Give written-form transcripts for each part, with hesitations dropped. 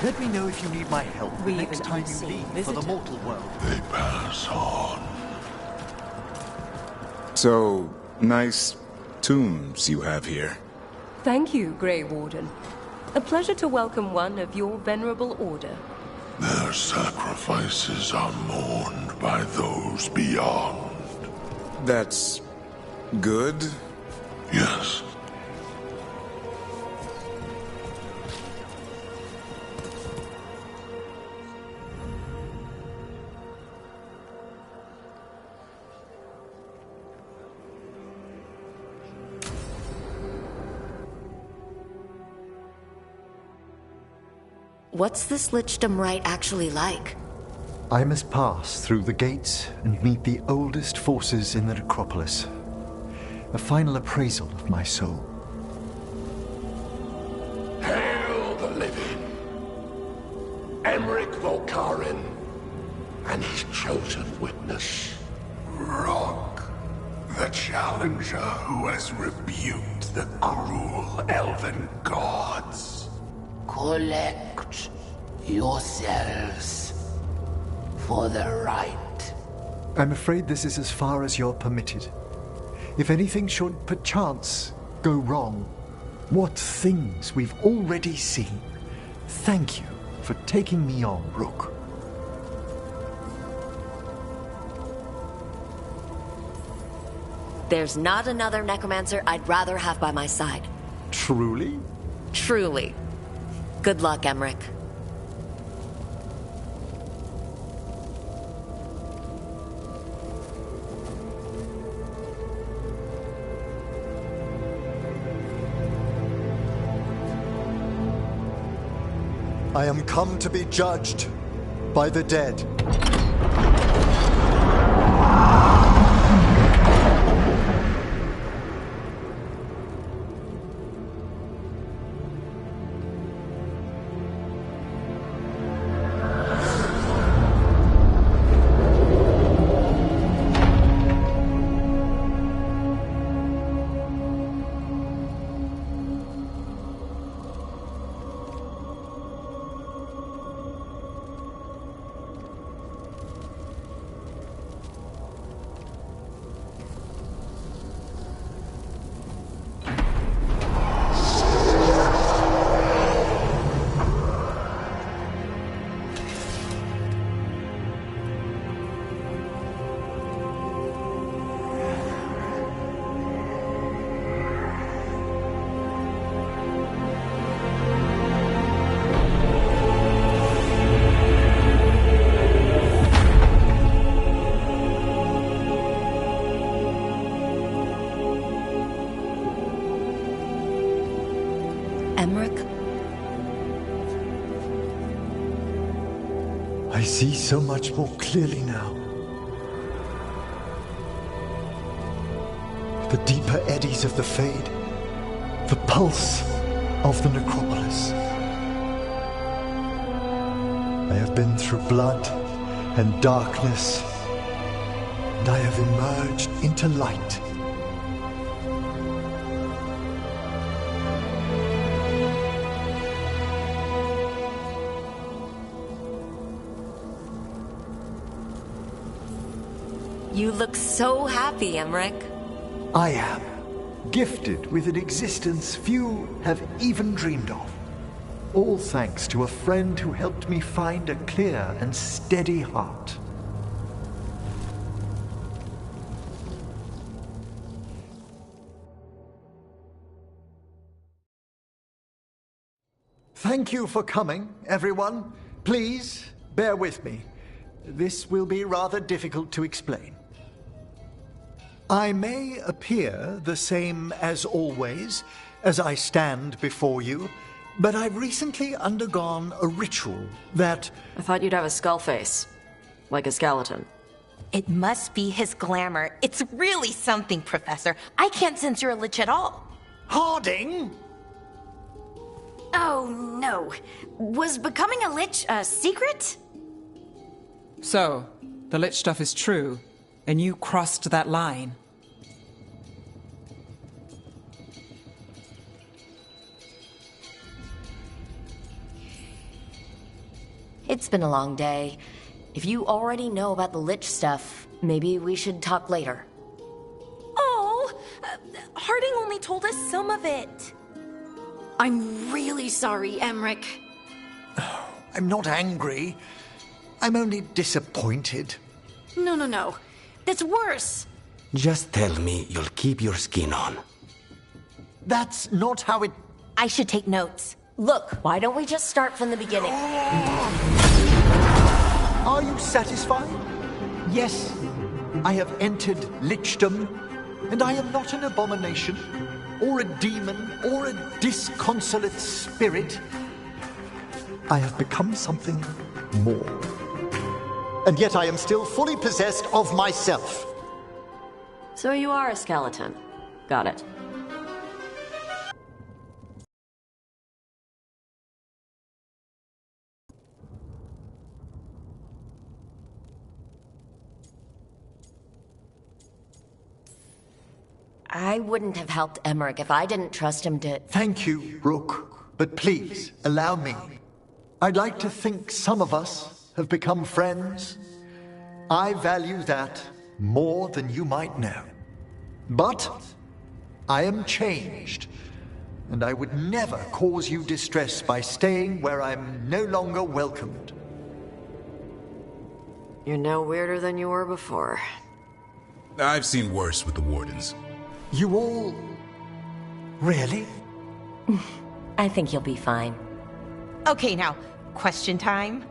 Let me know if you need my help the next time you leave for the mortal world. They pass on. So, nice tombs you have here. Thank you, Grey Warden. A pleasure to welcome one of your venerable order. Their sacrifices are mourned by those beyond. That's good? Yes. What's this Lichdom Rite actually like? I must pass through the gates and meet the oldest forces in the necropolis. A final appraisal of my soul. Hail the living! Emmerich Volkarin and his chosen witness, Rock, the challenger who has rebuked the cruel elven gods. Collect yourselves for the rite. I'm afraid this is as far as you're permitted. If anything should perchance go wrong, what things we've already seen. Thank you for taking me on, Rook. There's not another necromancer I'd rather have by my side. Truly? Truly. Good luck, Emmerich. I am come to be judged by the dead. Emmerich? I see so much more clearly now. The deeper eddies of the Fade. The pulse of the necropolis. I have been through blood and darkness, and I have emerged into light. You look so happy, Emmerich. I am gifted with an existence few have even dreamed of. All thanks to a friend who helped me find a clear and steady heart. Thank you for coming, everyone. Please, bear with me. This will be rather difficult to explain. I may appear the same as always, as I stand before you, but I've recently undergone a ritual that... I thought you'd have a skull face. Like a skeleton. It must be his glamour. It's really something, Professor. I can't sense you're a lich at all. Harding! Oh, no. Was becoming a lich a secret? So, the lich stuff is true, and you crossed that line. It's been a long day. If you already know about the Lich stuff, maybe we should talk later. Oh, Harding only told us some of it. I'm really sorry, Emmerich. I'm not angry. I'm only disappointed. No. That's worse. Just tell me you'll keep your skin on. That's not how it... I should take notes. Look, why don't we just start from the beginning? Are you satisfied? Yes, I have entered Lichdom, and I am not an abomination, or a demon, or a disconsolate spirit. I have become something more. And yet I am still fully possessed of myself. So you are a skeleton. Got it. I wouldn't have helped Emmerich if I didn't trust him to... Thank you, Rook. But please, allow me. I'd like to think some of us have become friends. I value that more than you might know. But I am changed, and I would never cause you distress by staying where I'm no longer welcomed. You're no weirder than you were before. I've seen worse with the Wardens. You all... really? I think you'll be fine. Okay, now, question time.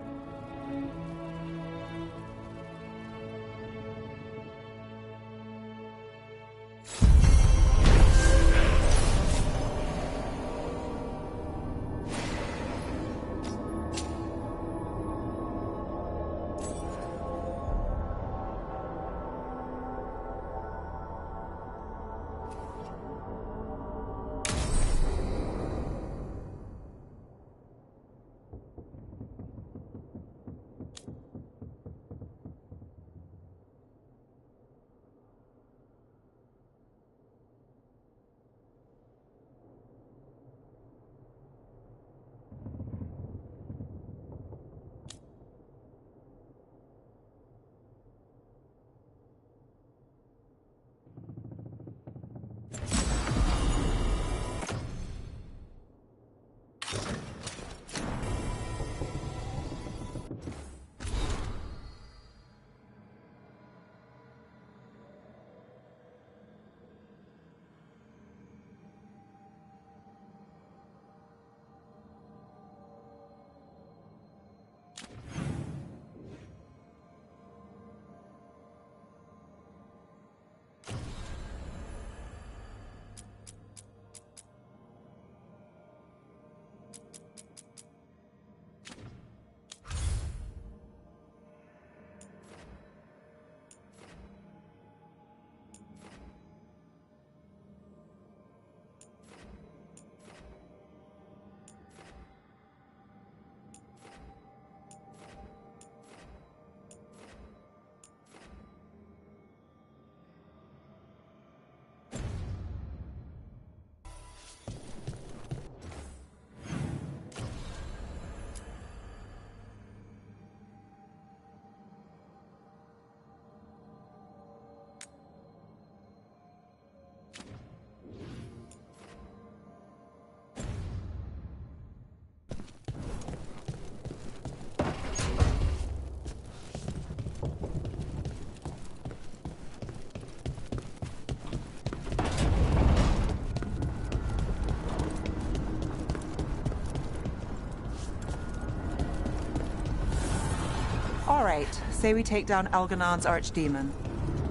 All right, say we take down Algernon's archdemon.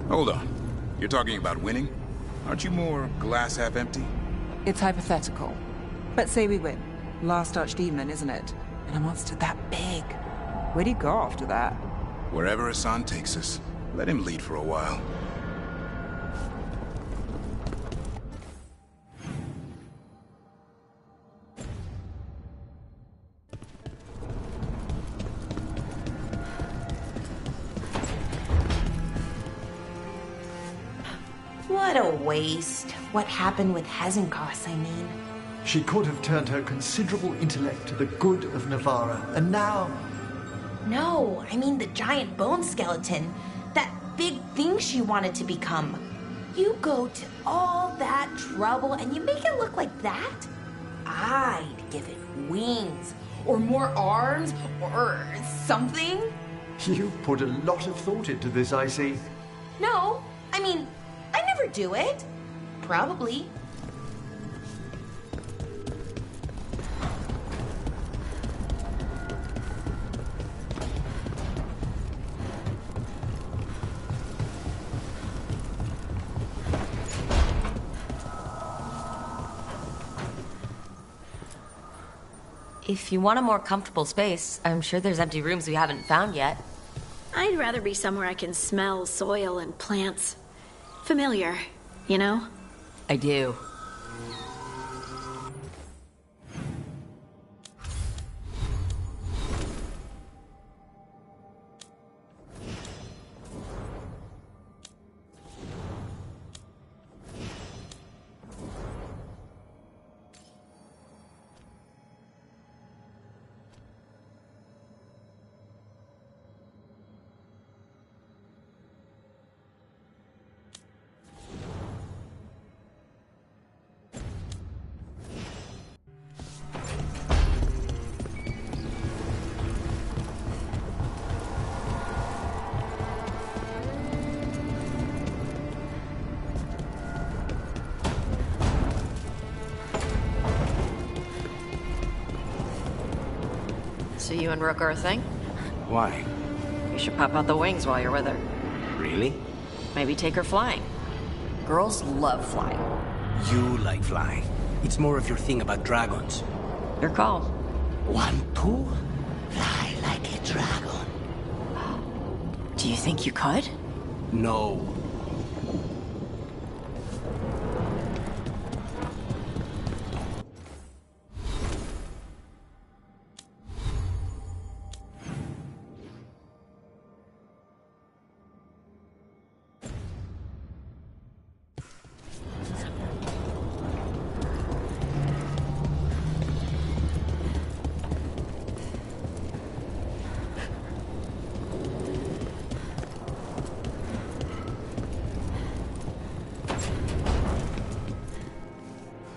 Hold on. You're talking about winning? Aren't you more glass half empty? It's hypothetical. But say we win. Last archdemon, isn't it? And a monster that big. Where do you go after that? Wherever Hassan takes us, let him lead for a while. What a waste. What happened with Hezenkos, I mean? She could have turned her considerable intellect to the good of Navarra, and now No, I mean the giant bone skeleton. That big thing she wanted to become. You go to all that trouble and you make it look like that? I'd give it wings, or more arms, or something. You put a lot of thought into this, I see. No, I mean, I never do it. Probably. If you want a more comfortable space, I'm sure there's empty rooms we haven't found yet. I'd rather be somewhere I can smell soil and plants. Familiar, you know? I do. So you and Rook are a thing? Why? You should pop out the wings while you're with her. Really? Maybe take her flying. Girls love flying. You like flying. It's more of your thing about dragons. Your call. Want to fly like a dragon? Do you think you could? No.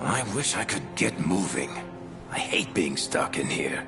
I wish I could get moving. I hate being stuck in here.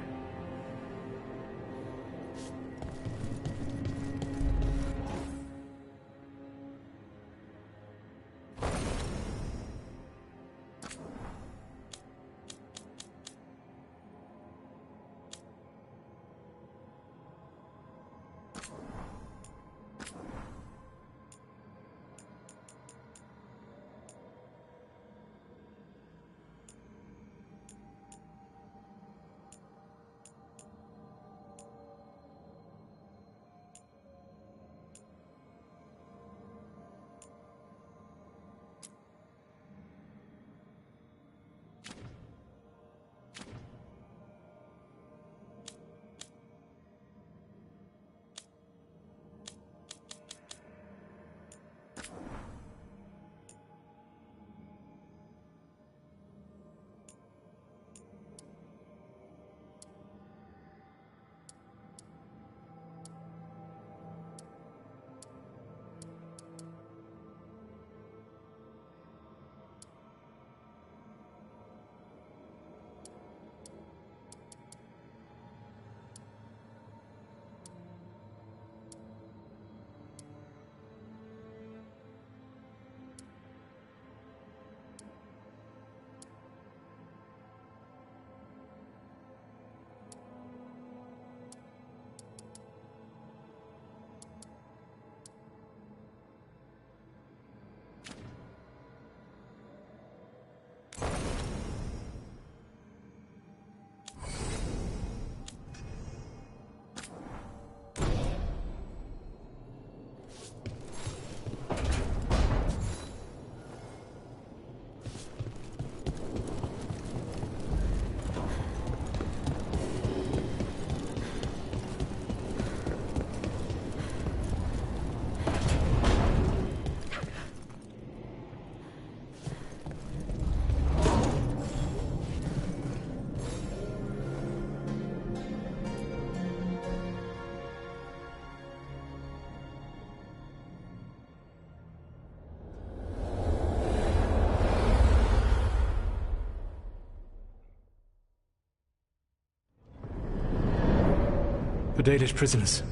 The Dalish prisoners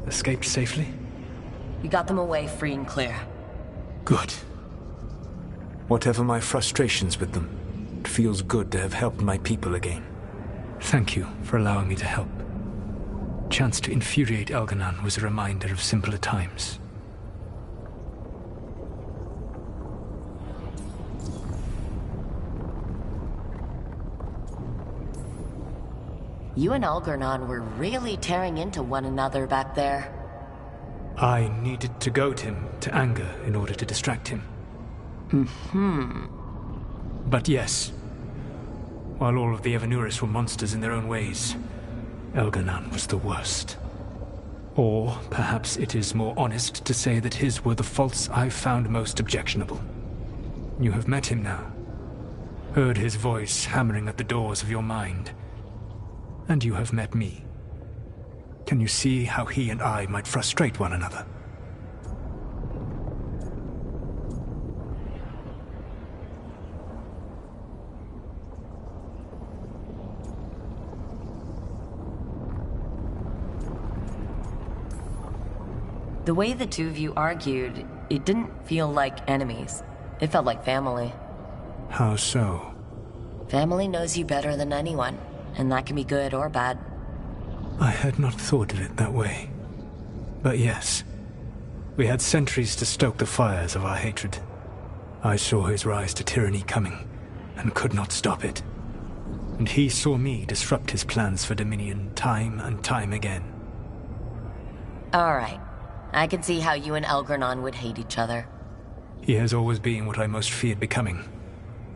escaped safely? We got them away free and clear. Good. Whatever my frustrations with them, it feels good to have helped my people again. Thank you for allowing me to help. Chance to infuriate Elganon was a reminder of simpler times. You and Algernon were really tearing into one another back there. I needed to goad him to anger in order to distract him. But yes, while all of the Evanuris were monsters in their own ways, Elganon was the worst. Or perhaps it is more honest to say that his were the faults I found most objectionable. You have met him now, heard his voice hammering at the doors of your mind. And you have met me. Can you see how he and I might frustrate one another? The way the two of you argued, it didn't feel like enemies. It felt like family. How so? Family knows you better than anyone. And that can be good or bad. I had not thought of it that way. But yes, we had centuries to stoke the fires of our hatred. I saw his rise to tyranny coming, and could not stop it. And he saw me disrupt his plans for dominion time and time again. Alright. I can see how you and Algernon would hate each other. He has always been what I most feared becoming.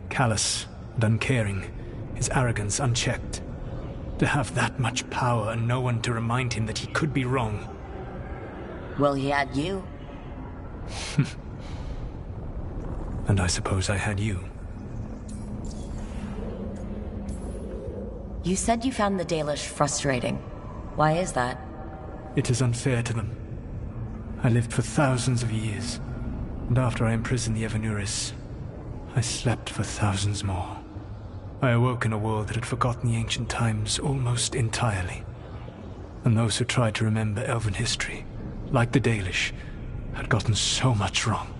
Callous and uncaring, his arrogance unchecked. To have that much power and no one to remind him that he could be wrong. Well, he had you. And I suppose I had you. You said you found the Dalish frustrating. Why is that? It is unfair to them. I lived for thousands of years, and after I imprisoned the Evanuris, I slept for thousands more. I awoke in a world that had forgotten the ancient times almost entirely. And those who tried to remember Elven history, like the Dalish, had gotten so much wrong.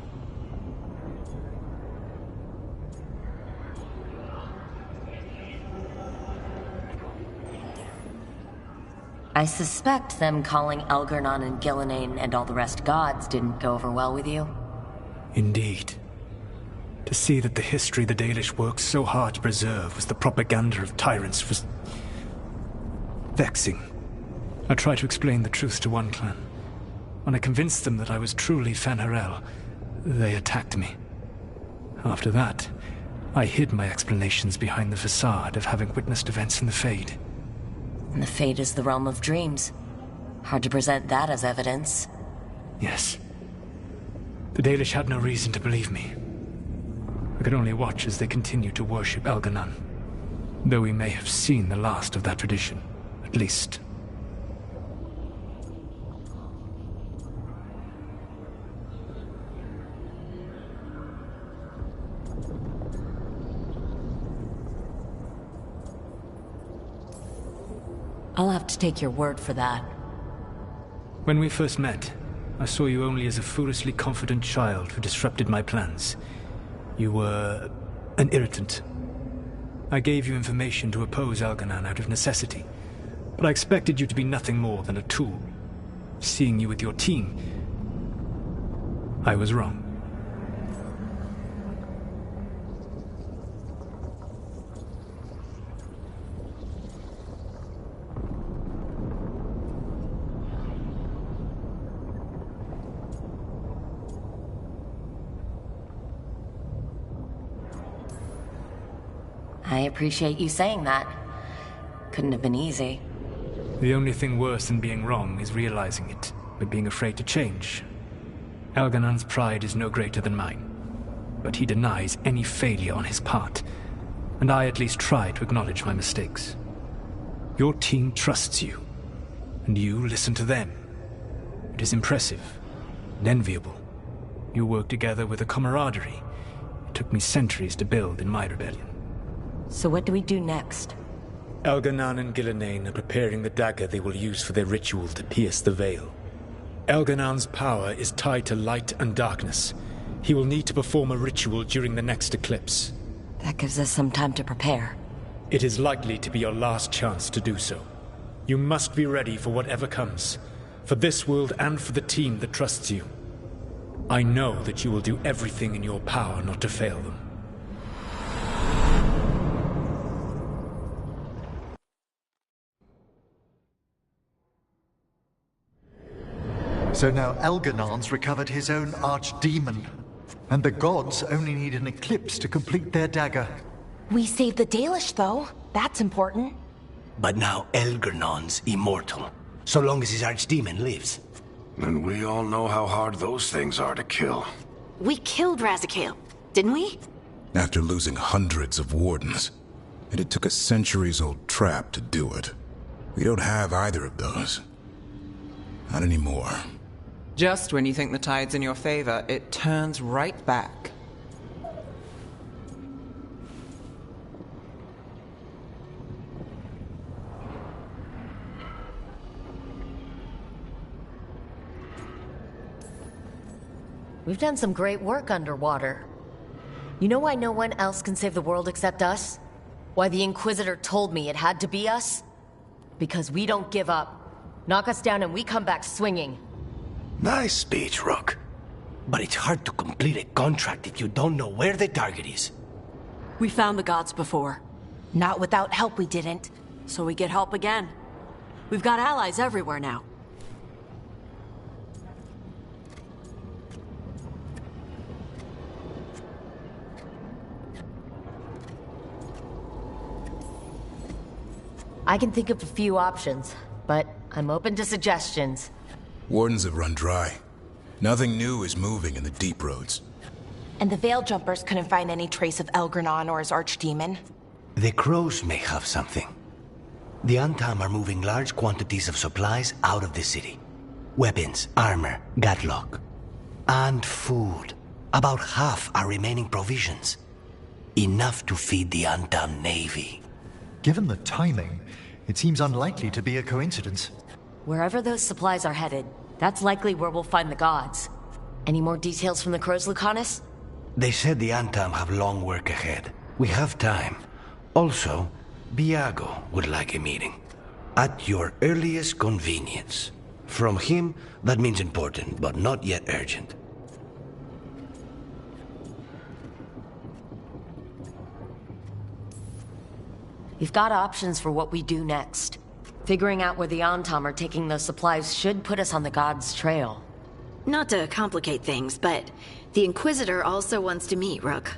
I suspect them calling Algernon and Gillenane and all the rest gods didn't go over well with you. Indeed. To see that the history the Dalish worked so hard to preserve was the propaganda of tyrants was vexing. I tried to explain the truth to one clan. When I convinced them that I was truly Fen'Harel, they attacked me. After that, I hid my explanations behind the facade of having witnessed events in the Fade. And the Fade is the realm of dreams. Hard to present that as evidence. Yes. The Dalish had no reason to believe me. I could only watch as they continued to worship Elganon, though we may have seen the last of that tradition, at least. I'll have to take your word for that. When we first met, I saw you only as a foolishly confident child who disrupted my plans. You were an irritant. I gave you information to oppose Elganon out of necessity, but I expected you to be nothing more than a tool. Seeing you with your team, I was wrong. I appreciate you saying that. Couldn't have been easy. The only thing worse than being wrong is realizing it, but being afraid to change. Elganon's pride is no greater than mine, but he denies any failure on his part, and I at least try to acknowledge my mistakes. Your team trusts you, and you listen to them. It is impressive and enviable. You work together with a camaraderie it took me centuries to build in my rebellion. So what do we do next? Elganan and Gillenane are preparing the dagger they will use for their ritual to pierce the veil. Elganan's power is tied to light and darkness. He will need to perform a ritual during the next eclipse. That gives us some time to prepare. It is likely to be your last chance to do so. You must be ready for whatever comes, for this world and for the team that trusts you. I know that you will do everything in your power not to fail them. So now Elganan's recovered his own archdemon, and the gods only need an eclipse to complete their dagger. We saved the Dalish, though. That's important. But now Elgernon's immortal, so long as his archdemon lives. And we all know how hard those things are to kill. We killed Razikale, didn't we? After losing hundreds of wardens. And it took a centuries-old trap to do it. We don't have either of those. Not anymore. Just when you think the tide's in your favor, it turns right back. We've done some great work underwater. You know why no one else can save the world except us? Why the Inquisitor told me it had to be us? Because we don't give up. Knock us down and we come back swinging. Nice speech, Rook. But it's hard to complete a contract if you don't know where the target is. We found the gods before. Not without help, we didn't. So we get help again. We've got allies everywhere now. I can think of a few options, but I'm open to suggestions. Wardens have run dry. Nothing new is moving in the deep roads. And the Veil Jumpers couldn't find any trace of Elgranon or his archdemon. The crows may have something. The Antam are moving large quantities of supplies out of the city. Weapons, armor, gatlock. And food. About half are remaining provisions. Enough to feed the Antam navy. Given the timing, it seems unlikely to be a coincidence. Wherever those supplies are headed, that's likely where we'll find the gods. Any more details from the crows, Lucanus? They said the Antam have long work ahead. We have time. Also, Biago would like a meeting. At your earliest convenience. From him, that means important, but not yet urgent. We've got options for what we do next. Figuring out where the Antam are taking those supplies should put us on the gods' trail. Not to complicate things, but the Inquisitor also wants to meet Rook.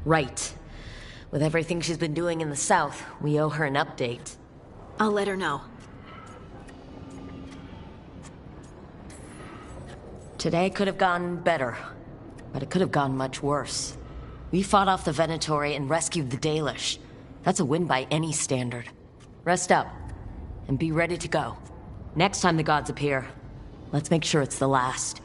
Right. With everything she's been doing in the south, we owe her an update. I'll let her know. Today could have gone better, but it could have gone much worse. We fought off the Venatori and rescued the Dalish. That's a win by any standard. Rest up, and be ready to go. Next time the gods appear, let's make sure it's the last.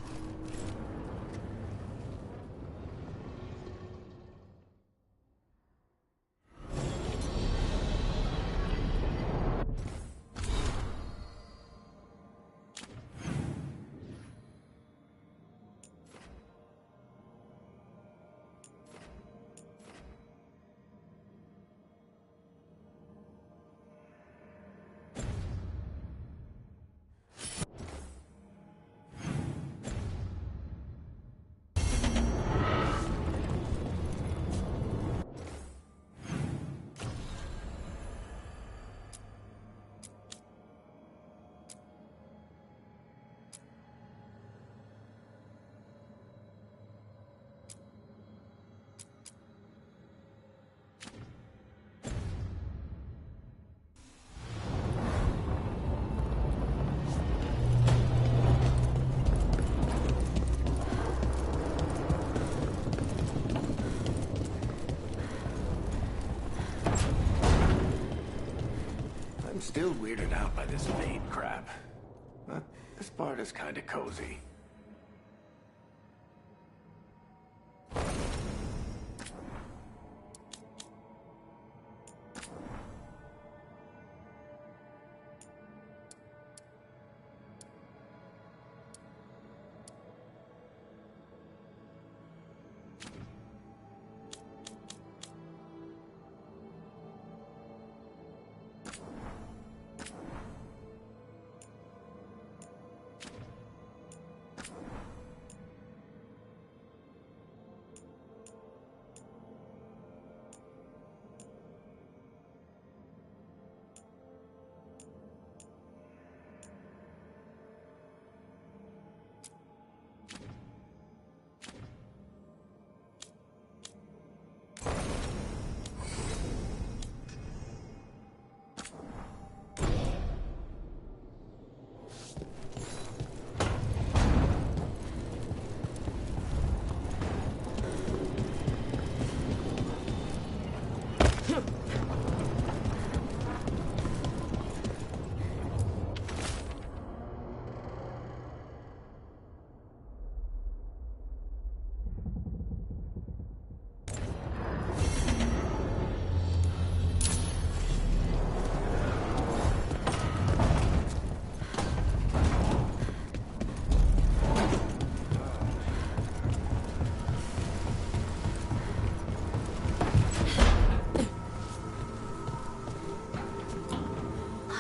I'm still weirded out by this fade crap. But this part is kinda cozy.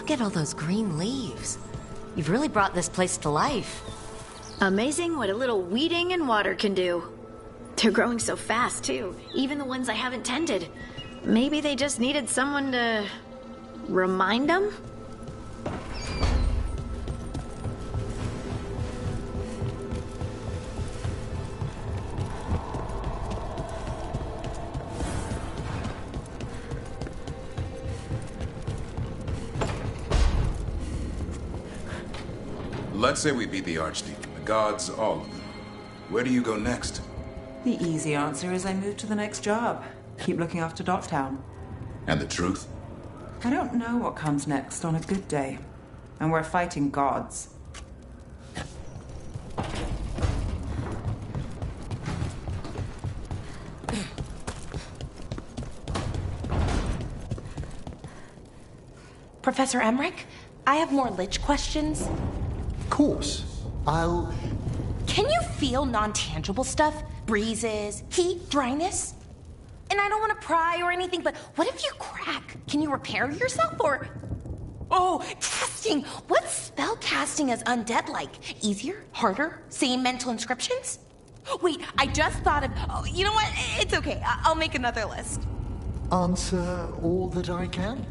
Look at all those green leaves. You've really brought this place to life. Amazing what a little weeding and water can do. They're growing so fast, too. Even the ones I haven't tended. Maybe they just needed someone to remind them? Let's say we beat the Archdeacon, the gods, all of them. Where do you go next? The easy answer is I move to the next job. Keep looking after Docktown. And the truth? I don't know what comes next on a good day. And we're fighting gods. Professor Emmerich, I have more Lich questions. Of course. Can you feel non-tangible stuff? Breezes, heat, dryness? And I don't want to pry or anything, but what if you crack? Can you repair yourself or... Oh, testing! What's spell casting as undead like? Easier? Harder? Same mental inscriptions? Wait, I just thought of... Oh, you know what? It's okay. I'll make another list. Answer all that I can?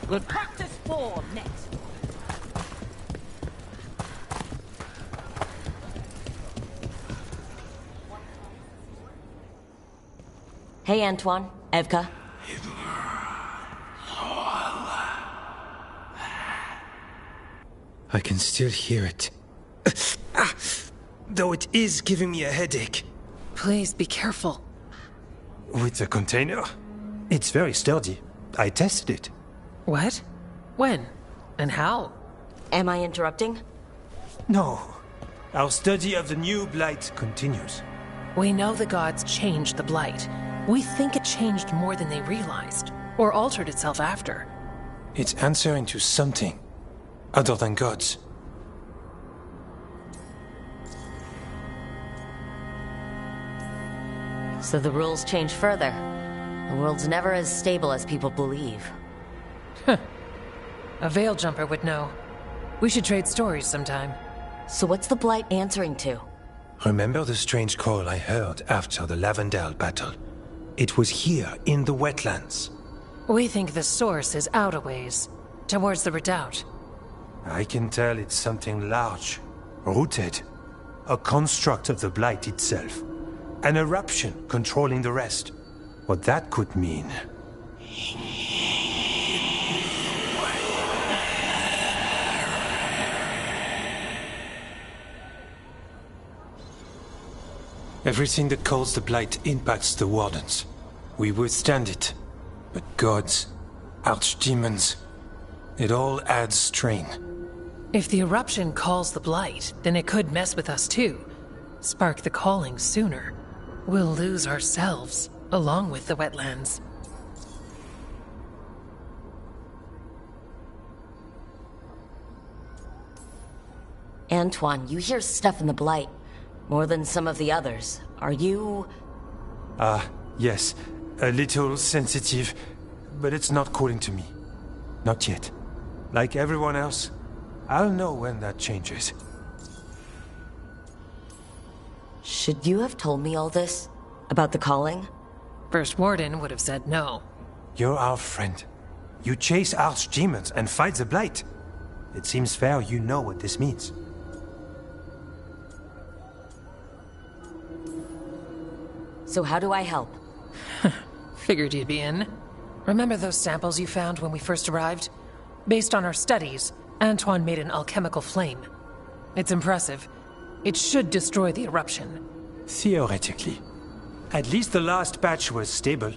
Good practice for next. Hey, Antoine. Evka. I can still hear it. Though it is giving me a headache. Please be careful. With the container? It's very sturdy. I tested it. What? When? And how? Am I interrupting? No. Our study of the new Blight continues. We know the gods changed the Blight. We think it changed more than they realized, or altered itself after. It's answering to something other than gods. So the rules change further. The world's never as stable as people believe. A veil jumper would know. We should trade stories sometime. So what's the Blight answering to? Remember the strange call I heard after the Lavendale battle? It was here, in the wetlands. We think the source is out a ways, towards the redoubt. I can tell it's something large, rooted. A construct of the Blight itself. An eruption controlling the rest. What that could mean... Everything that calls the Blight impacts the Wardens. We withstand it. But gods, archdemons, it all adds strain. If the eruption calls the Blight, then it could mess with us too. Spark the calling sooner. We'll lose ourselves, along with the wetlands. Antoine, you hear stuff in the Blight. More than some of the others. Are you... Yes. A little sensitive, but it's not calling to me. Not yet. Like everyone else, I'll know when that changes. Should you have told me all this? About the calling? First Warden would have said no. You're our friend. You chase archdemons and fight the Blight. It seems fair you know what this means. So how do I help? Figured you'd be in. Remember those samples you found when we first arrived? Based on our studies, Antoine made an alchemical flame. It's impressive. It should destroy the eruption. Theoretically. At least the last batch was stable.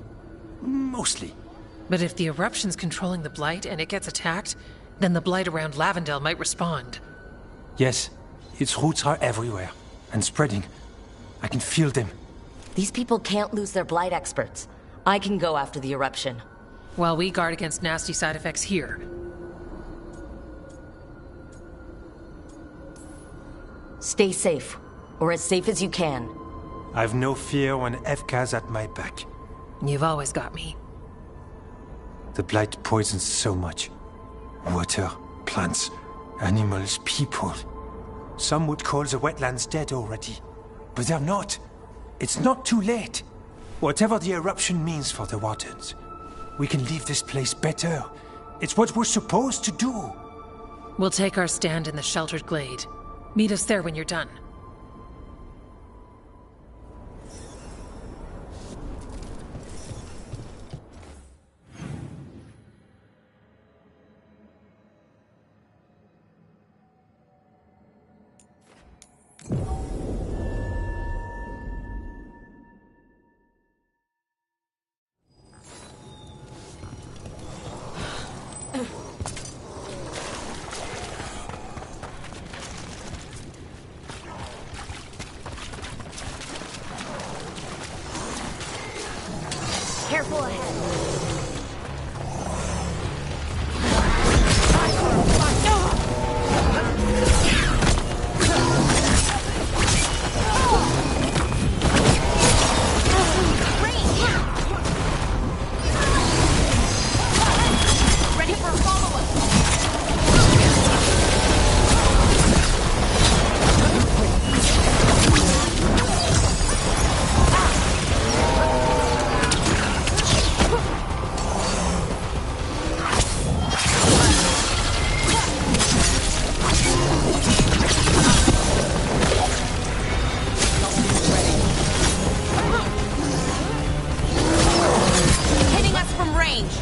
Mostly. But if the eruption's controlling the Blight and it gets attacked, then the Blight around Lavendel might respond. Yes, its roots are everywhere. And spreading. I can feel them. These people can't lose their Blight experts. I can go after the eruption. While we guard against nasty side effects here. Stay safe. Or as safe as you can. I've no fear when Evka's at my back. You've always got me. The Blight poisons so much. Water, plants, animals, people. Some would call the wetlands dead already. But they're not. It's not too late. Whatever the eruption means for the Wardens, we can leave this place better. It's what we're supposed to do. We'll take our stand in the sheltered glade. Meet us there when you're done. Careful ahead. Ready for a follow-up. Hitting us from range.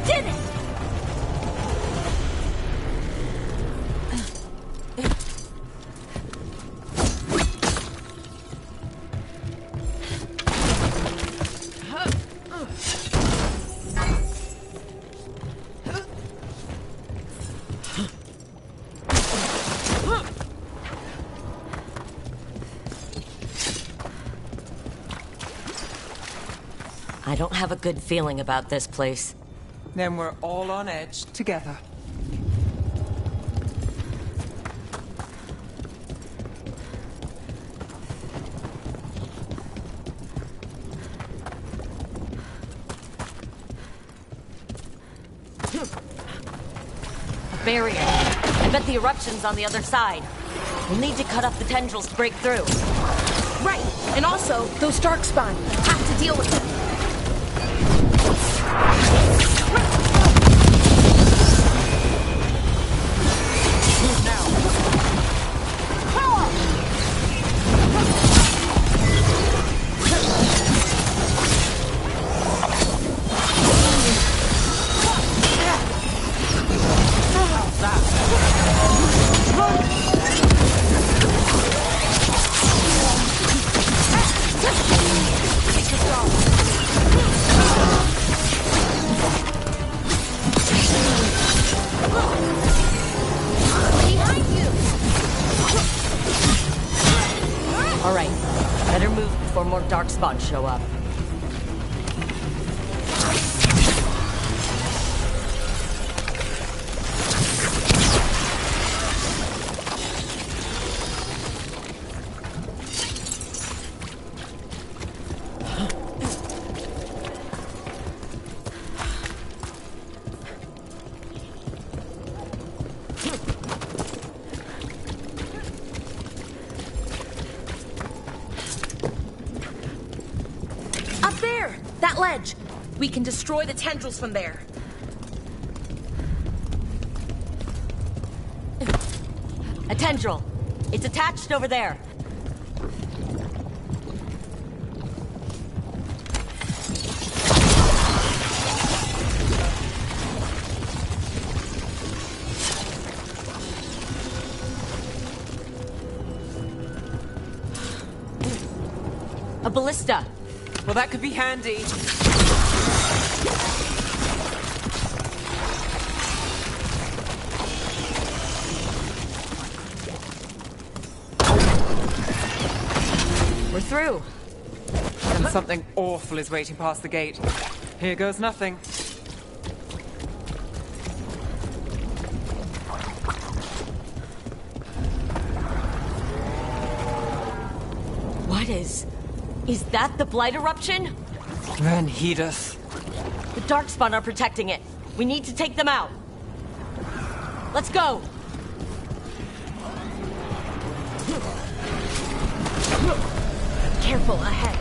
Did it! I don't have a good feeling about this place. Then we're all on edge together. A barrier. I bet the eruption's on the other side. We'll need to cut off the tendrils to break through. Right, and also those darkspawn. Have to deal with them. Alright, better move before more darkspawn show up. That ledge! We can destroy the tendrils from there. A tendril. It's attached over there. A ballista. Well, that could be handy. We're through. And something awful is waiting past the gate. Here goes nothing. What is... Is that the Blight eruption? Then heed us. The Darkspawn are protecting it. We need to take them out. Let's go! Careful ahead.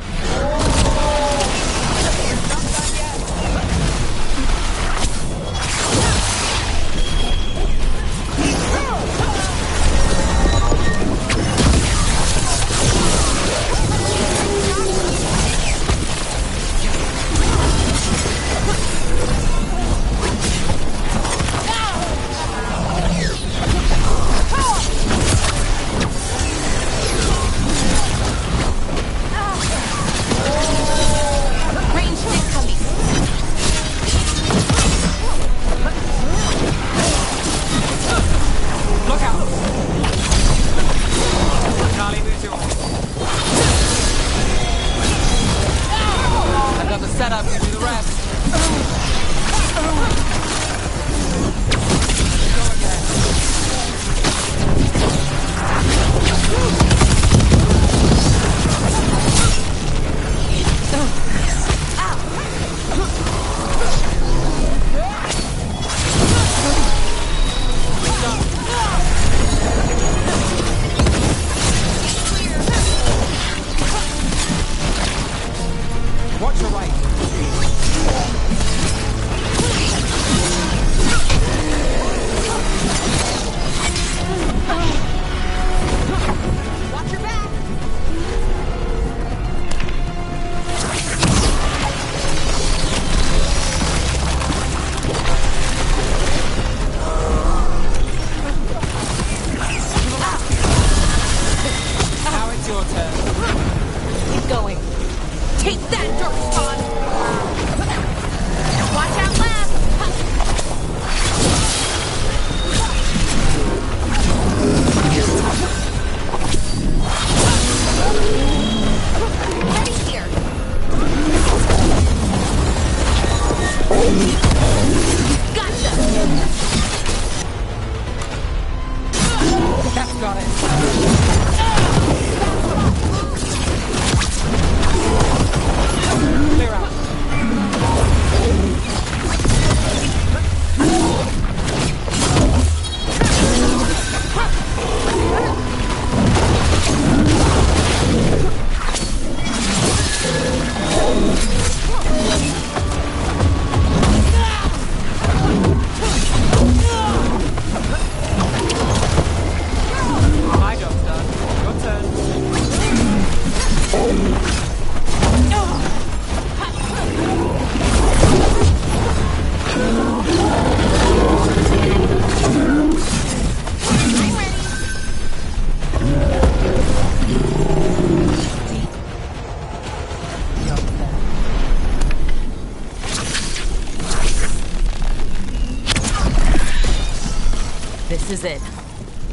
This is it.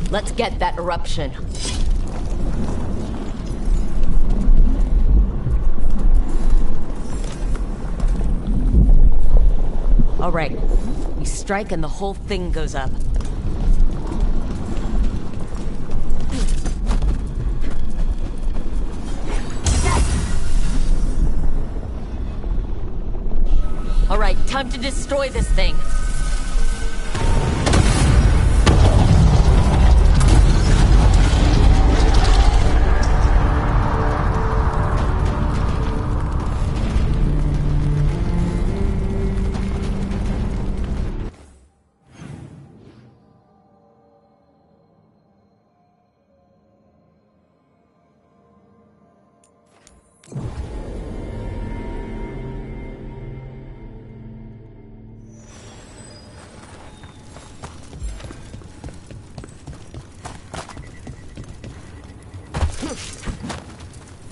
Let's get that eruption. All right. We strike and the whole thing goes up. All right, time to destroy this thing.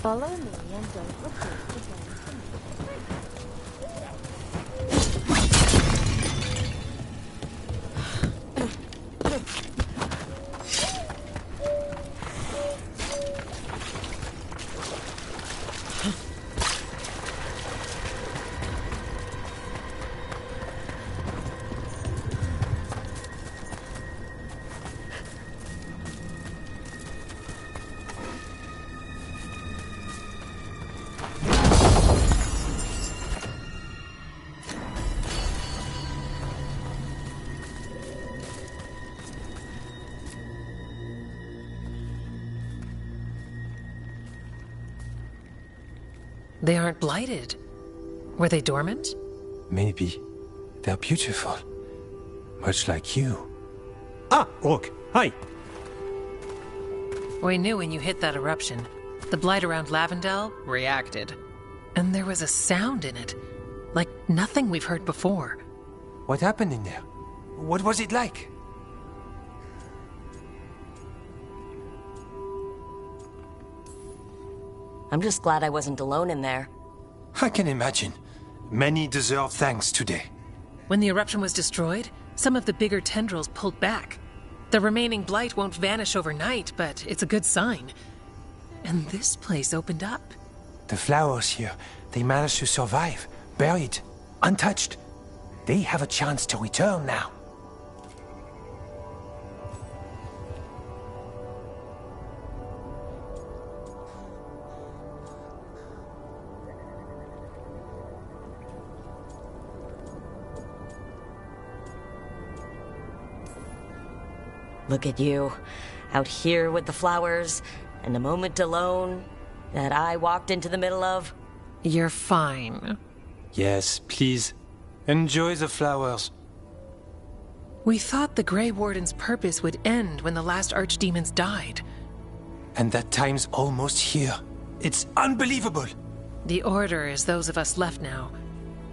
Follow me and don't repeat again. They aren't blighted. Were they dormant? Maybe. They're beautiful. Much like you. Ah, Rook, hi. We knew when you hit that eruption. The blight around Lavendel reacted. And there was a sound in it. Like nothing we've heard before. What happened in there? What was it like? I'm just glad I wasn't alone in there. I can imagine. Many deserve thanks today. When the eruption was destroyed, some of the bigger tendrils pulled back. The remaining blight won't vanish overnight, but it's a good sign. And this place opened up. The flowers here, they managed to survive, buried, untouched. They have a chance to return now. Look at you, out here with the flowers, and a moment alone that I walked into the middle of. You're fine. Yes, please. Enjoy the flowers. We thought the Grey Warden's purpose would end when the last archdemons died. And that time's almost here. It's unbelievable. The Order is those of us left now.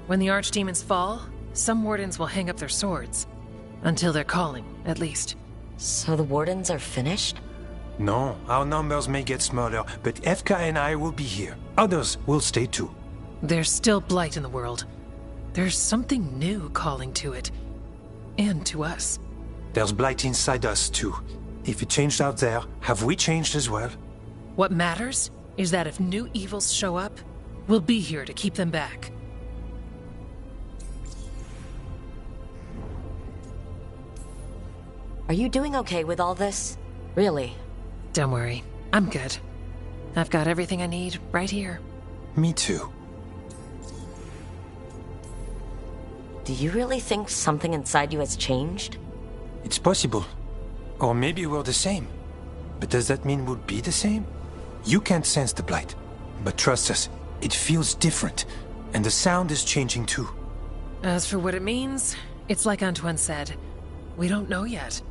When the archdemons fall, some wardens will hang up their swords. Until they're calling, at least. So the wardens are finished? No, our numbers may get smaller, but Efka and I will be here. Others will stay too. There's still blight in the world. There's something new calling to it. And to us. There's blight inside us too. If it changed out there, have we changed as well? What matters is that if new evils show up, we'll be here to keep them back. Are you doing okay with all this? Really? Don't worry. I'm good. I've got everything I need right here. Me too. Do you really think something inside you has changed? It's possible. Or maybe we're the same. But does that mean we'll be the same? You can't sense the blight. But trust us, it feels different. And the sound is changing too. As for what it means, it's like Antoine said. We don't know yet.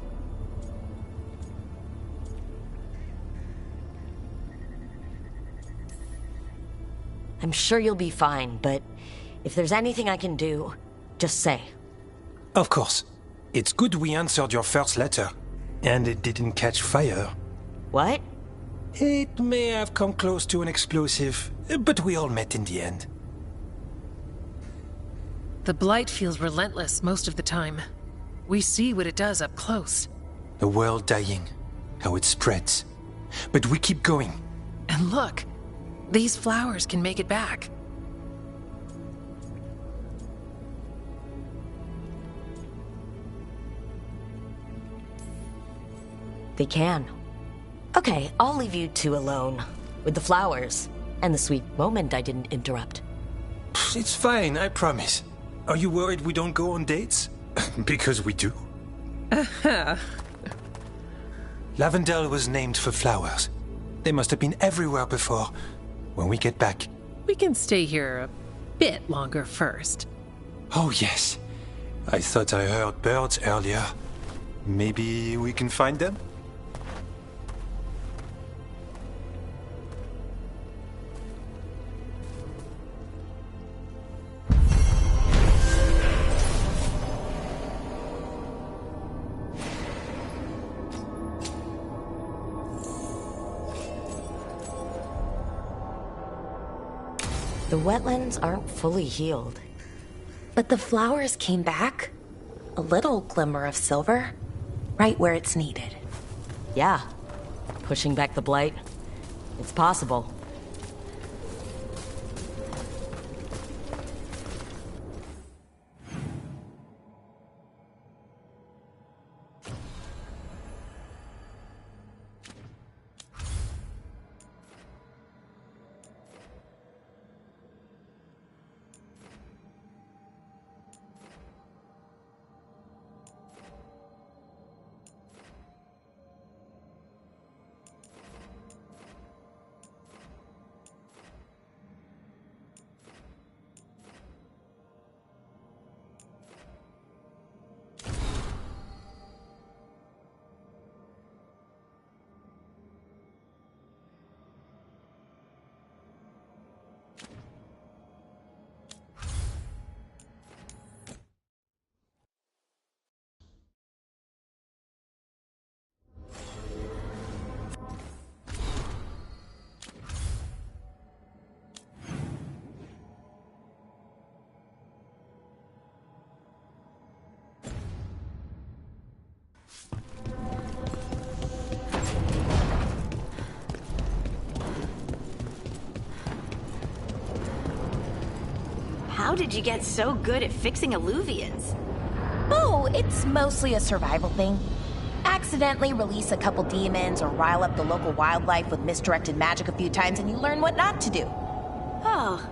I'm sure you'll be fine, but if there's anything I can do, just say. Of course. It's good we answered your first letter. And it didn't catch fire. What? It may have come close to an explosive, but we all met in the end. The blight feels relentless most of the time. We see what it does up close. The world dying, how it spreads. But we keep going. And look, these flowers can make it back. They can. Okay, I'll leave you two alone. With the flowers. And the sweet moment I didn't interrupt. It's fine, I promise. Are you worried we don't go on dates? Because we do. Lavendel was named for flowers. They must have been everywhere before. When we get back... We can stay here a bit longer first. Oh, yes. I thought I heard birds earlier. Maybe we can find them? The wetlands aren't fully healed. But the flowers came back. A little glimmer of silver. Right where it's needed. Yeah. Pushing back the blight. It's possible. How did you get so good at fixing alluvians? Oh, it's mostly a survival thing. Accidentally release a couple demons or rile up the local wildlife with misdirected magic a few times and you learn what not to do. Oh.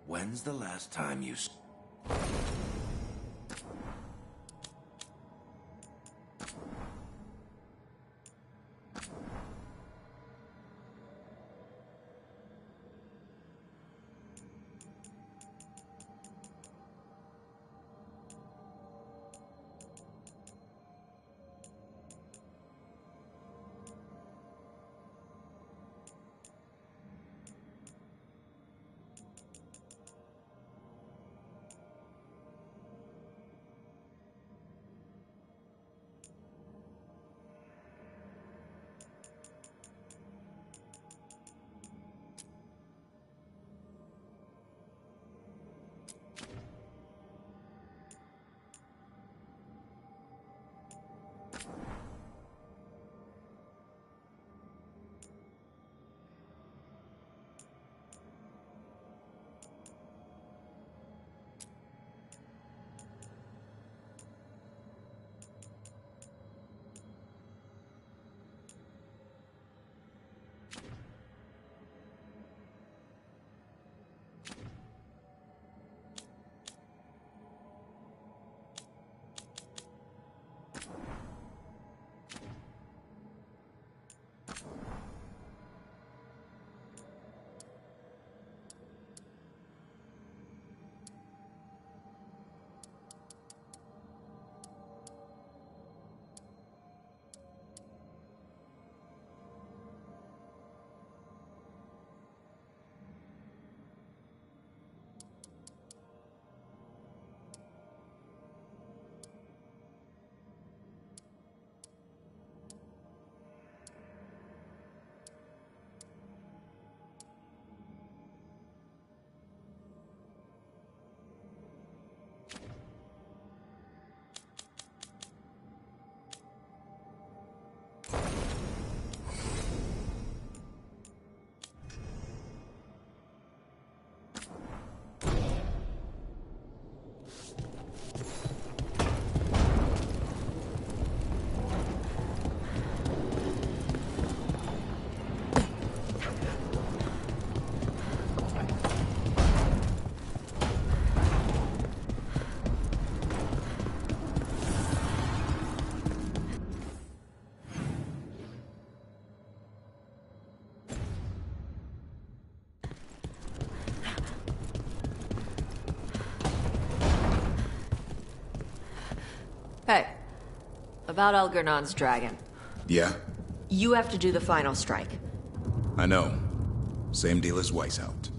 When's the last time you... About Elgernon's dragon. Yeah, You have to do the final strike. I know. Same deal as Weishaupt.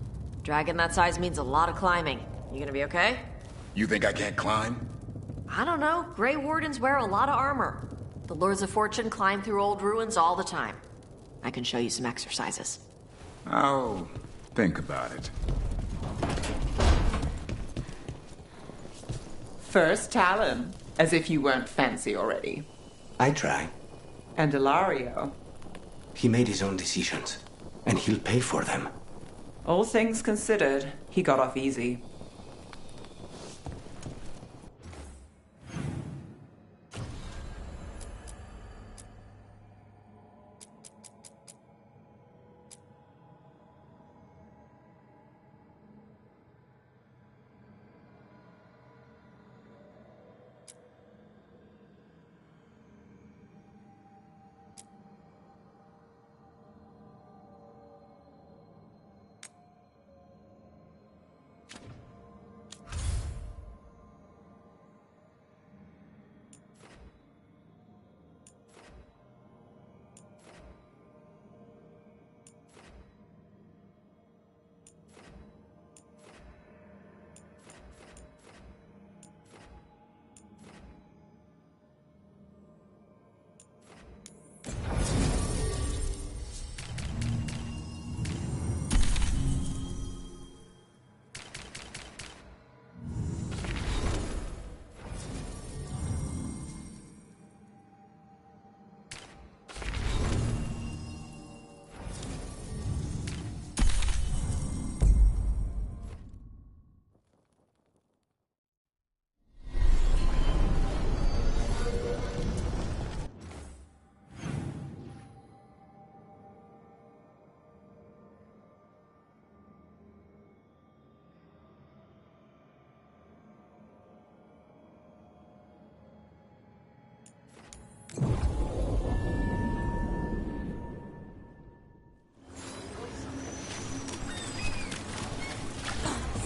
Dragon that size means a lot of climbing. You gonna be okay? You think I can't climb? I don't know. Grey Wardens wear a lot of armor. The Lords of Fortune climb through old ruins all the time. I can show you some exercises. I'll think about it. First Talon, as if you weren't fancy already. I try. And Ilario. He made his own decisions, and he'll pay for them. All things considered, he got off easy.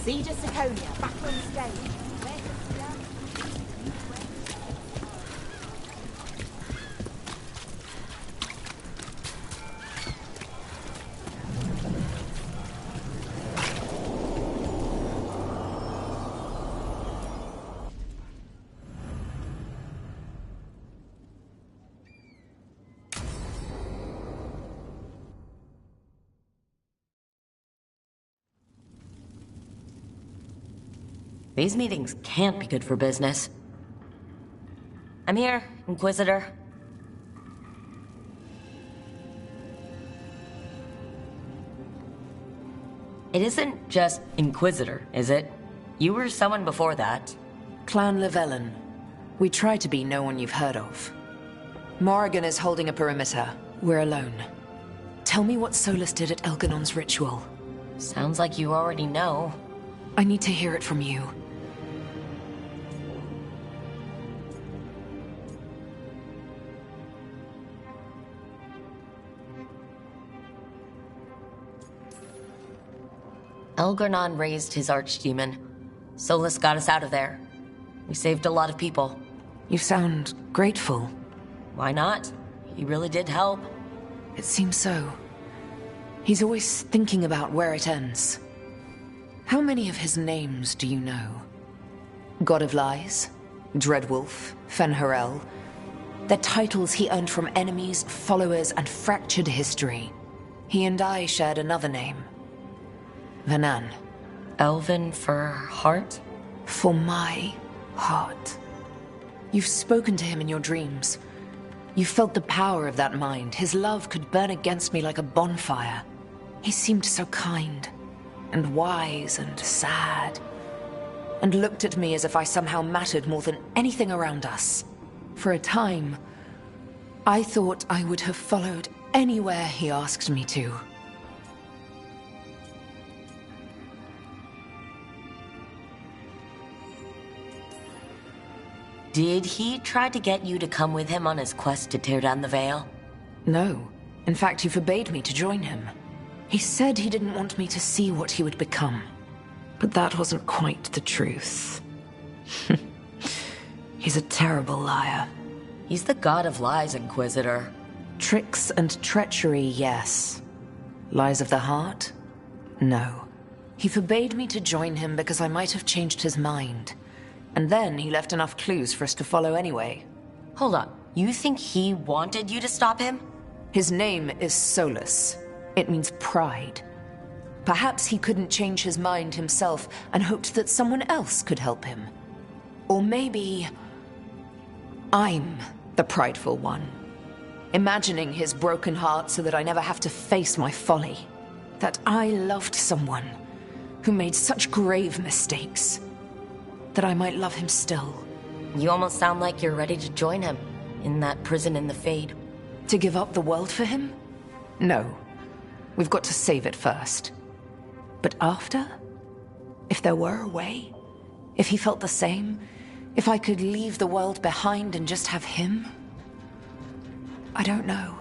Siege of Siconia, back on stage. Where's the gun? These meetings can't be good for business. I'm here, Inquisitor. It isn't just Inquisitor, is it? You were someone before that. Clan Llewellyn. We try to be no one you've heard of. Morrigan is holding a perimeter. We're alone. Tell me what Solus did at Elganon's ritual. Sounds like you already know. I need to hear it from you. Elgarnon raised his archdemon. Solus got us out of there. We saved a lot of people. You sound grateful. Why not? He really did help. It seems so. He's always thinking about where it ends. How many of his names do you know? God of Lies, Dreadwolf, Fen'Harel. They're titles he earned from enemies, followers, and fractured history. He and I shared another name. Vanan. Elven for heart? For my heart. You've spoken to him in your dreams. You felt the power of that mind. His love could burn against me like a bonfire. He seemed so kind, and wise, and sad, and looked at me as if I somehow mattered more than anything around us. For a time, I thought I would have followed anywhere he asked me to. Did he try to get you to come with him on his quest to tear down the Veil? No. In fact, he forbade me to join him. He said he didn't want me to see what he would become. But that wasn't quite the truth. He's a terrible liar. He's the god of lies, Inquisitor. Tricks and treachery, yes. Lies of the heart? No. He forbade me to join him because I might have changed his mind. And then he left enough clues for us to follow anyway. Hold on. You think he wanted you to stop him? His name is Solus. It means pride. Perhaps he couldn't change his mind himself and hoped that someone else could help him. Or maybe I'm the prideful one, imagining his broken heart so that I never have to face my folly. That I loved someone who made such grave mistakes, that I might love him still. You almost sound like you're ready to join him in that prison in the Fade. To give up the world for him? No. We've got to save it first. But after? If there were a way? If he felt the same? If I could leave the world behind and just have him? I don't know.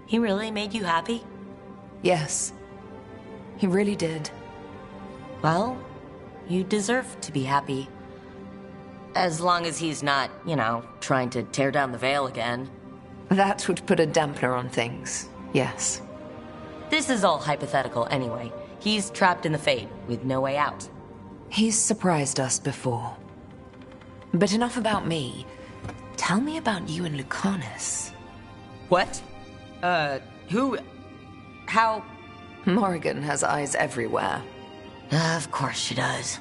He really made you happy? Yes. He really did. Well, you deserve to be happy. As long as he's not, trying to tear down the veil again. That would put a dampener on things, yes. This is all hypothetical anyway. He's trapped in the Fade, with no way out. He's surprised us before. But enough about me. Tell me about you and Lucanus. What? Who? How? Morrigan has eyes everywhere. Of course she does.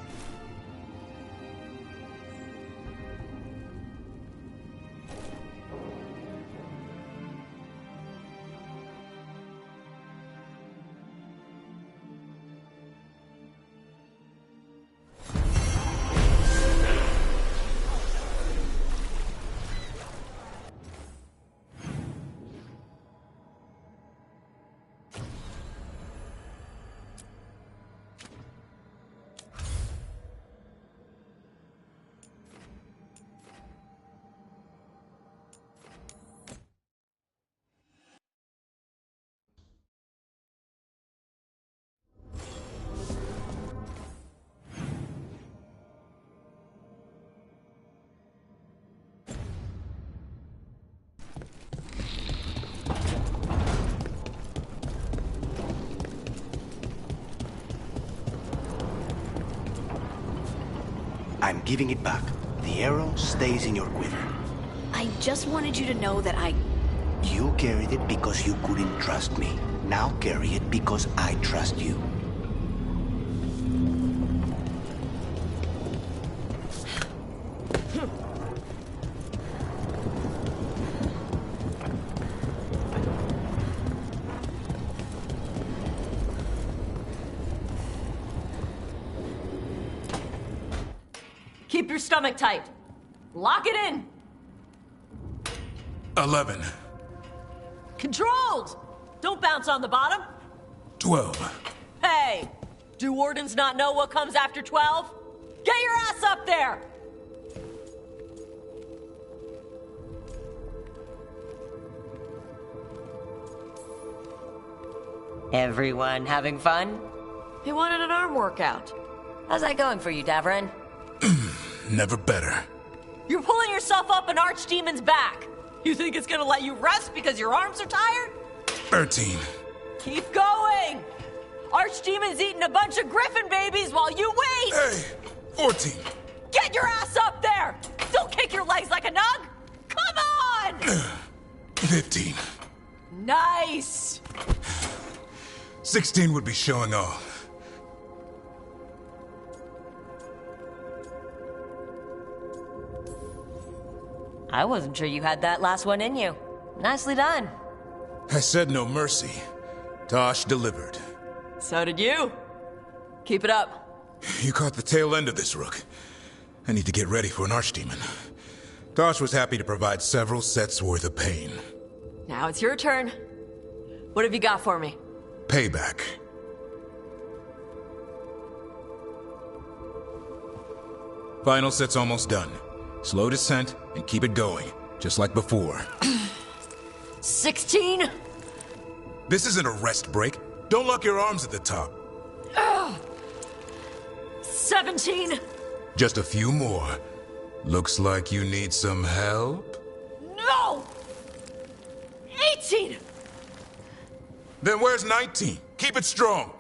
I'm giving it back. The arrow stays in your quiver. I just wanted you to know that You carried it because you couldn't trust me. Now carry it because I trust you. Keep your stomach tight. Lock it in. 11. Controlled! Don't bounce on the bottom. 12. Hey! Do wardens not know what comes after 12? Get your ass up there! Everyone having fun? He wanted an arm workout. How's that going for you, Davrin? Never better. You're pulling yourself up an archdemon's back. You think it's gonna let you rest because your arms are tired? 13. Keep going! Archdemon's eating a bunch of griffin babies while you wait! Hey! 14. Get your ass up there! Don't kick your legs like a nug! Come on! 15. Nice! 16 would be showing off. I wasn't sure you had that last one in you. Nicely done. I said no mercy. Tosh delivered. So did you. Keep it up. You caught the tail end of this, Rook. I need to get ready for an archdemon. Tosh was happy to provide several sets worth of pain. Now it's your turn. What have you got for me? Payback. Final set's almost done. Slow descent and keep it going, just like before. 16? This isn't a rest break. Don't lock your arms at the top. 17? Just a few more. Looks like you need some help? No! 18! Then where's 19? Keep it strong.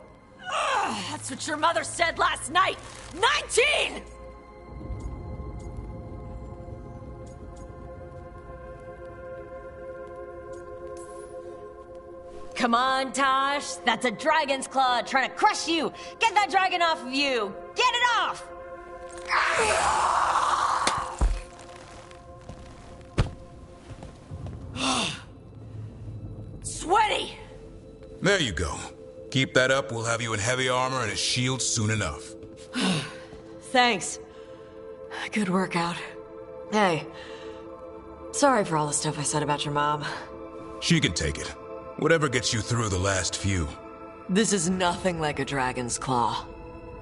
That's what your mother said last night! 19! Come on, Tosh. That's a dragon's claw trying to crush you. Get that dragon off of you. Get it off! Sweaty! There you go. Keep that up, we'll have you in heavy armor and a shield soon enough. Thanks. Good workout. Hey, sorry for all the stuff I said about your mom. She can take it. Whatever gets you through the last few. This is nothing like a dragon's claw.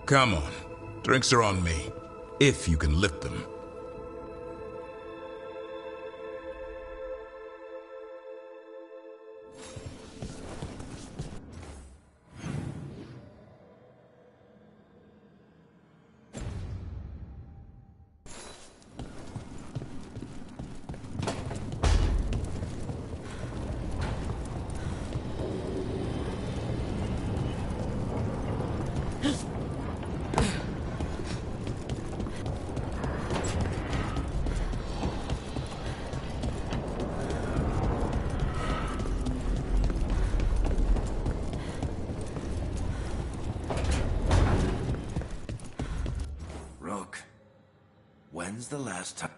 Come on. Drinks are on me. If you can lift them. When's the last time?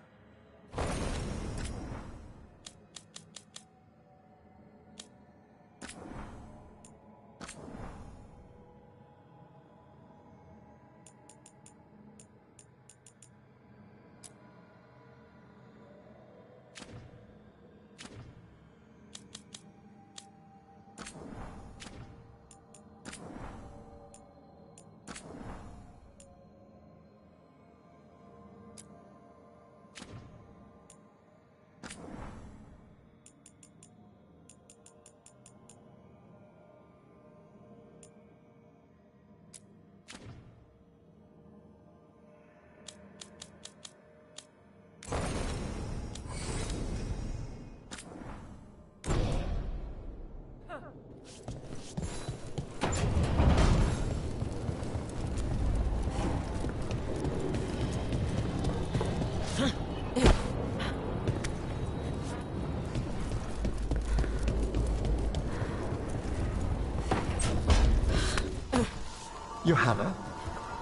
Johanna?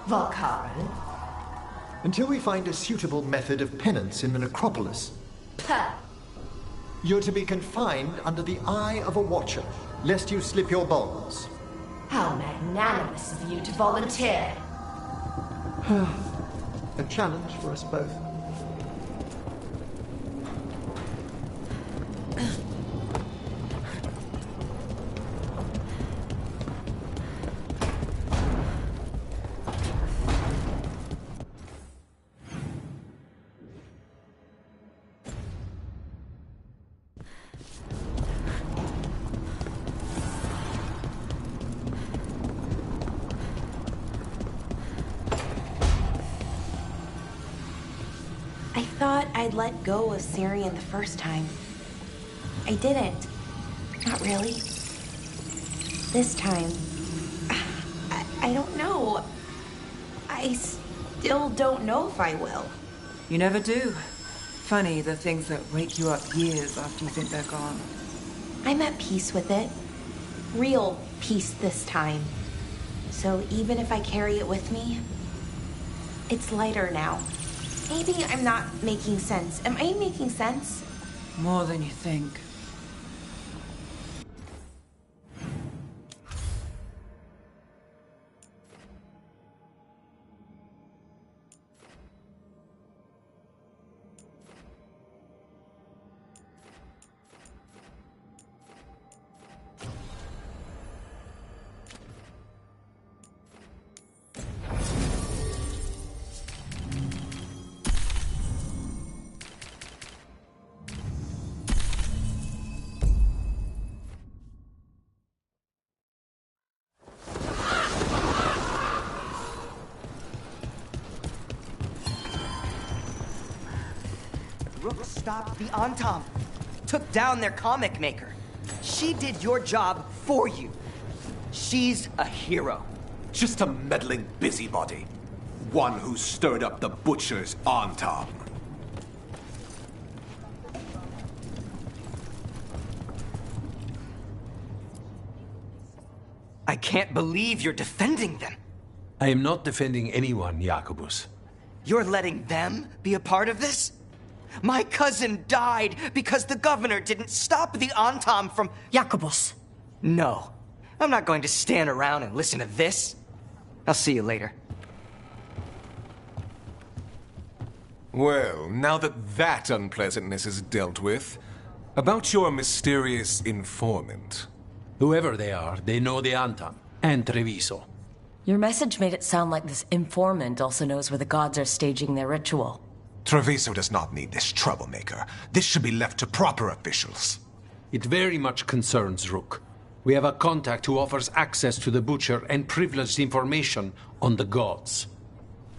Veilguard. Until we find a suitable method of penance in the necropolis, you're to be confined under the eye of a watcher, lest you slip your bonds. How magnanimous of you to volunteer. A challenge for us both. I thought I'd let go of Syrian the first time. I didn't. Not really. This time, I don't know. I still don't know if I will. You never do. Funny, the things that wake you up years after you think they're gone. I'm at peace with it. Real peace this time. So even if I carry it with me, it's lighter now. Maybe I'm not making sense. Am I making sense? More than you think. Rook stopped the Antam, took down their comic maker. She did your job for you. She's a hero. Just a meddling busybody. One who stirred up the Butcher's Antam. I can't believe you're defending them. I am not defending anyone, Jacobus. You're letting them be a part of this? My cousin died because the governor didn't stop the Antam from... Jacobus! No. I'm not going to stand around and listen to this. I'll see you later. Well, now that unpleasantness is dealt with, about your mysterious informant. Whoever they are, they know the Antam and Treviso. Your message made it sound like this informant also knows where the gods are staging their ritual. Treviso does not need this troublemaker. This should be left to proper officials. It very much concerns Rook. We have a contact who offers access to the Butcher and privileged information on the gods.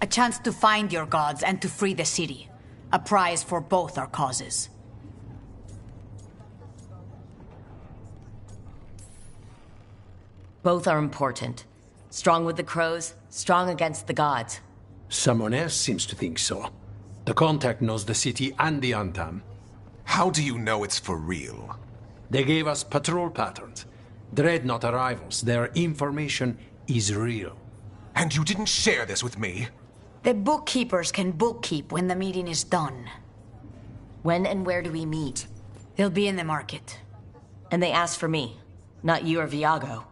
A chance to find your gods and to free the city. A prize for both our causes. Both are important. Strong with the crows, strong against the gods. Someone else seems to think so. The contact knows the city and the Antam. How do you know it's for real? They gave us patrol patterns. Dreadnought arrivals. Their information is real. And you didn't share this with me? The bookkeepers can bookkeep when the meeting is done. When and where do we meet? They'll be in the market. And they asked for me, not you or Viago.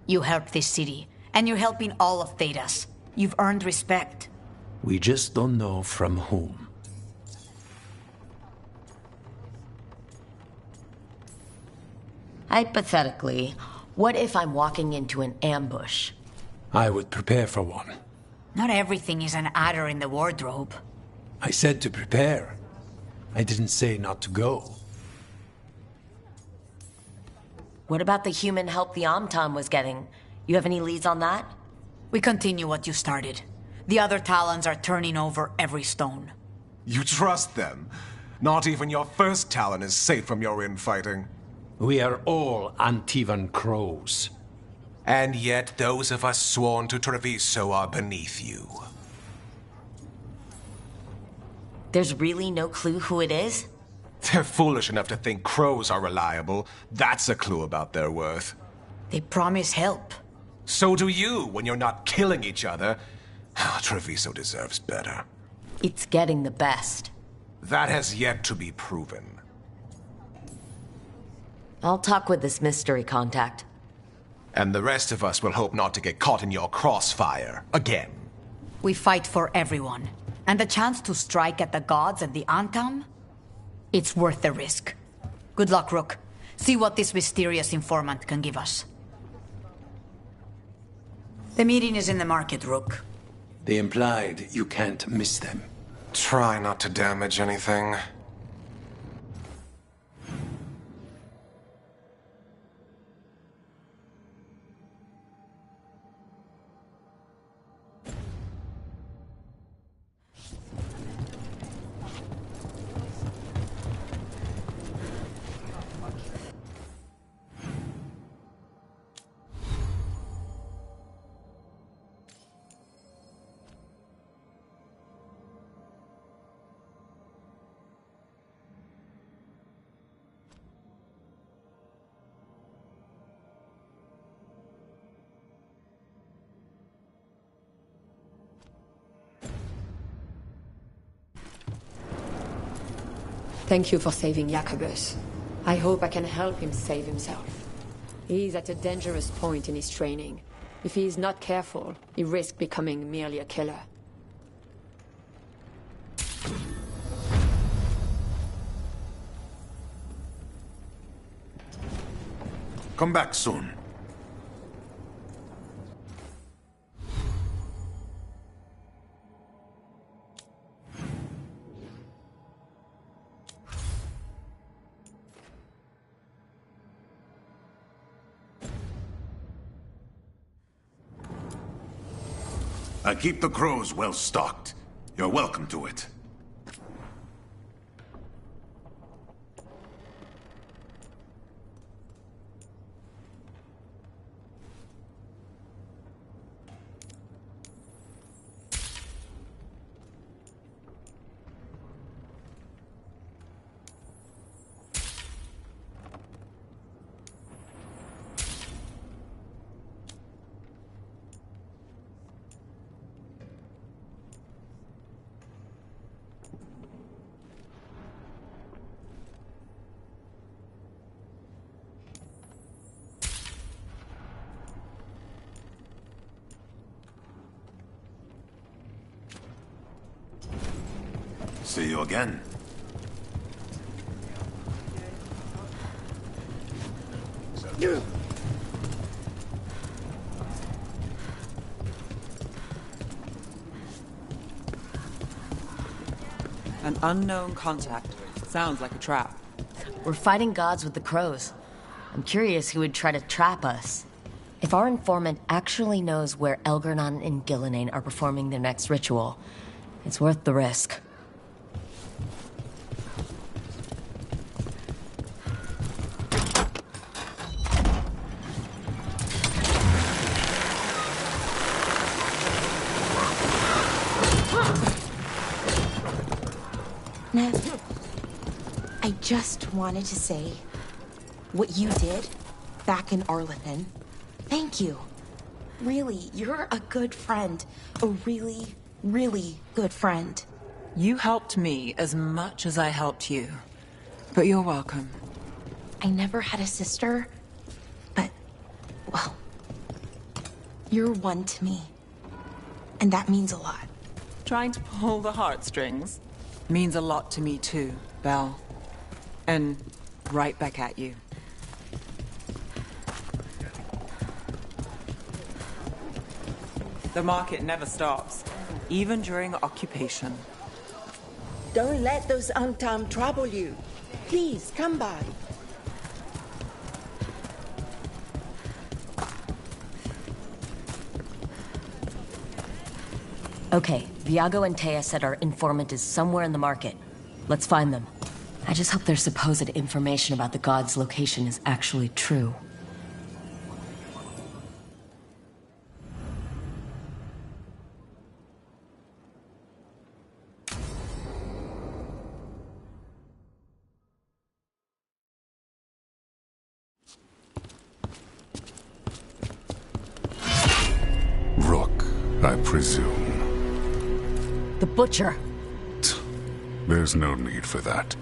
You helped this city, and you're helping all of Thedas. You've earned respect. We just don't know from whom. Hypothetically, what if I'm walking into an ambush? I would prepare for one. Not everything is an adder in the wardrobe. I said to prepare. I didn't say not to go. What about the human help the Antam was getting? You have any leads on that? We continue what you started. The other Talons are turning over every stone. You trust them? Not even your first Talon is safe from your infighting. We are all Antivan crows. And yet those of us sworn to Treviso are beneath you. There's really no clue who it is? They're foolish enough to think crows are reliable. That's a clue about their worth. They promise help. So do you when you're not killing each other. Treviso deserves better. It's getting the best. That has yet to be proven. I'll talk with this mystery contact. And the rest of us will hope not to get caught in your crossfire again. We fight for everyone. And the chance to strike at the gods and the Antam? It's worth the risk. Good luck, Rook. See what this mysterious informant can give us. The meeting is in the market, Rook. They implied you can't miss them. Try not to damage anything. Thank you for saving Jacobus. I hope I can help him save himself. He is at a dangerous point in his training. If he is not careful, he risks becoming merely a killer. Come back soon. I keep the crows well stocked. You're welcome to it. See you again. An unknown contact. Sounds like a trap. We're fighting gods with the crows. I'm curious who would try to trap us. If our informant actually knows where Elgar'nan and Gillenane are performing their next ritual, it's worth the risk. Nev, I just wanted to say what you did back in Arlethan. Thank you. Really, you're a good friend. A really, really good friend. You helped me as much as I helped you. But you're welcome. I never had a sister, but, well, you're one to me. And that means a lot. Trying to pull the heartstrings means a lot to me too, Belle. And right back at you. The market never stops, even during occupation. Don't let those Antam trouble you. Please, come by. Okay, Viago and Taya said our informant is somewhere in the market. Let's find them. I just hope their supposed information about the god's location is actually true. Rook, I presume. The Butcher! There's no need for that.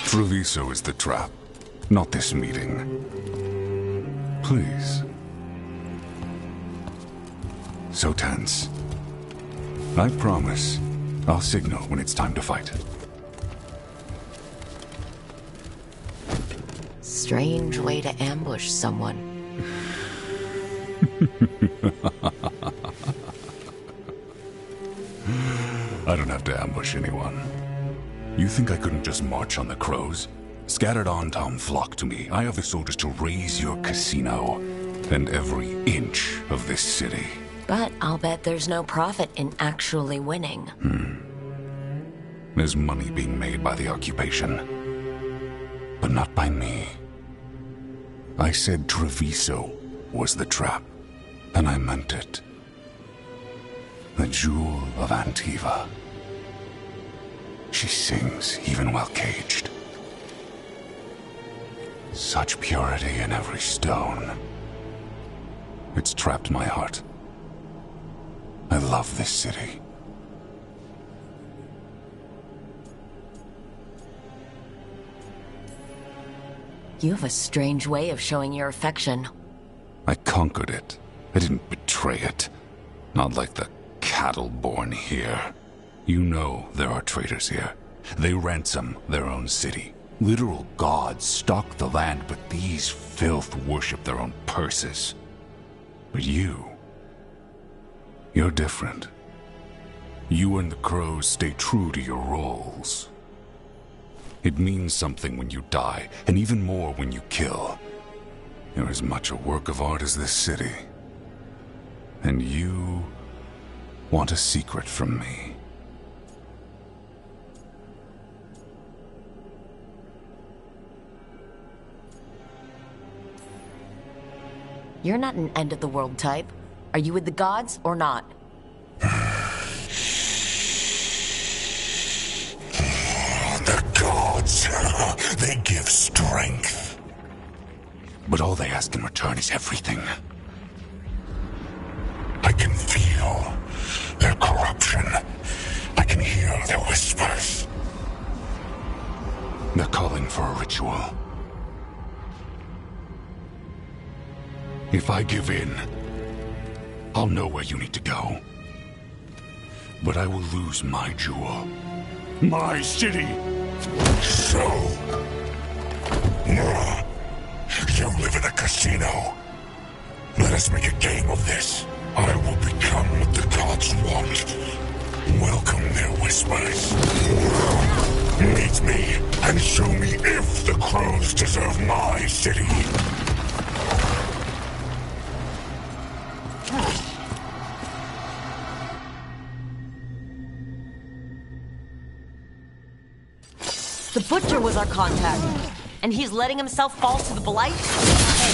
Treviso is the trap, not this meeting. Please. So tense. I promise, I'll signal when it's time to fight. Strange way to ambush someone. I don't have to ambush anyone. You think I couldn't just march on the crows? Scattered Antam flock to me. I have the soldiers to raise your casino and every inch of this city. But I'll bet there's no profit in actually winning. There's money being made by the occupation. But not by me. I said Treviso was the trap, and I meant it. The Jewel of Antiva. She sings even while caged. Such purity in every stone. It's trapped my heart. I love this city. You have a strange way of showing your affection. I conquered it. I didn't betray it. Not like the cattle born here. You know there are traitors here. They ransom their own city. Literal gods stalk the land, but these filth worship their own purses. But you're different. You and the crows stay true to your roles. It means something when you die, and even more when you kill. You're as much a work of art as this city. And you want a secret from me. You're not an end-of-the-world type. Are you with the gods or not? The gods, they give strength. But all they ask in return is everything. I can feel their corruption. I can hear their whispers. They're calling for a ritual. If I give in, I'll know where you need to go. But I will lose my jewel. My city! So... You live in a casino. Let us make a game of this. I will become what the gods want. Welcome their whispers. Meet me and show me if the crows deserve my city. The Butcher was our contact, and he's letting himself fall to the Blight? Hey,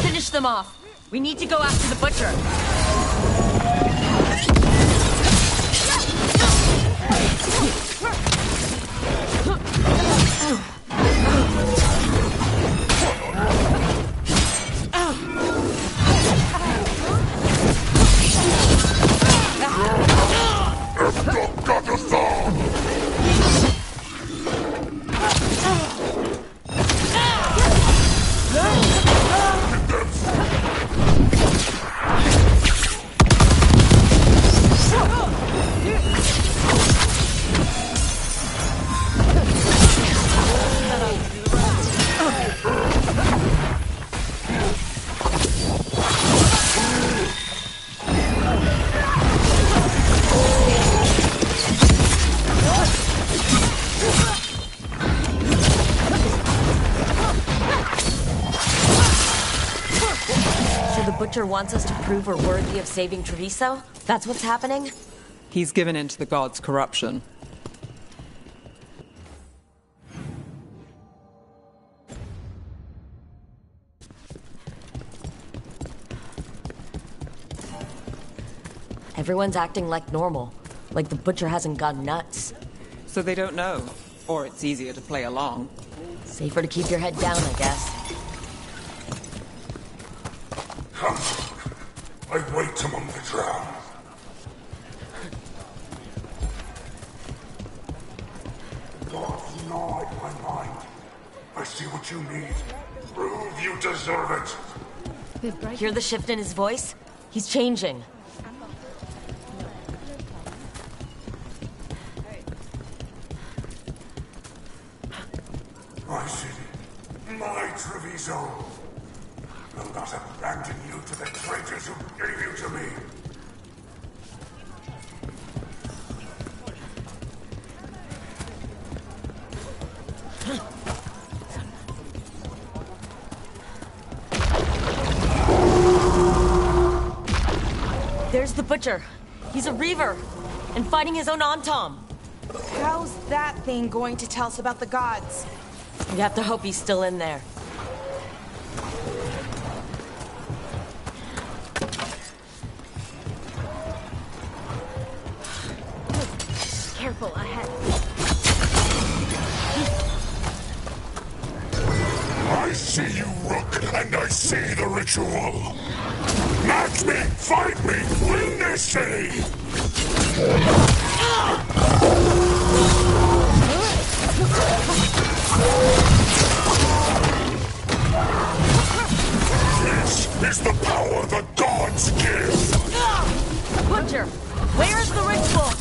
finish them off. We need to go after the Butcher. Wants us to prove we're worthy of saving Treviso? That's what's happening? He's given in to the gods' corruption. Everyone's acting like normal, like the Butcher hasn't gone nuts. So they don't know, or it's easier to play along. Safer to keep your head down, I guess. I wait among the drowned. Gods gnaw at my mind. I see what you need. Prove you deserve it. Hear the shift in his voice? He's changing. My city, my Treviso. Will not abandon you to the traitors who gave you to me. There's the Butcher. He's a Reaver, and fighting his own Antom. How's that thing going to tell us about the gods? We have to hope he's still in there. Careful ahead. I see you, Rook, and I see the ritual. Match me, fight me, win this city! This is the power the gods give! Butcher, where's the ritual?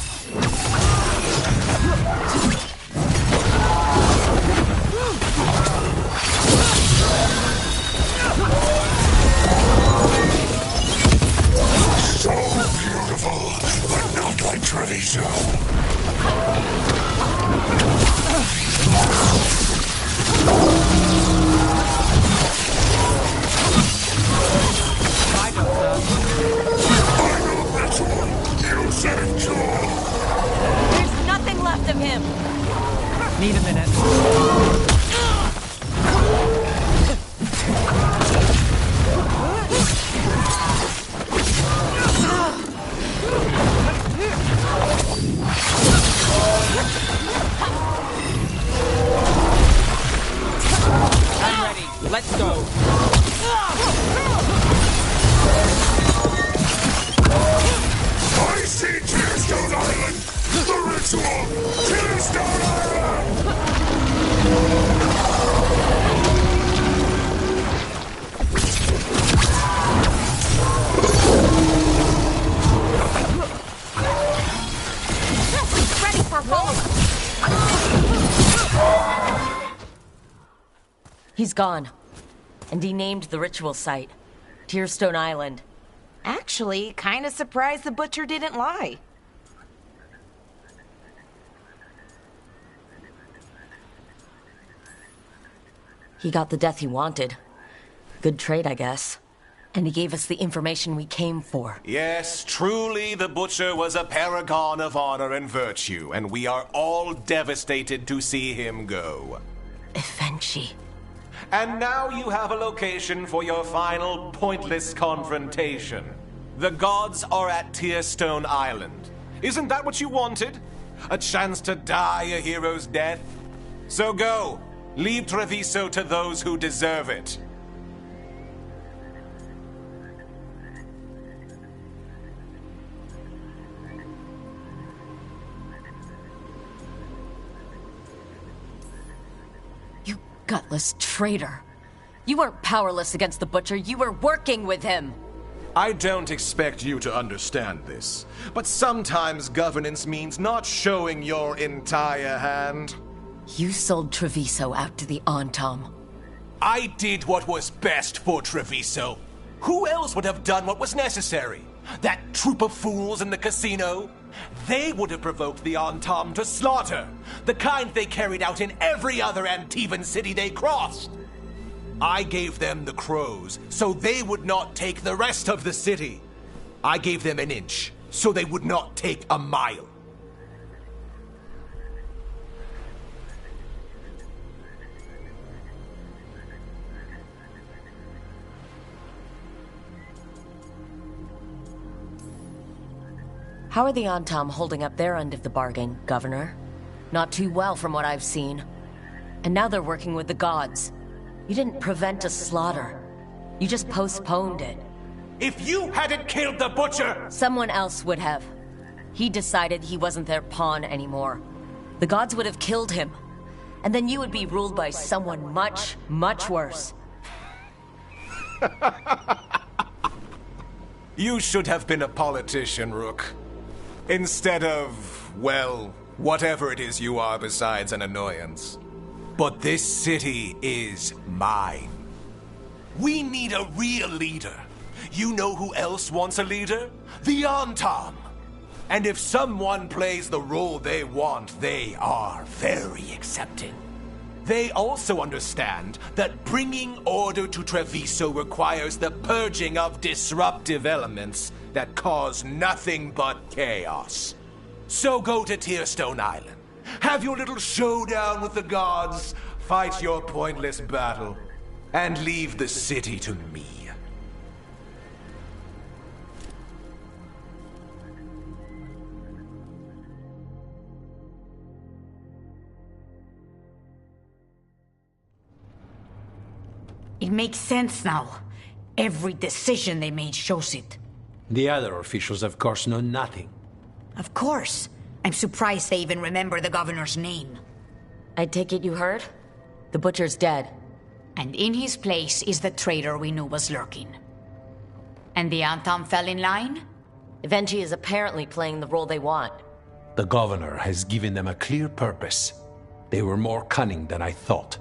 So beautiful, but not like Treviso. Final ritual, you saved Jewel. There's nothing left of him. Need a minute. I'm ready. Let's go. I see Tearstone Island! The ritual! Tearstone Island! Ready for follow-up. He's gone. And he named the ritual site. Tearstone Island. Actually, kinda surprised the butcher didn't lie. He got the death he wanted. Good trade, I guess. And he gave us the information we came for. Yes, truly the Butcher was a paragon of honor and virtue, and we are all devastated to see him go. Eventually. And now you have a location for your final pointless confrontation. The gods are at Tearstone Island. Isn't that what you wanted? A chance to die a hero's death? So go. Leave Treviso to those who deserve it. You gutless traitor. You weren't powerless against the Butcher, you were working with him. I don't expect you to understand this, but sometimes governance means not showing your entire hand. You sold Treviso out to the Antam. I did what was best for Treviso. Who else would have done what was necessary? That troop of fools in the casino? They would have provoked the Antam to slaughter, the kind they carried out in every other Antivan city they crossed. I gave them the crows, so they would not take the rest of the city. I gave them an inch, so they would not take a mile. How are the Antam holding up their end of the bargain, Governor? Not too well from what I've seen. And now they're working with the gods. You didn't prevent a slaughter. You just postponed it. If you hadn't killed the Butcher! Someone else would have. He decided he wasn't their pawn anymore. The gods would have killed him. And then you would be ruled by someone much, much worse. You should have been a politician, Rook. Instead of, well, whatever it is you are besides an annoyance. But this city is mine. We need a real leader. You know who else wants a leader? The Antam. And if someone plays the role they want, they are very accepting. They also understand that bringing order to Treviso requires the purging of disruptive elements that cause nothing but chaos. So go to Tearstone Island. Have your little showdown with the gods, fight your pointless battle, and leave the city to me. It makes sense now. Every decision they made shows it. The other officials, of course, know nothing. Of course. I'm surprised they even remember the governor's name. I take it you heard? The Butcher's dead. And in his place is the traitor we knew was lurking. And the Antam fell in line? Eventually is apparently playing the role they want. The governor has given them a clear purpose. They were more cunning than I thought.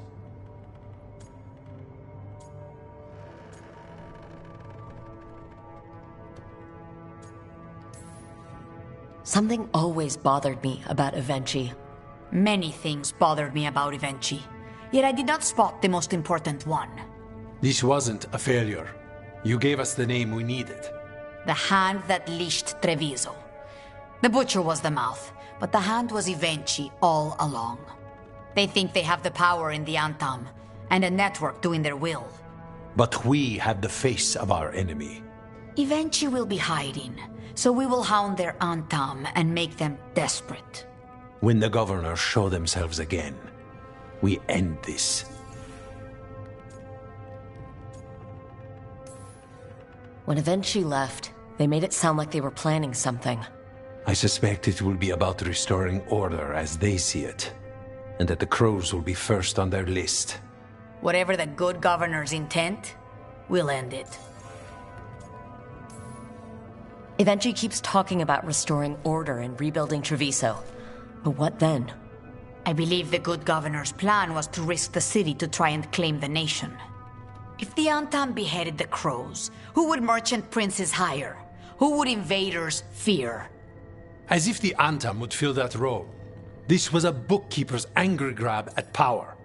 Something always bothered me about Evenchi. Many things bothered me about Evenchi, yet I did not spot the most important one. This wasn't a failure. You gave us the name we needed. The hand that leashed Treviso. The Butcher was the mouth, but the hand was Evenchi all along. They think they have the power in the Antam, and a network doing their will. But we have the face of our enemy. Evenchi will be hiding, so we will hound their Antam and make them desperate. When the governors show themselves again, we end this. When Evenchi left, they made it sound like they were planning something. I suspect it will be about restoring order as they see it, and that the crows will be first on their list. Whatever the good governor's intent, we'll end it. Evenchi keeps talking about restoring order and rebuilding Treviso. But what then? I believe the good governor's plan was to risk the city to try and claim the nation. If the Antam beheaded the crows, who would merchant princes hire? Who would invaders fear? As if the Antam would fill that role. This was a bookkeeper's angry grab at power.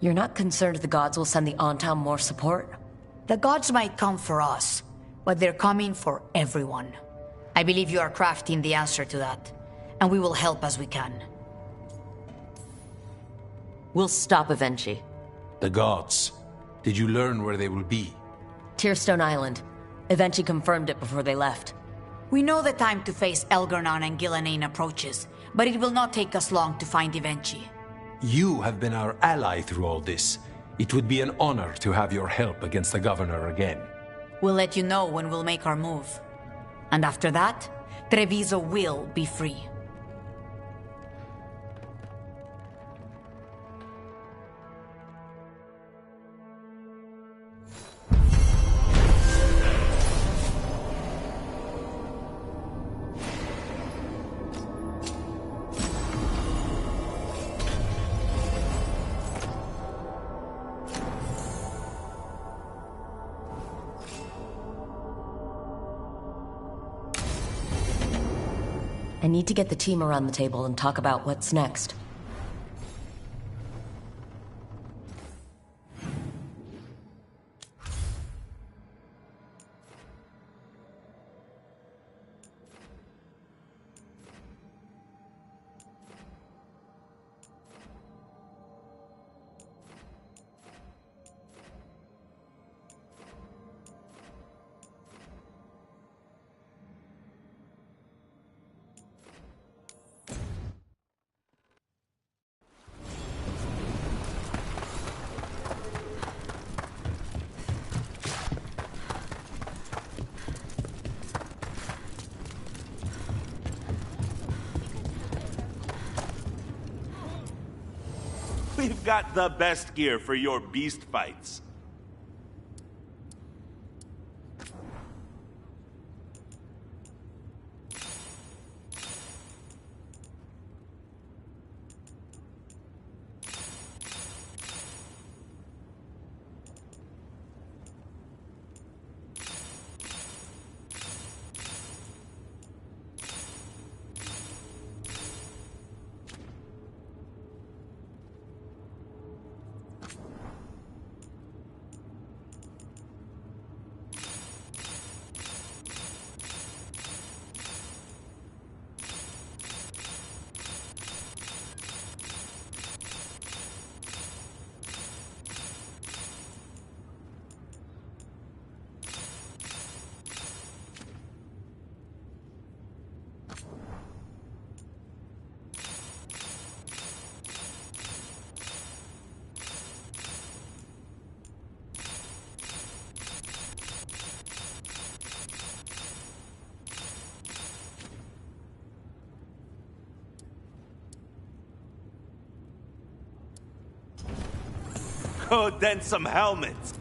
You're not concerned the gods will send the Antam more support? The gods might come for us, but they're coming for everyone. I believe you are crafting the answer to that, and we will help as we can. We'll stop Avenchi. The gods. Did you learn where they will be? Tearstone Island. Avenchi confirmed it before they left. We know the time to face Elgar'nan and Gillenane approaches, but it will not take us long to find Avenchi. You have been our ally through all this. It would be an honor to have your help against the governor again. We'll let you know when we'll make our move. And after that, Treviso will be free. I need to get the team around the table and talk about what's next. We've got the best gear for your beast fights. Oh, then some helmets.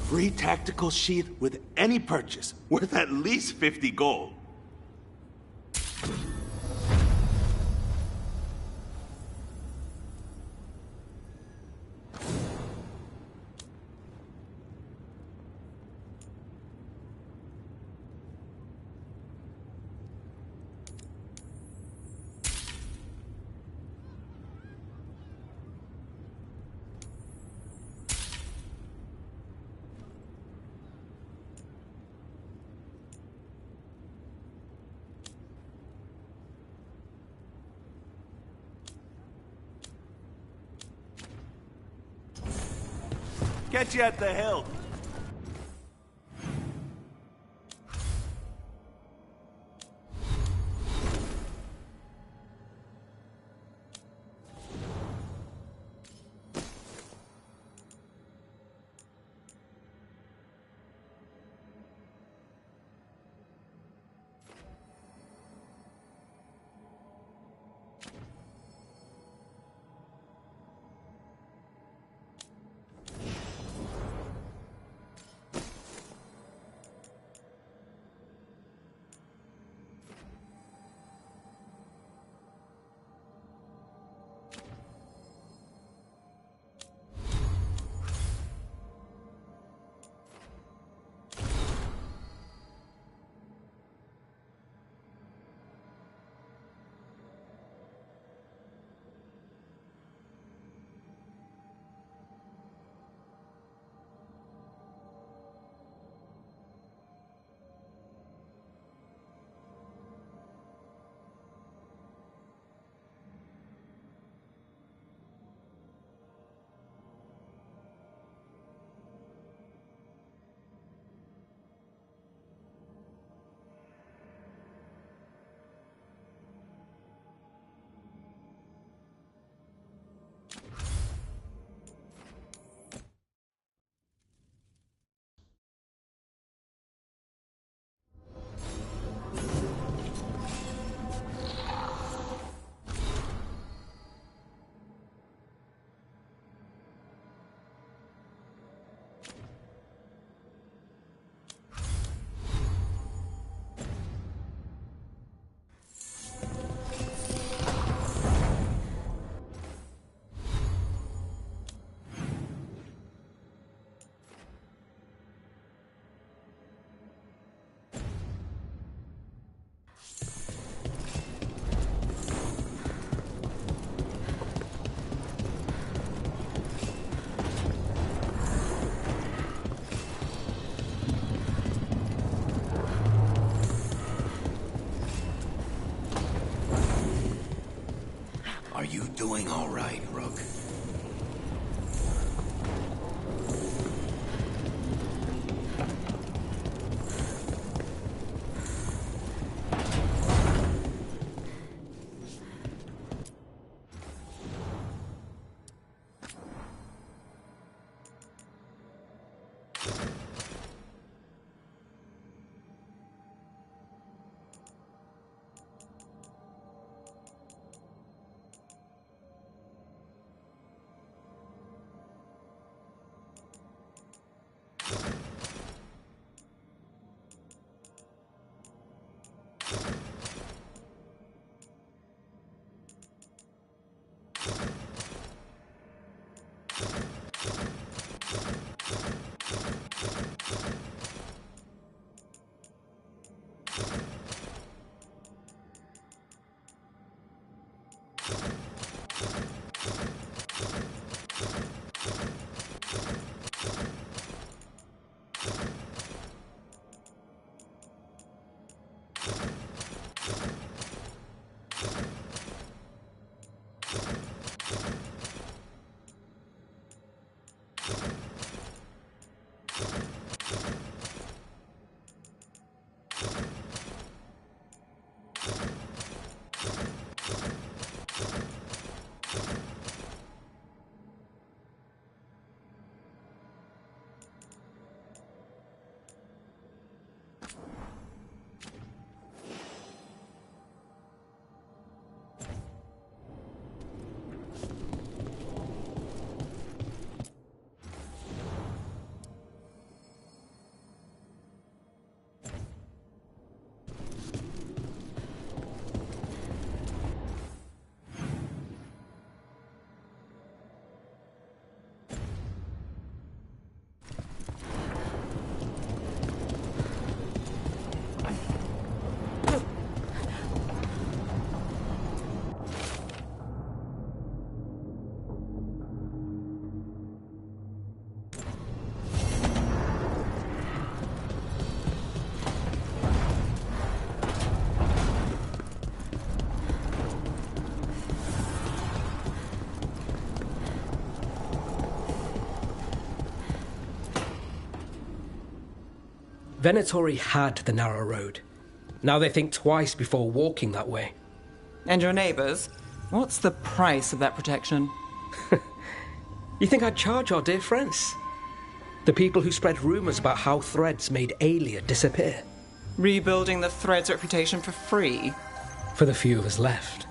Free tactical sheath with any purchase, worth at least 50 gold. Catch you at the hilt. Are you doing all right, Rook? Venatori had the narrow road. Now they think twice before walking that way. And your neighbors? What's the price of that protection? You think I'd charge our dear friends? The people who spread rumors about how Threads made Aelia disappear. Rebuilding the Threads' reputation for free? For the few of us left.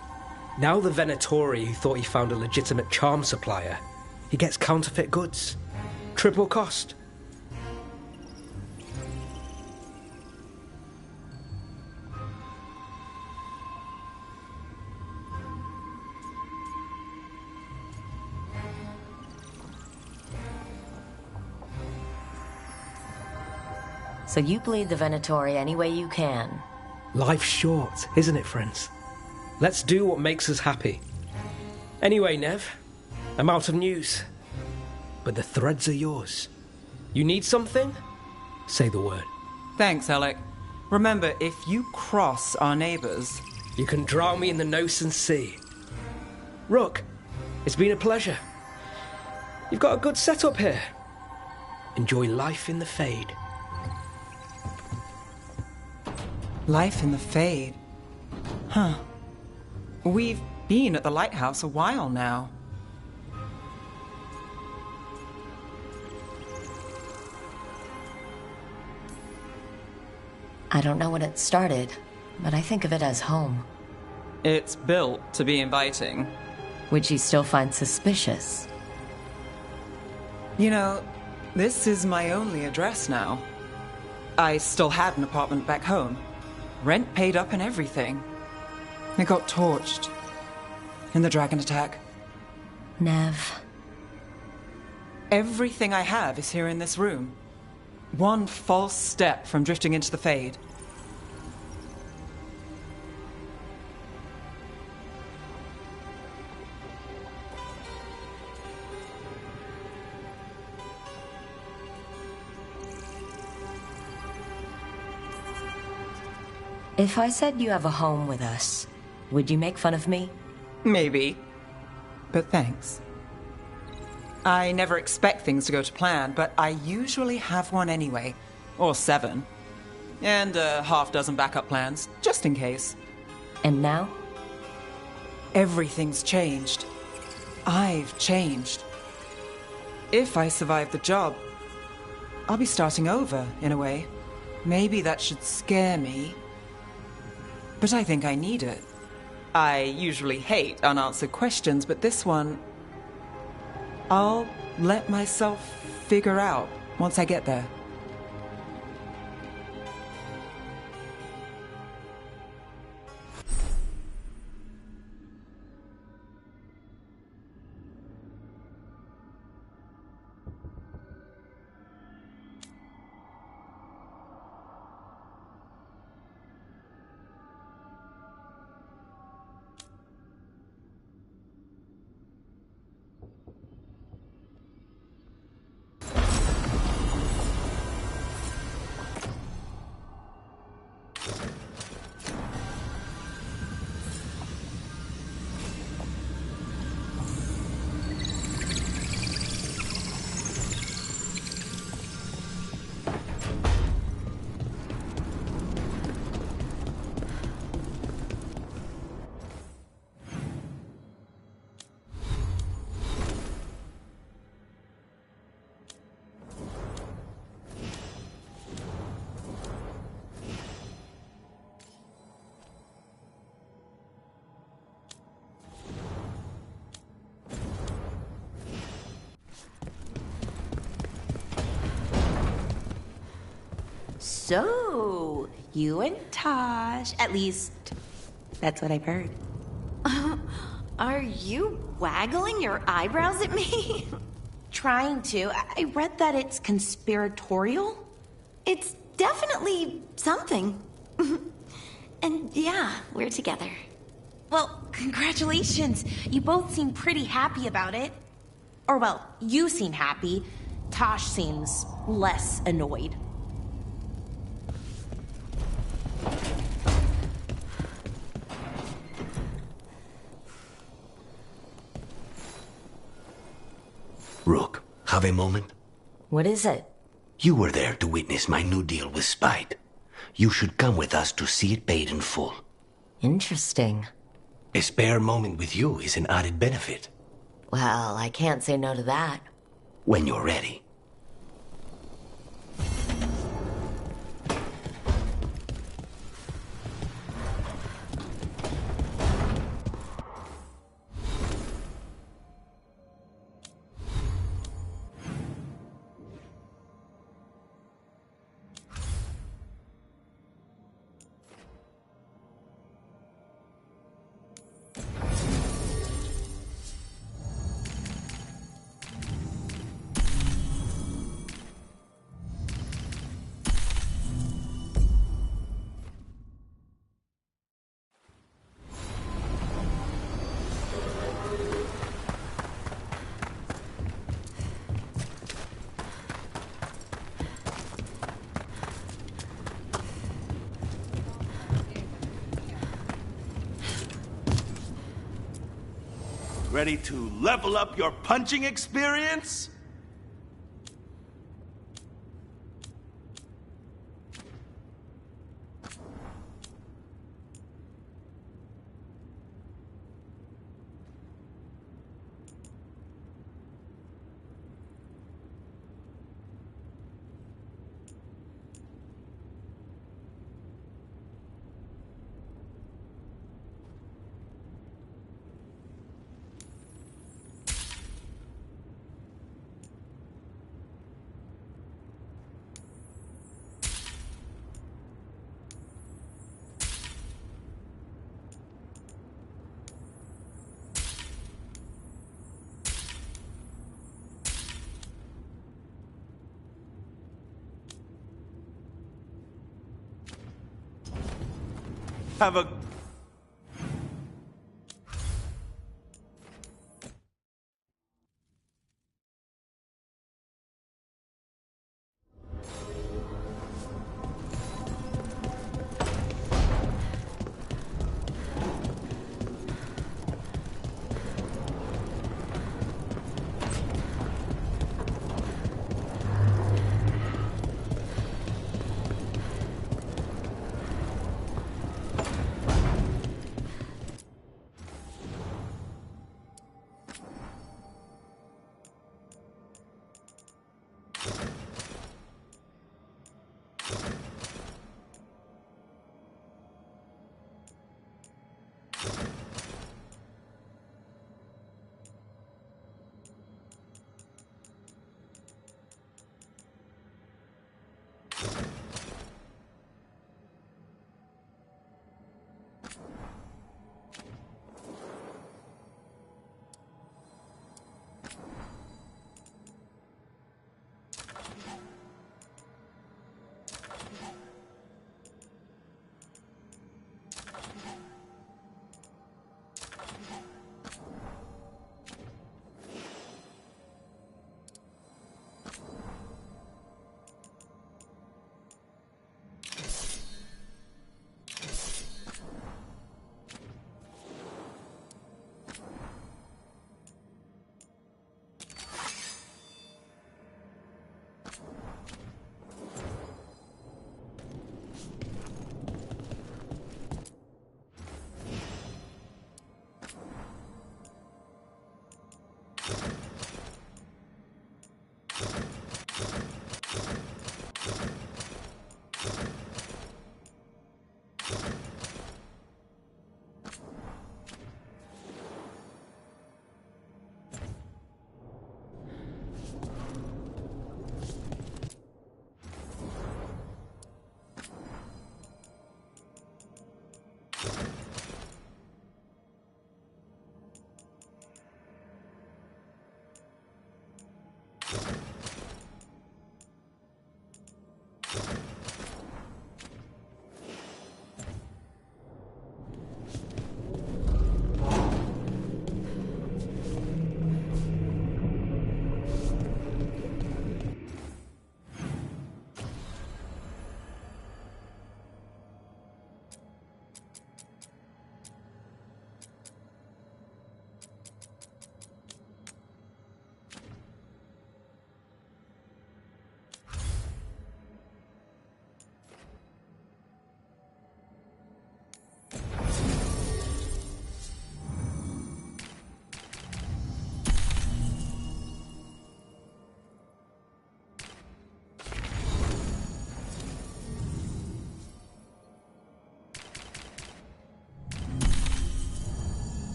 Now the Venatori who thought he found a legitimate charm supplier, he gets counterfeit goods. Triple cost. So you bleed the Venatori any way you can. Life's short, isn't it, friends? Let's do what makes us happy. Anyway, Nev, I'm out of news. But the threads are yours. You need something? Say the word. Thanks, Alec. Remember, if you cross our neighbors... You can drown me in the Nosen Sea. Rook, it's been a pleasure. You've got a good setup here. Enjoy life in the Fade. Life in the Fade? Huh. We've been at the lighthouse a while now. I don't know when it started, but I think of it as home. It's built to be inviting. Which you still find suspicious. You know, this is my only address now. I still had an apartment back home. Rent paid up and everything. It got torched. In the dragon attack. Nev. Everything I have is here in this room. One false step from drifting into the Fade. If I said you have a home with us, would you make fun of me? Maybe. but thanks. I never expect things to go to plan, but I usually have one anyway. Or 7. And a half-dozen backup plans, just in case. And now? Everything's changed. I've changed. If I survive the job, I'll be starting over, in a way. Maybe that should scare me. But I think I need it. I usually hate unanswered questions, but this one, I'll let myself figure out once I get there. So, you and Tosh, at least, that's what I've heard. Are you waggling your eyebrows at me? Trying to. I read that it's conspiratorial. It's definitely something. And yeah, we're together. Well, congratulations. You both seem pretty happy about it. Or, well, you seem happy. Tosh seems less annoyed. Rook, have a moment? What is it? You were there to witness my new deal with Spite. You should come with us to see it paid in full. Interesting. A spare moment with you is an added benefit. Well, I can't say no to that. When you're ready. Ready to level up your punching experience? Have a...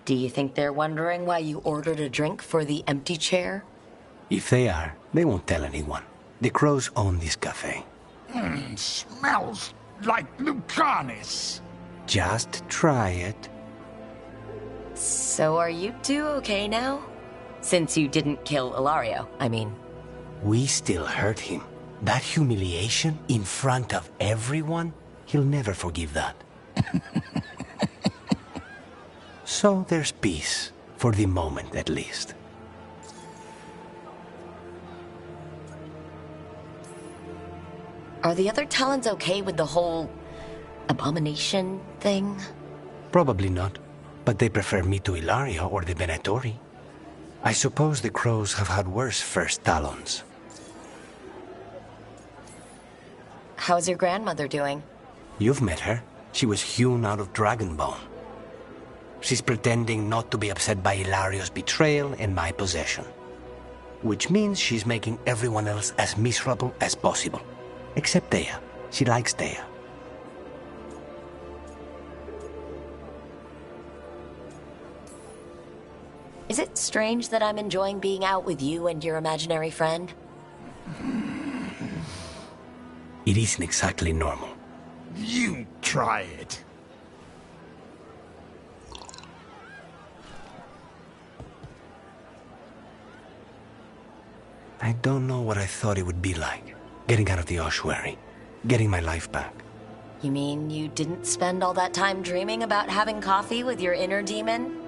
Do you think they're wondering why you ordered a drink for the empty chair? If they are, they won't tell anyone. The crows own this cafe. Smells like Lucanis. Just try it. So are you two okay now? Since you didn't kill Ilario, I mean. We still hurt him. That humiliation in front of everyone, he'll never forgive that. So there's peace, for the moment at least. Are the other Talons okay with the whole abomination thing? Probably not, but they prefer me to Ilario or the Venatori. I suppose the crows have had worse first Talons. How's your grandmother doing? You've met her. She was hewn out of Dragonbone. She's pretending not to be upset by Ilario's betrayal and my possession. Which means she's making everyone else as miserable as possible. Except Thea. She likes Thea. Is it strange that I'm enjoying being out with you and your imaginary friend? It isn't exactly normal. You try it. I don't know what I thought it would be like. Getting out of the ossuary. Getting my life back. You mean you didn't spend all that time dreaming about having coffee with your inner demon?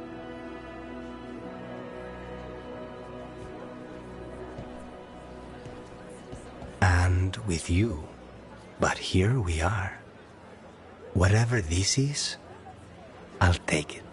And with you. But here we are. Whatever this is, I'll take it.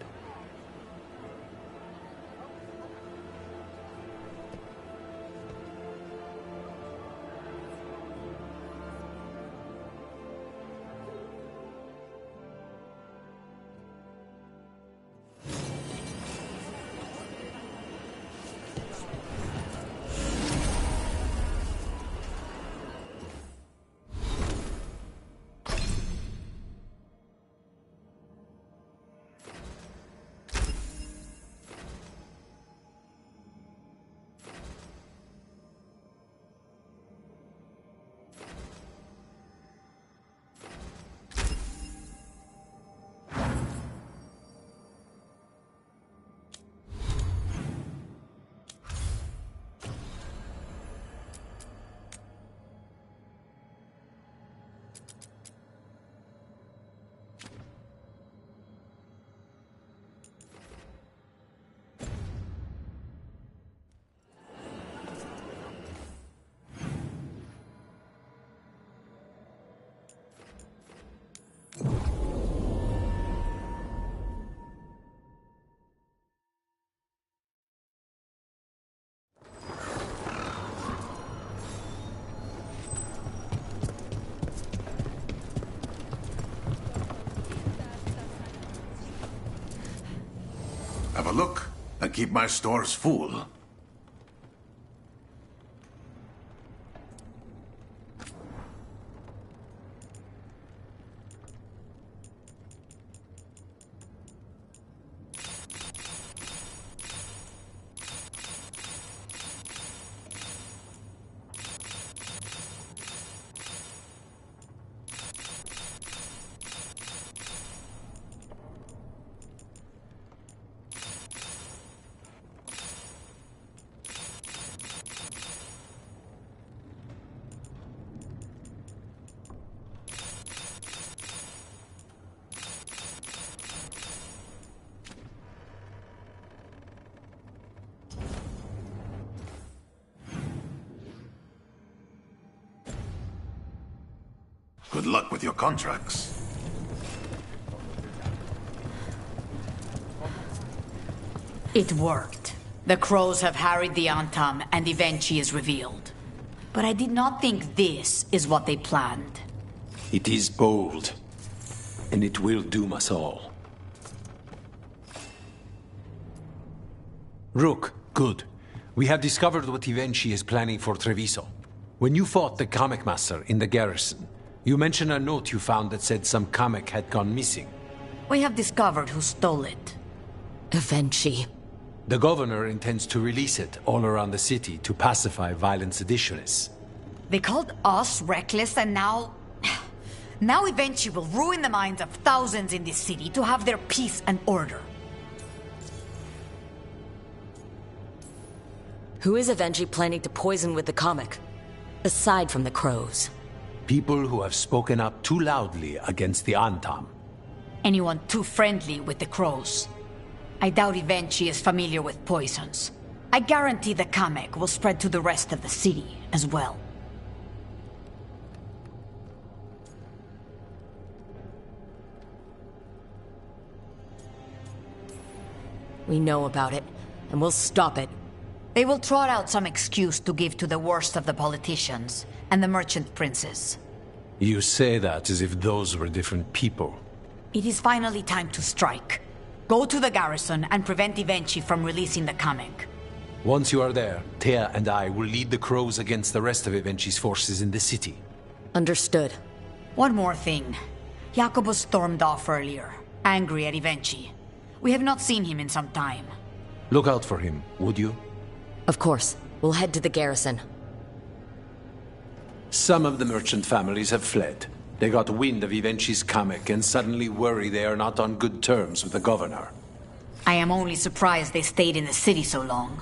Have a look and keep my stores full. Good luck with your contracts. It worked. The crows have harried the Antam, and Evenchi is revealed. But I did not think this is what they planned. It is bold, and it will doom us all. Rook, good. We have discovered what Evenchi is planning for Treviso. When you fought the comic master in the garrison, you mentioned a note you found that said some comic had gone missing. We have discovered who stole it. Evenchi. The governor intends to release it all around the city to pacify violent seditionists. They called us reckless, and now... Now Evenchi will ruin the minds of thousands in this city to have their peace and order. Who is Evenchi planning to poison with the comic? Aside from the crows. People who have spoken up too loudly against the Antam. Anyone too friendly with the crows. I doubt Evenchi is familiar with poisons. I guarantee the comic will spread to the rest of the city as well. We know about it, and we'll stop it. They will trot out some excuse to give to the worst of the politicians and the merchant princes. You say that as if those were different people. It is finally time to strike. Go to the garrison and prevent Evenchi from releasing the comic. Once you are there, Thea and I will lead the crows against the rest of Evenchi's forces in the city. Understood. One more thing. Jacobus stormed off earlier, angry at Evenchi. We have not seen him in some time. Look out for him, would you? Of course. We'll head to the garrison. Some of the merchant families have fled. They got wind of Evenchi's comic and suddenly worry they are not on good terms with the governor. I am only surprised they stayed in the city so long.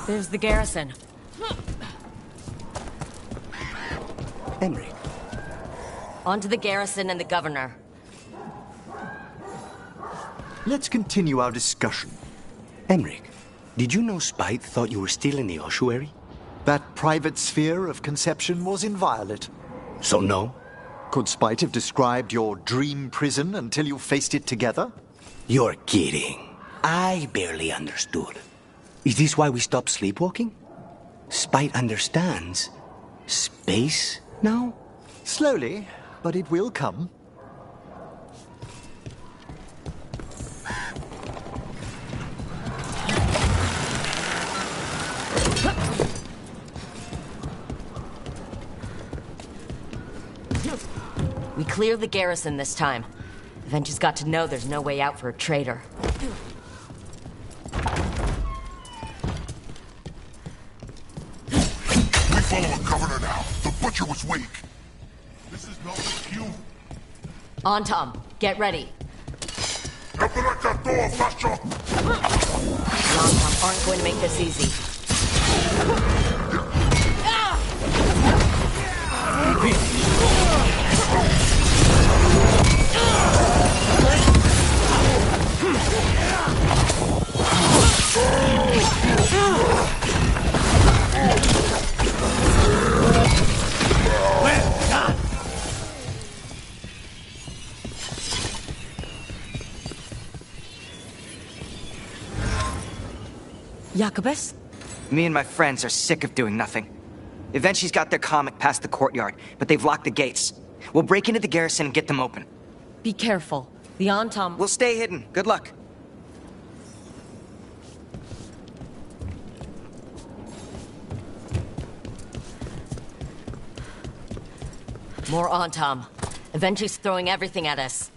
There's the garrison. Henry. On to the garrison and the governor. Let's continue our discussion. Emric, did you know Spite thought you were still in the ossuary? That private sphere of conception was inviolate. So no? Could Spite have described your dream prison until you faced it together? You're kidding. I barely understood. Is this why we stopped sleepwalking? Spite understands space now? Slowly, but it will come. We clear the garrison this time. Evenchi's got to know there's no way out for a traitor. Follow a governor now. The butcher was weak. This is not the cue. On, Tom. Get ready. The Antam aren't going to make this easy. Jacobus? Me and my friends are sick of doing nothing. Eventually's got their comic past the courtyard, but they've locked the gates. We'll break into the garrison and get them open. Be careful. The Antam... We'll stay hidden. Good luck. More Antam. Eventually's throwing everything at us.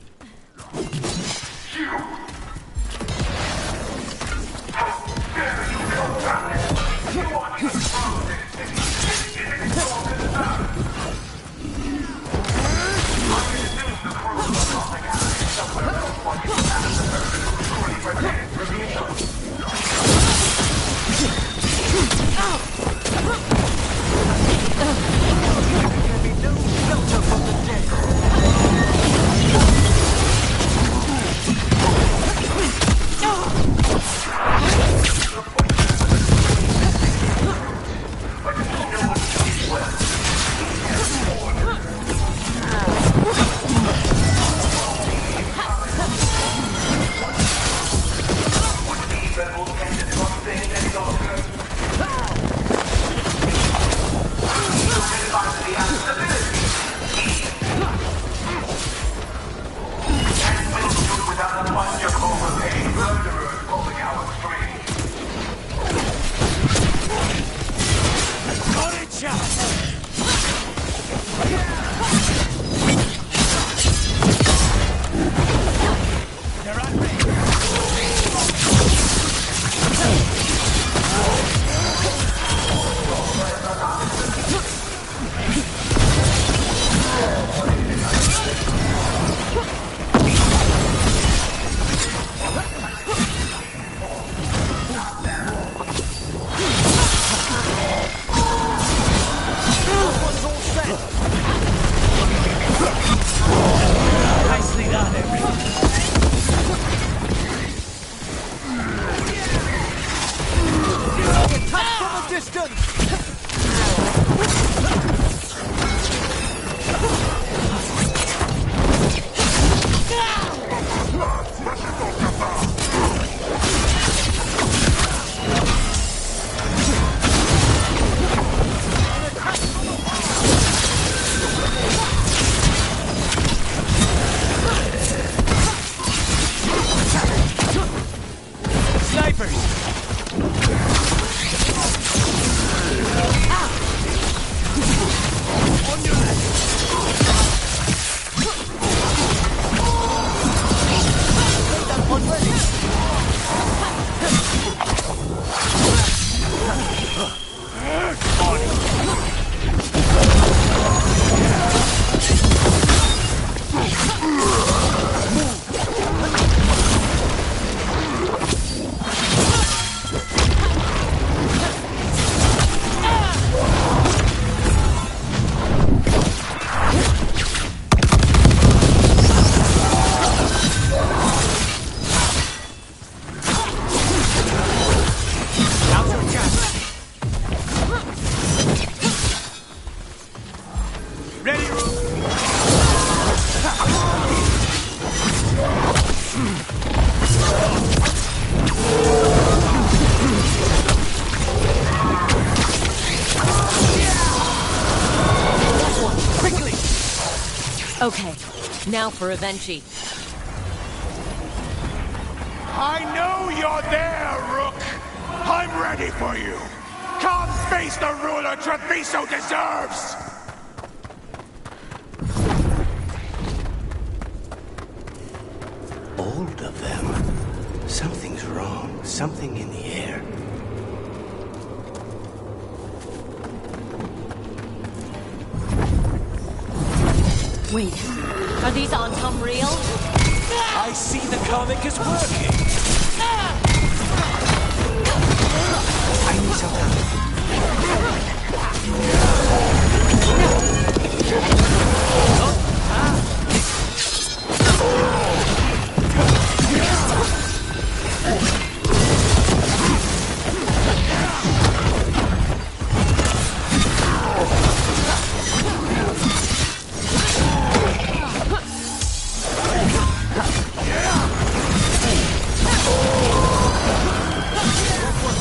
Okay, now for Avenchi. I know you're there, Rook! I'm ready for you! Come face the ruler Treviso deserves! All of them. Something's wrong. Something in the air. Wait, are these Antam real? I see the comic is working! I need some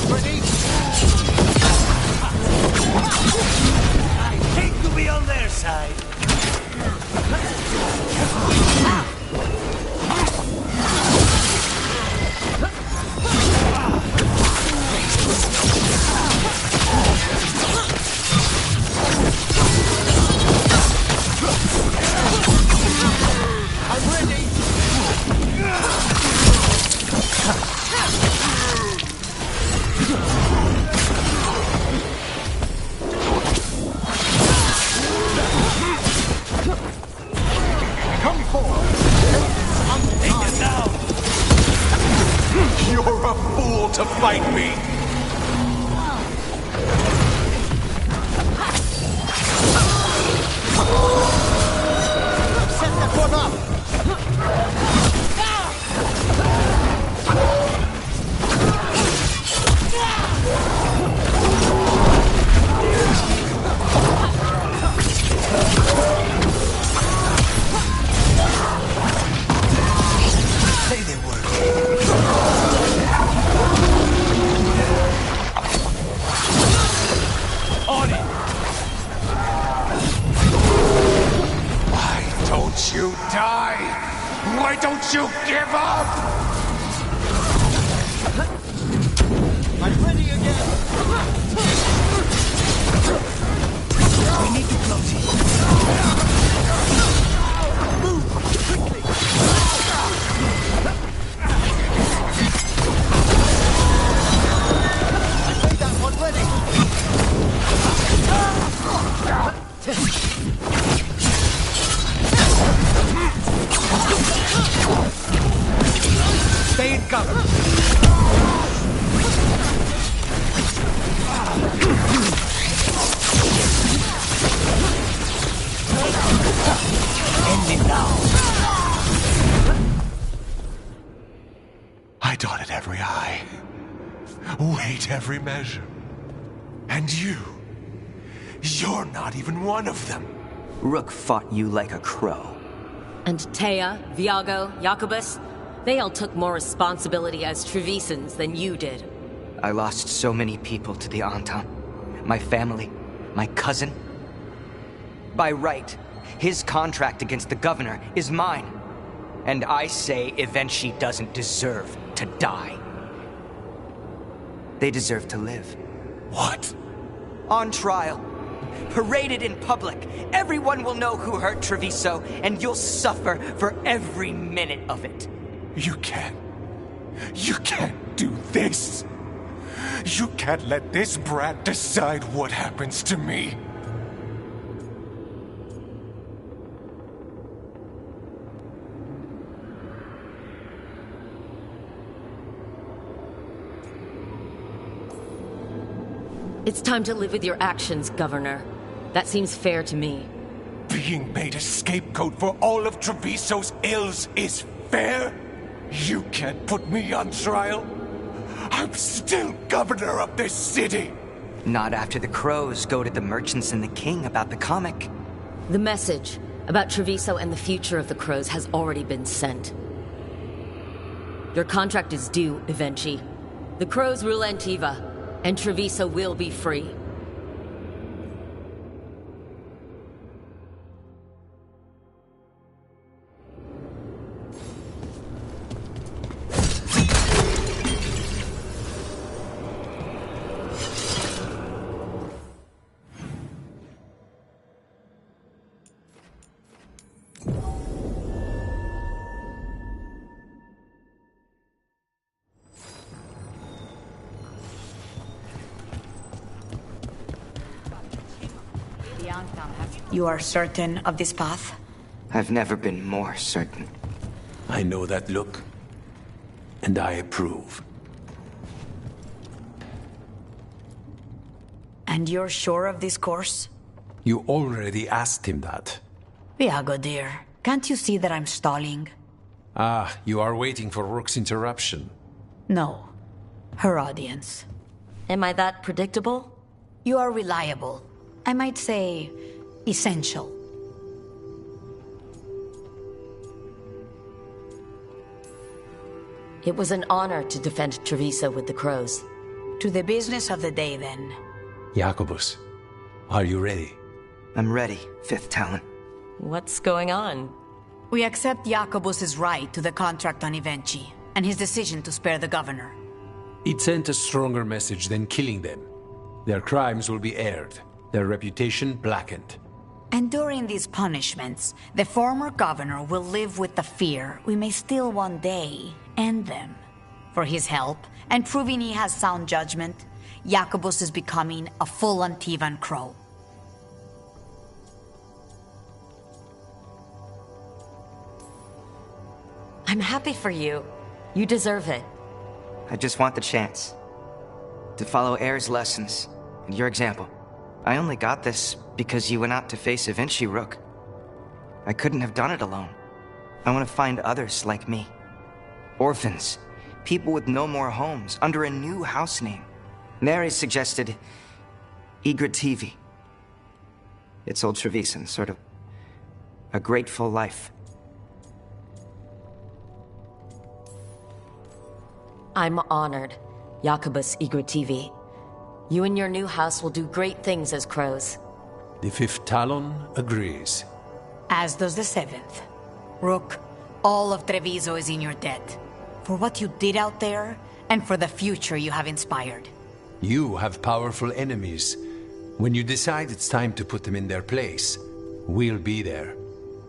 Ready? side. I'm ready! Come forward! Take it down! You're a fool to fight me! Set that one up! Say the word. On it! Why don't you die? Why don't you give up? I'm ready again! We need to close it. Move quickly! I made that one ready! Stay in cover. End it now. I dotted every I, weighed every measure. And you're not even one of them. Rook fought you like a crow. And Taya, Viago, Jacobus, they all took more responsibility as Trevisans than you did. I lost so many people to the Antam. My family, my cousin. By right, his contract against the governor is mine. And I say Evenchi doesn't deserve to die. They deserve to live. What? On trial. Paraded in public. Everyone will know who hurt Treviso, and you'll suffer for every minute of it. You can't do this. You can't let this brat decide what happens to me. It's time to live with your actions, Governor. That seems fair to me. Being made a scapegoat for all of Treviso's ills is fair? You can't put me on trial? I'm still governor of this city! Not after the crows goaded the merchants and the king about the comic. The message about Treviso and the future of the crows has already been sent. Your contract is due, Evenchi. The crows rule Antiva, and Treviso will be free. You are certain of this path? I've never been more certain. I know that look, and I approve. And you're sure of this course? You already asked him that. Viago, dear, can't you see that I'm stalling? Ah, you are waiting for Rook's interruption. No. Her audience. Am I that predictable? You are reliable. I might say, essential. It was an honor to defend Treviso with the crows. To the business of the day, then. Jacobus, are you ready? I'm ready, Fifth Talon. What's going on? We accept Jacobus's right to the contract on Ivenchi, and his decision to spare the governor. It sent a stronger message than killing them. Their crimes will be aired, their reputation blackened. And during these punishments, the former governor will live with the fear we may still one day end them. For his help, and proving he has sound judgment, Jacobus is becoming a full Antivan Crow. I'm happy for you. You deserve it. I just want the chance to follow Air's lessons and your example. I only got this because you went out to face Ivenchi, Rook. I couldn't have done it alone. I want to find others like me. Orphans, people with no more homes, under a new house name. Neri suggested Igrativi. It's old Trevisan, sort of a grateful life. I'm honored, Jacobus Igrativi. You and your new house will do great things as crows. The Fifth Talon agrees. As does the Seventh. Rook, all of Treviso is in your debt. For what you did out there, and for the future you have inspired. You have powerful enemies. When you decide it's time to put them in their place, we'll be there.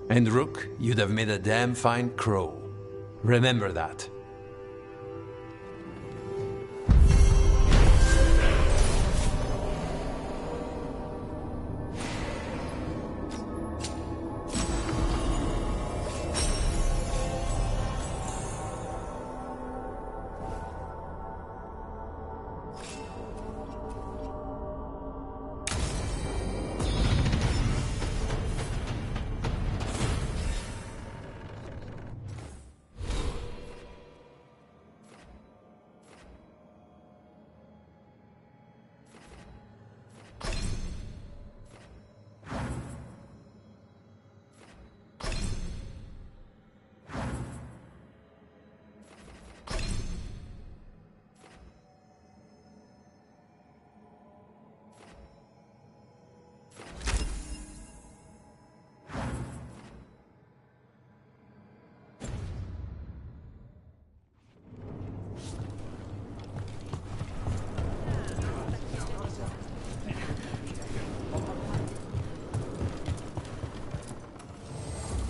And Rook, you'd have made a damn fine crow. Remember that.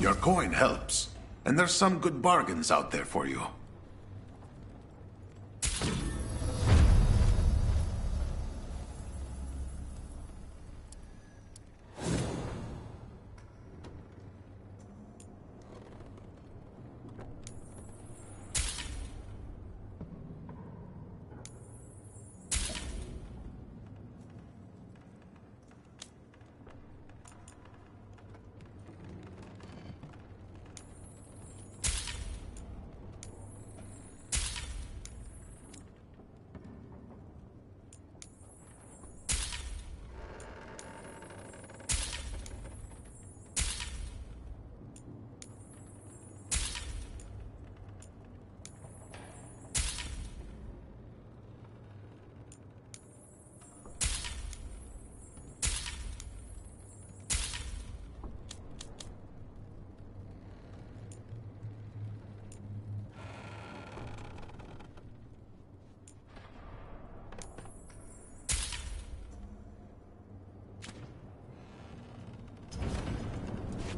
Your coin helps, and there's some good bargains out there for you.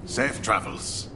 Safe travels.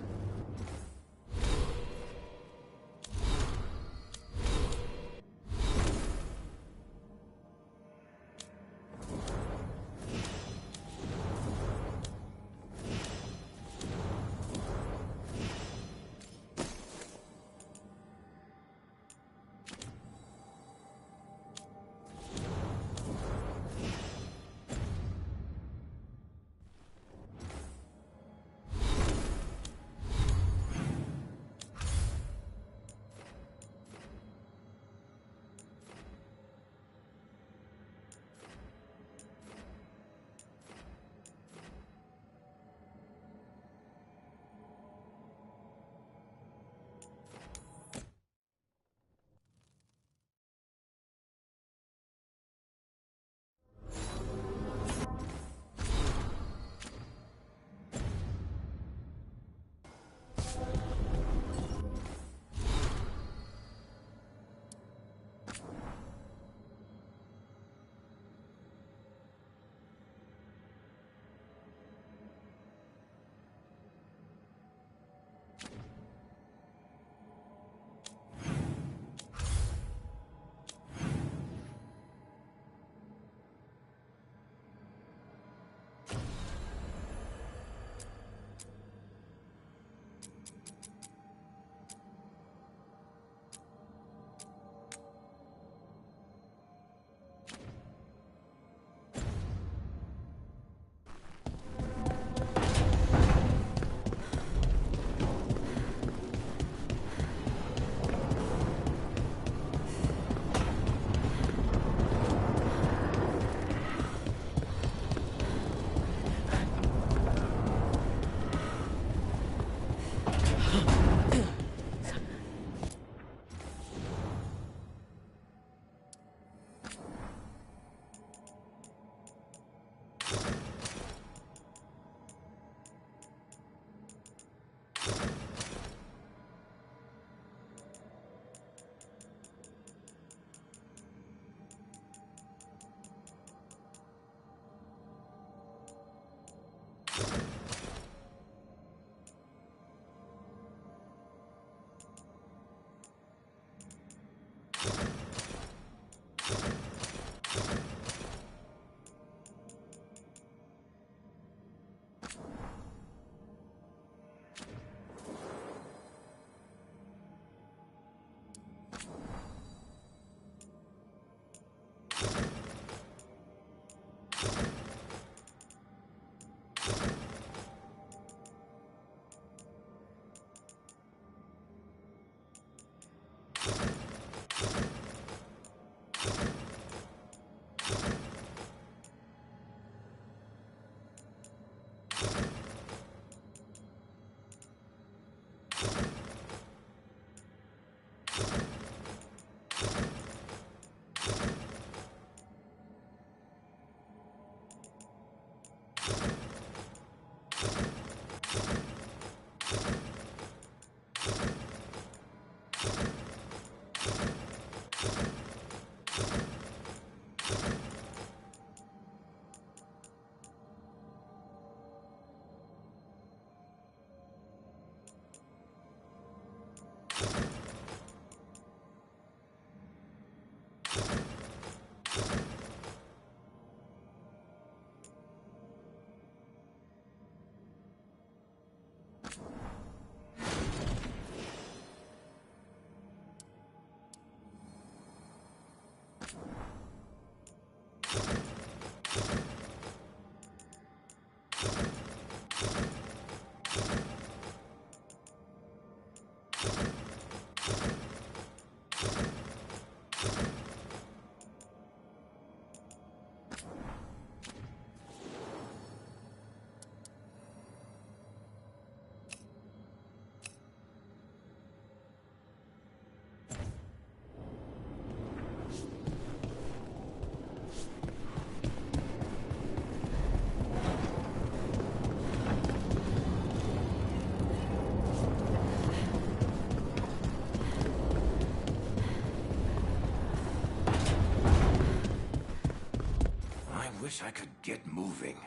Wish I could get moving.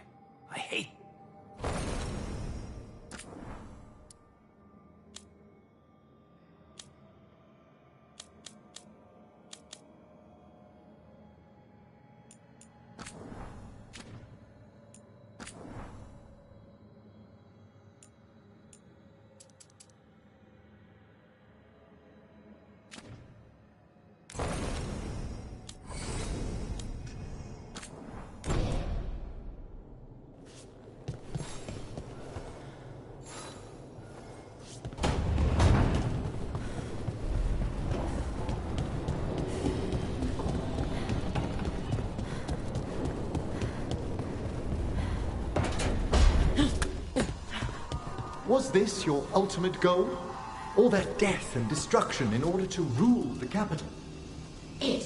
I hate... Was this your ultimate goal? All that death and destruction in order to rule the capital? It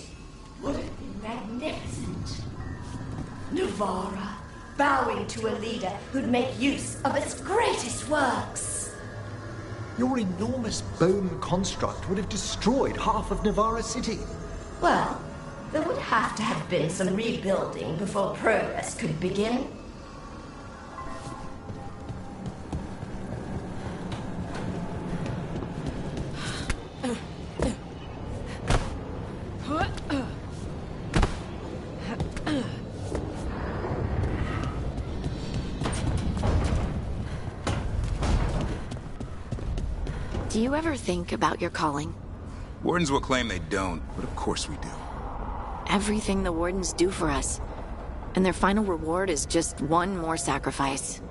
would have been magnificent. Nuvara, bowing to a leader who'd make use of its greatest works. Your enormous bone construct would have destroyed half of Navara City. Well, there would have to have been some rebuilding before progress could begin. Do you ever think about your calling? Wardens will claim they don't, but of course we do. Everything the Wardens do for us. And their final reward is just one more sacrifice.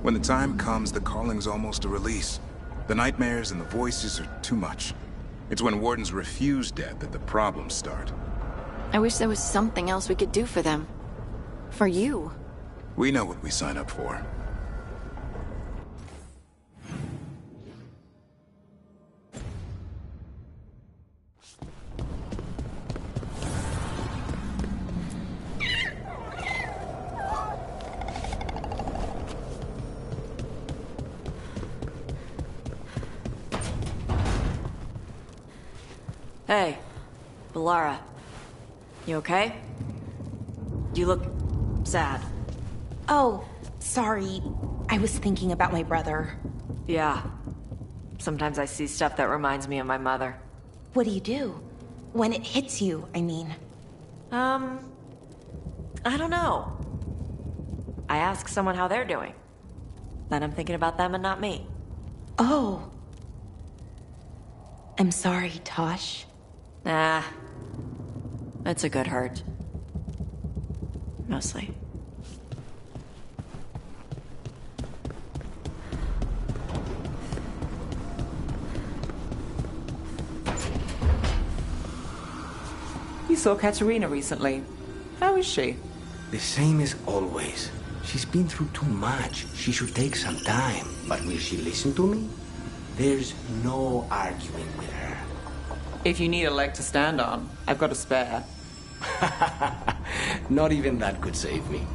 When the time comes, the calling's almost a release. The nightmares and the voices are too much. It's when Wardens refuse death that the problems start. I wish there was something else we could do for them. For you. We know what we sign up for. Hey, Balara. You okay? You look sad. Oh, sorry. I was thinking about my brother. Yeah. Sometimes I see stuff that reminds me of my mother. What do you do? When it hits you, I mean. I don't know. I ask someone how they're doing. Then I'm thinking about them and not me. Oh. I'm sorry, Tosh. Nah. It's a good hurt. Mostly. saw Katerina recently. How is she? The same as always. She's been through too much. She should take some time. But will she listen to me? There's no arguing with her. If you need a leg to stand on, I've got a spare. Not even that could save me.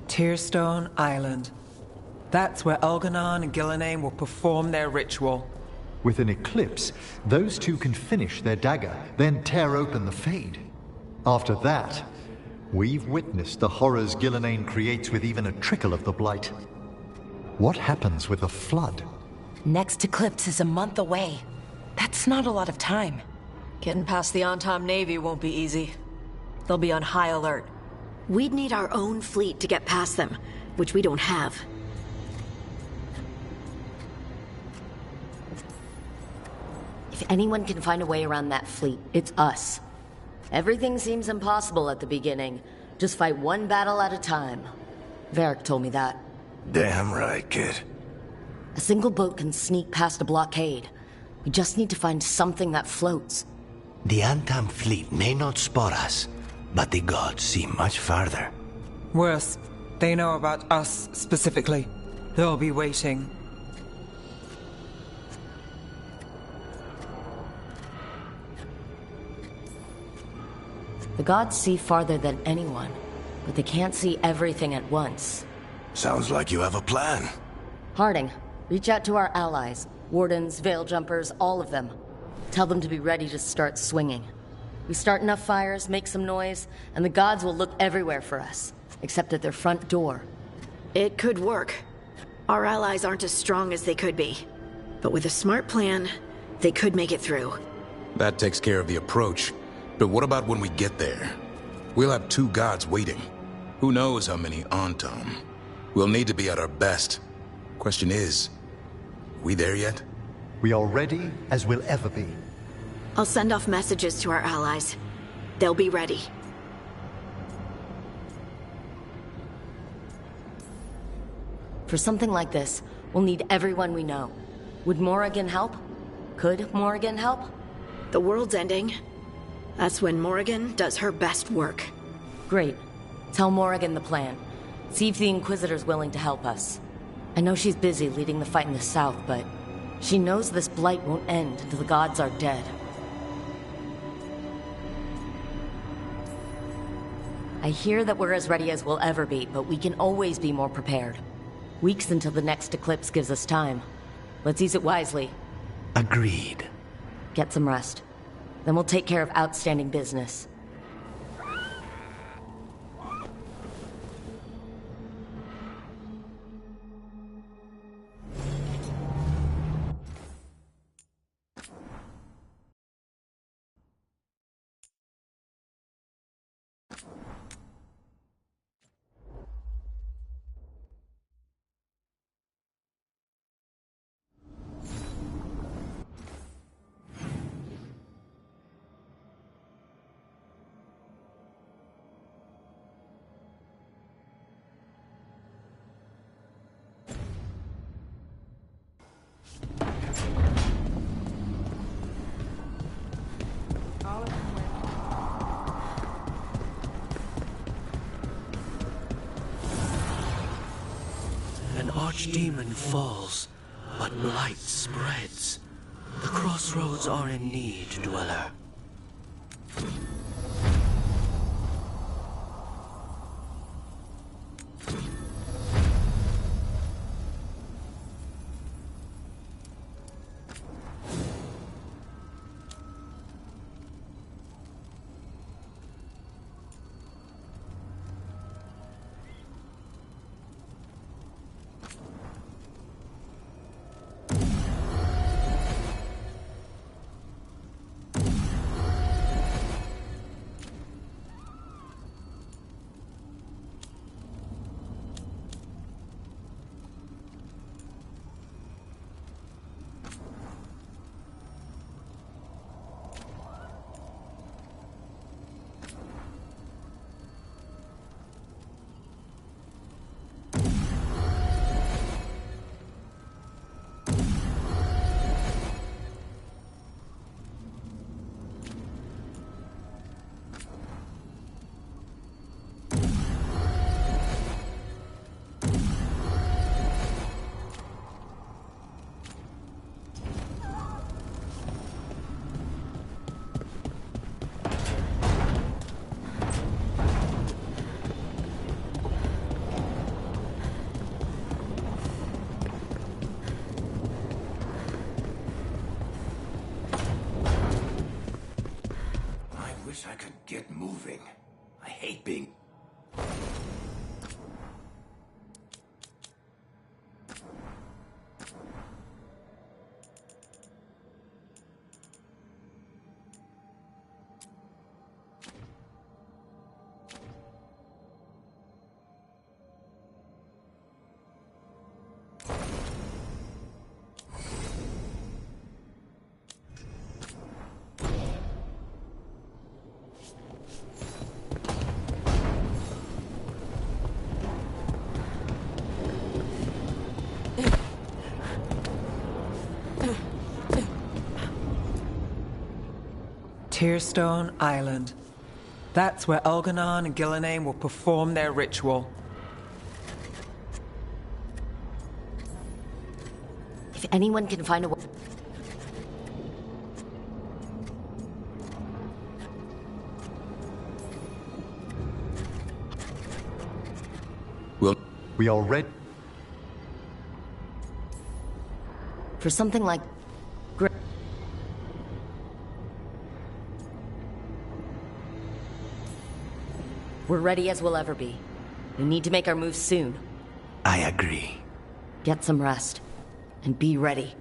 Tearstone Island. That's where Elganon and Gillenane will perform their ritual. With an eclipse, those two can finish their dagger, then tear open the Fade. After that, we've witnessed the horrors Gillenane creates with even a trickle of the Blight. What happens with a flood? Next eclipse is a month away. That's not a lot of time. Getting past the Antam Navy won't be easy. They'll be on high alert. We'd need our own fleet to get past them, which we don't have. If anyone can find a way around that fleet, it's us. Everything seems impossible at the beginning. Just fight one battle at a time. Varric told me that. Damn right, kid. A single boat can sneak past a blockade. We just need to find something that floats. The Antam fleet may not spot us, but the gods see much farther. Worse, they know about us specifically. They'll be waiting. The gods see farther than anyone, but they can't see everything at once. Sounds like you have a plan. Harding, reach out to our allies. Wardens, Veil Jumpers, all of them. Tell them to be ready to start swinging. We start enough fires, make some noise, and the gods will look everywhere for us, except at their front door. It could work. Our allies aren't as strong as they could be. But with a smart plan, they could make it through. That takes care of the approach. But what about when we get there? We'll have two gods waiting. Who knows how many Antam? We'll need to be at our best. Question is, we there yet? We are ready as we'll ever be. I'll send off messages to our allies. They'll be ready. For something like this, we'll need everyone we know. Would Morrigan help? Could Morrigan help? The world's ending. That's when Morrigan does her best work. Great. Tell Morrigan the plan. See if the Inquisitor's willing to help us. I know she's busy leading the fight in the south, but she knows this blight won't end until the gods are dead. I hear that we're as ready as we'll ever be, but we can always be more prepared. Weeks until the next eclipse gives us time. Let's use it wisely. Agreed. Get some rest. Then we'll take care of outstanding business. An archdemon falls, but blight spreads. The crossroads are in need, dweller. wish I could get moving. I hate being... Tearstone Island. That's where Elganon and Gillenane will perform their ritual. If anyone can find a way... We are ready. For something like... We're ready as we'll ever be. We need to make our moves soon. I agree. Get some rest. And be ready.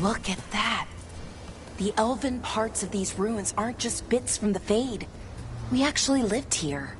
Look at that. The elven parts of these ruins aren't just bits from the Fade. We actually lived here.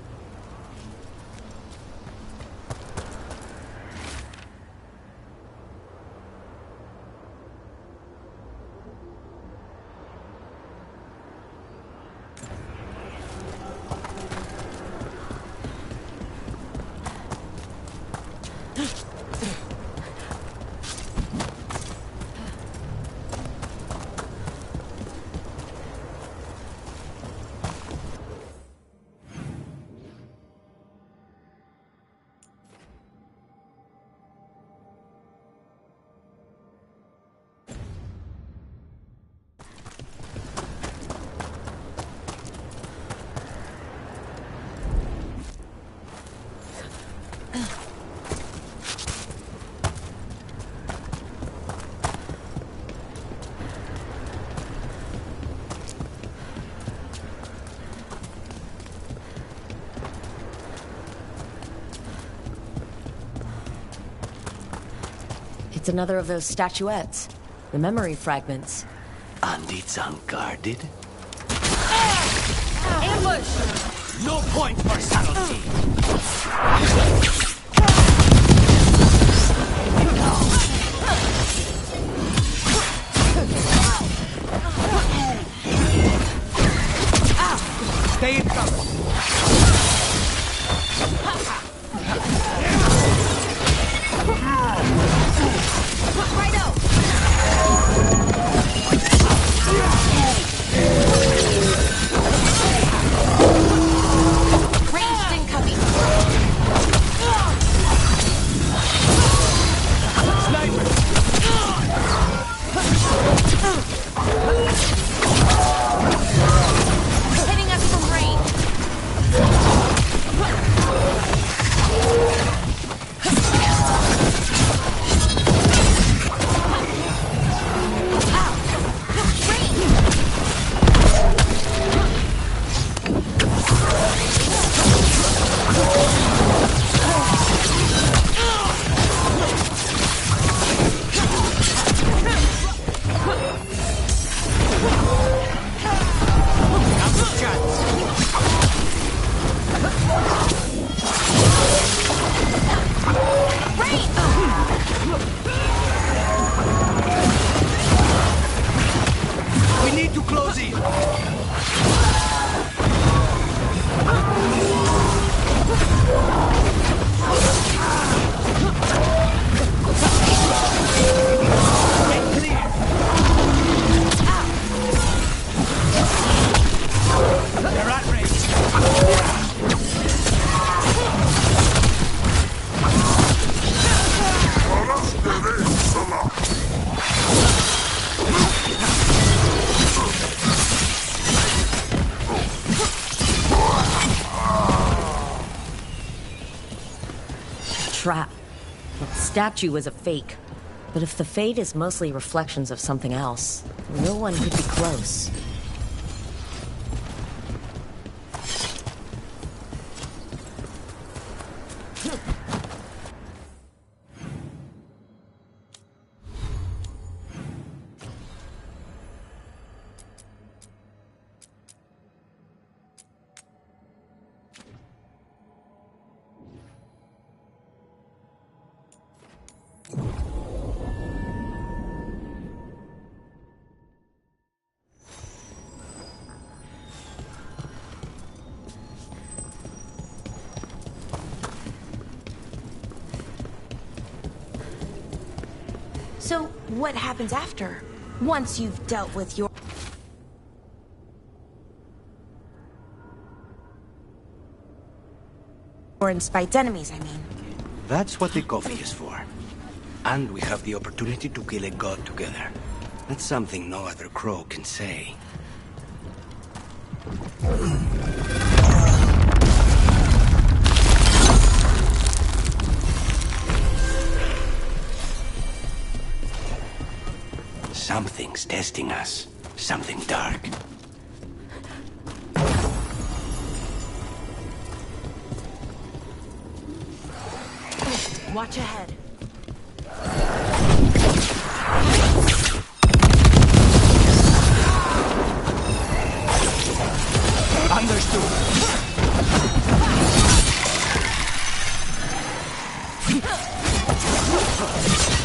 It's another of those statuettes. The memory fragments. And it's unguarded? Ambush! No point for subtlety. Stay in cover. Hitting us from range. We need to close in. They're at range. Trap. The statue is a fake. But if the fade is mostly reflections of something else, the real one could be close. So, what happens after? Once you've dealt with your... Or in spite's enemies, I mean. That's what the coffee is for. And we have the opportunity to kill a god together. That's something no other crow can say. Something's testing us. Something dark. Watch ahead. Understood.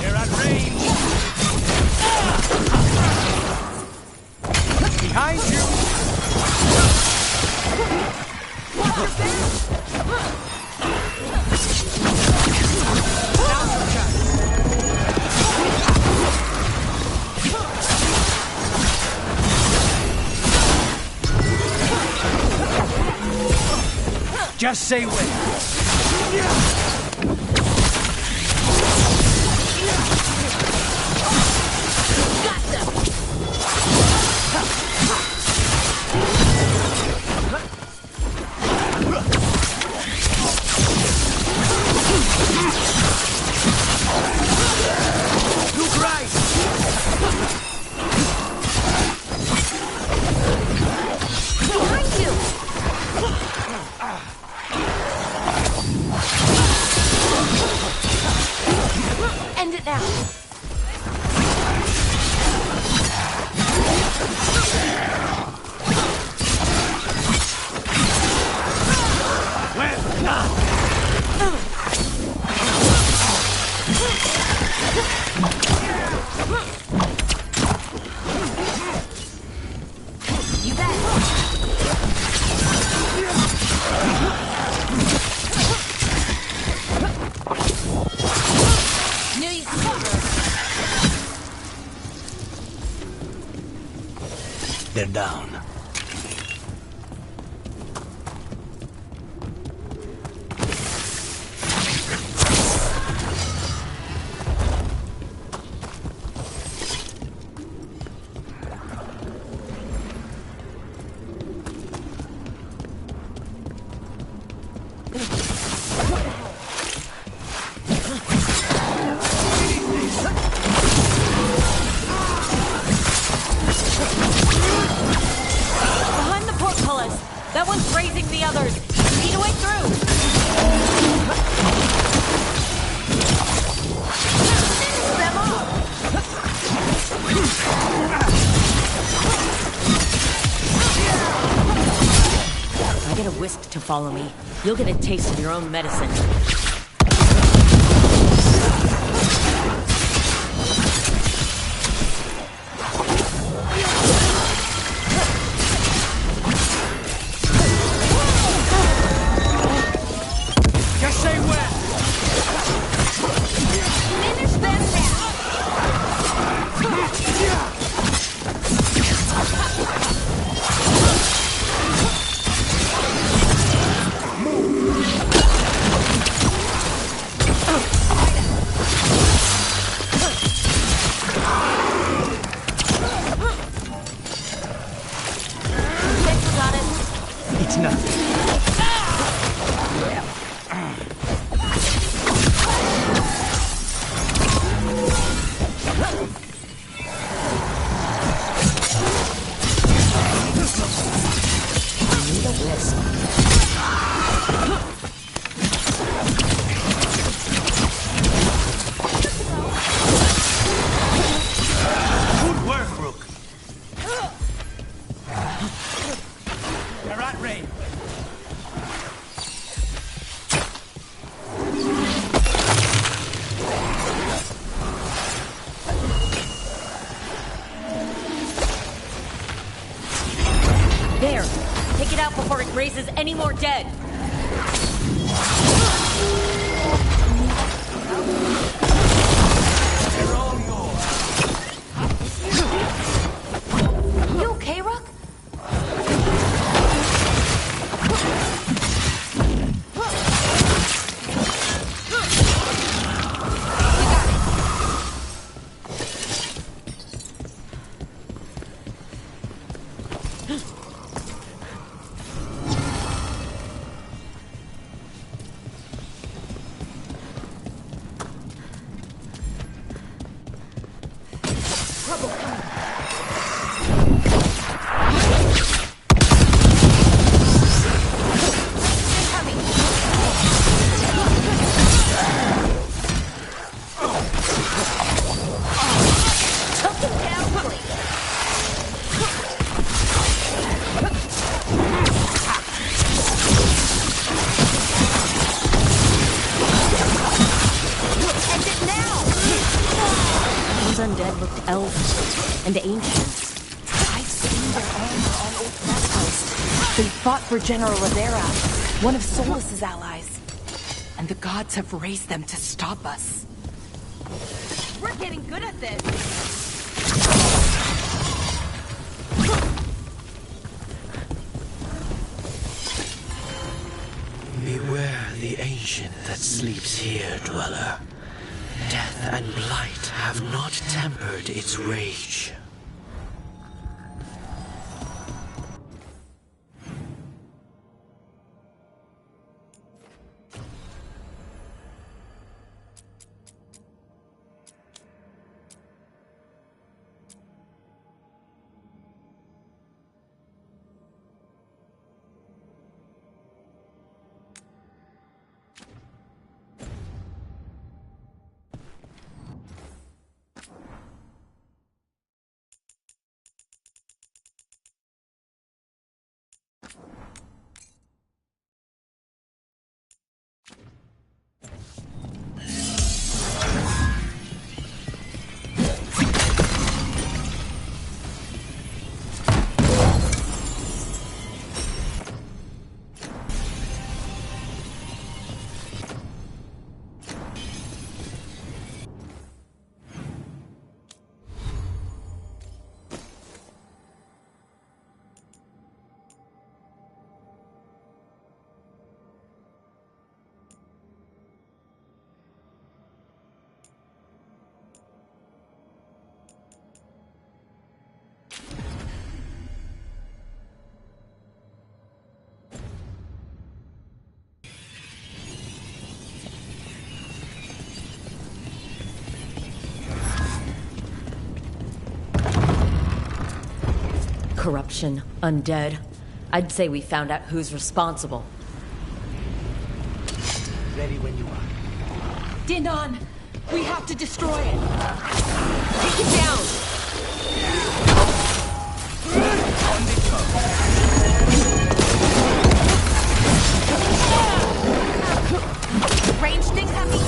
They're at range. Behind you. Just say when. Look right. Behind you. down. Behind the portcullis! That one's raising the others! Need a way through! Finish them off! I get a whisk to follow me. You'll get a taste of your own medicine. Just say when! Finish them now! It's nothing. Good work, Rook. You're at Ray. There! Take it out before it raises any more dead! You okay, Rook? Undead looked elven and ancient. I've seen their armor on old frescoes. They fought for General Rivera, one of Solus's allies. And the gods have raised them to stop us. We're getting good at this! Beware the ancient that sleeps here, dweller. Death and blight have not tempered its rage. corruption, undead. I'd say we found out who's responsible. Ready when you are. Dinan, we have to destroy it. Take it down. Ranged incoming.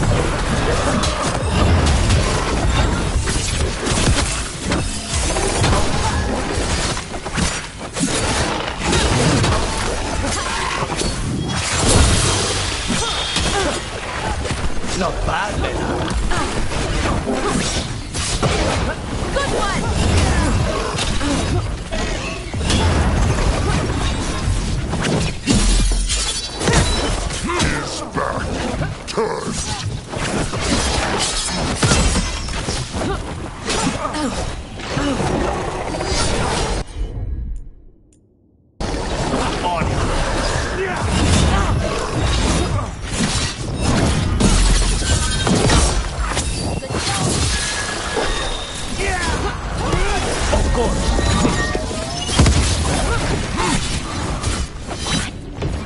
Not bad, Lena. Good one. He's back. Cursed.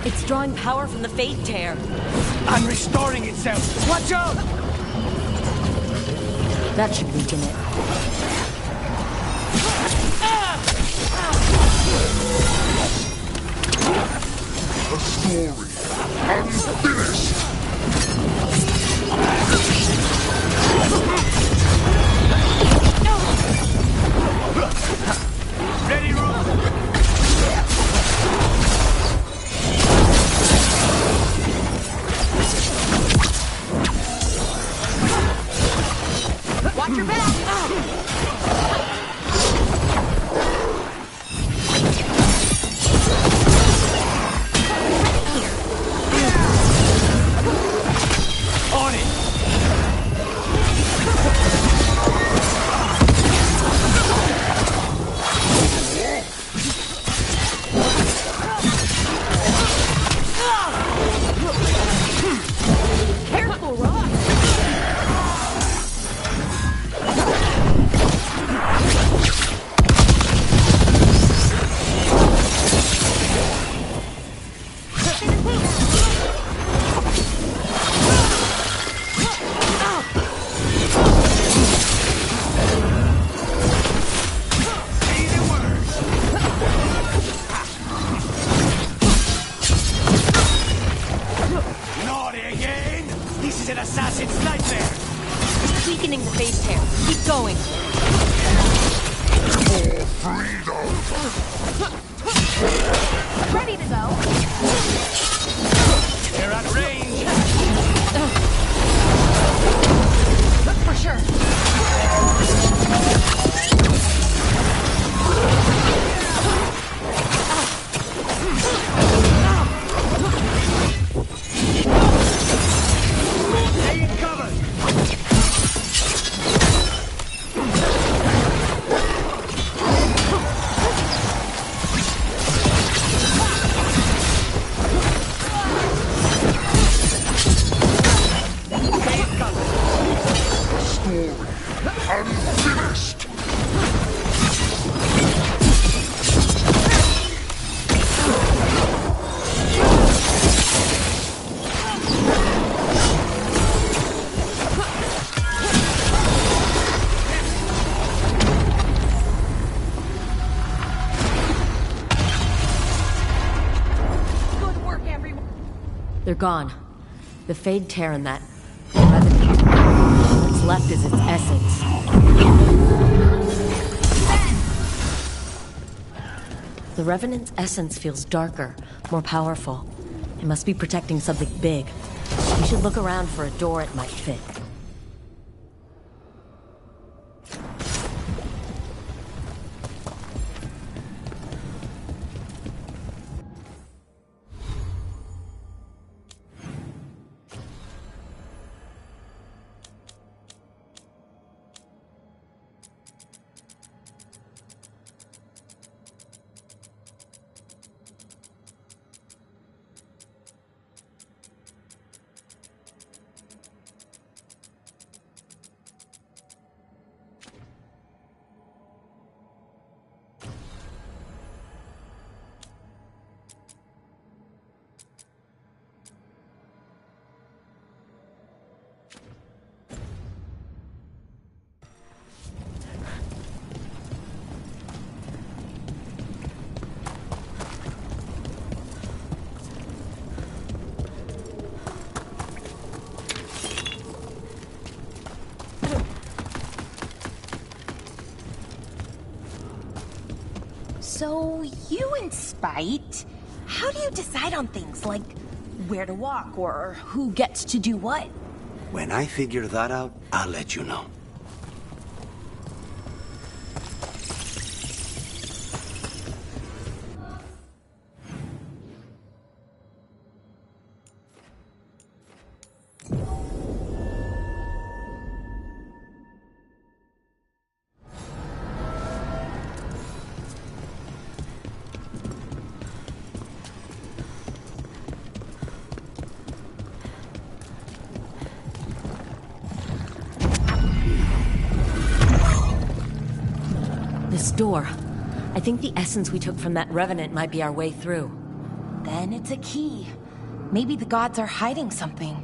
It's drawing power from the Fate Tear. I'm restoring itself. Watch out! That should weaken it. A story unfinished. Ready, Rook? Watch your back. On it! Careful, Rock. Naughty again! This is an assassin's nightmare! It's weakening the Fate Tear. Keep going. Ready to go. They're at range! For sure. Stay in cover! Stay in cover! Story unfinished. Good work, everyone. They're gone. The Fade Tear and that revenant. What's left is its essence. The Revenant's essence feels darker, more powerful. It must be protecting something big. We should look around for a door it might fit. So, you and Spite, how do you decide on things like where to walk or who gets to do what? When I figure that out, I'll let you know. This door. I think the essence we took from that revenant might be our way through. Then it's a key. Maybe the gods are hiding something.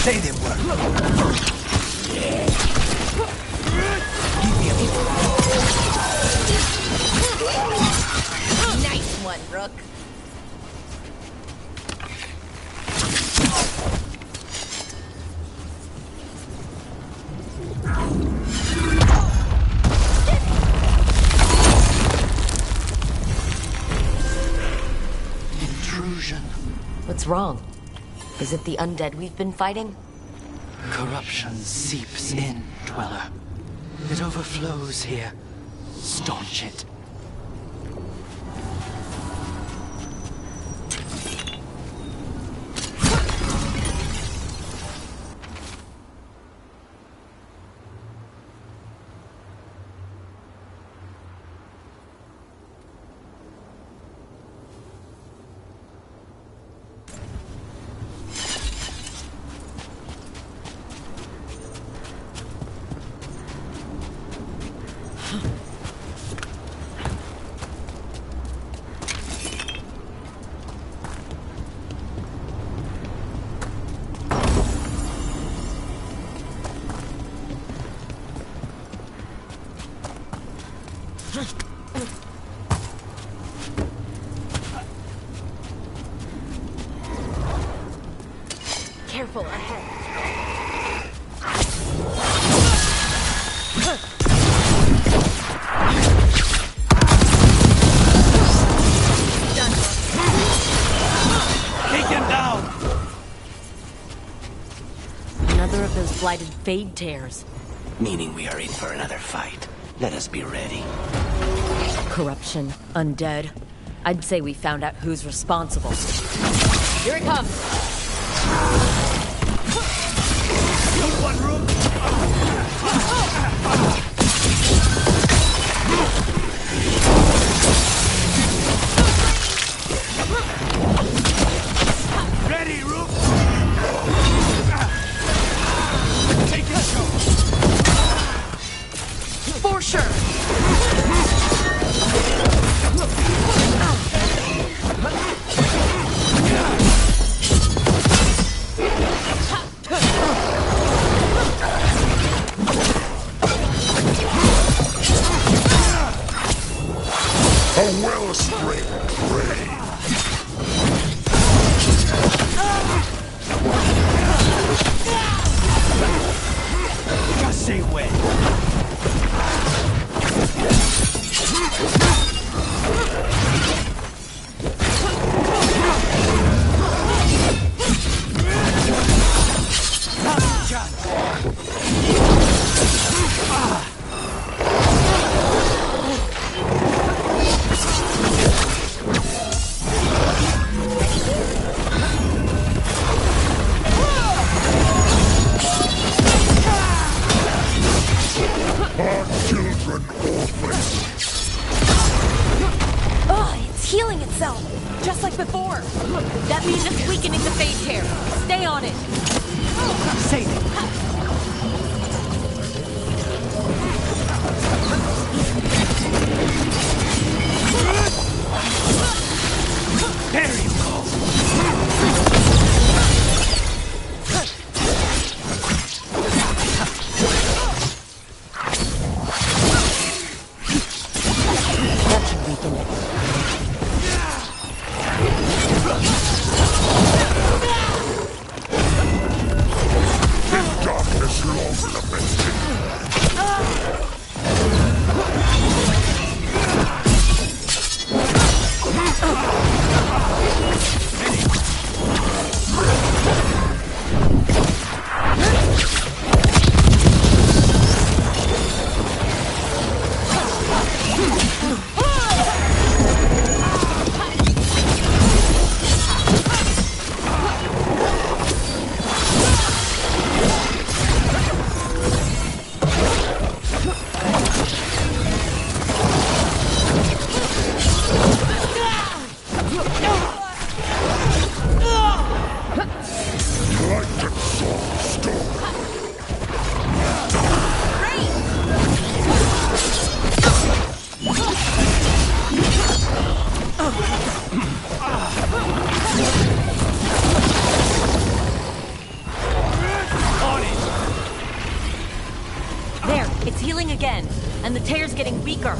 Say them work. Nice one, Rook. Intrusion. What's wrong? Is it the undead we've been fighting? Corruption seeps in, Dweller. It overflows here. Staunch it. Careful ahead. Take him down! Another of those blighted Fade Tears. Meaning we are in for another fight. Let us be ready. Corruption, undead. I'd say we found out who's responsible. Here it comes! A wellspring rain. Just say when. Healing itself, just like before. That means it's weakening the Fade Tear. Stay on it. Save it. There you go. That should weaken it. Darkness long lamented. There, it's healing again, and the tear's getting weaker.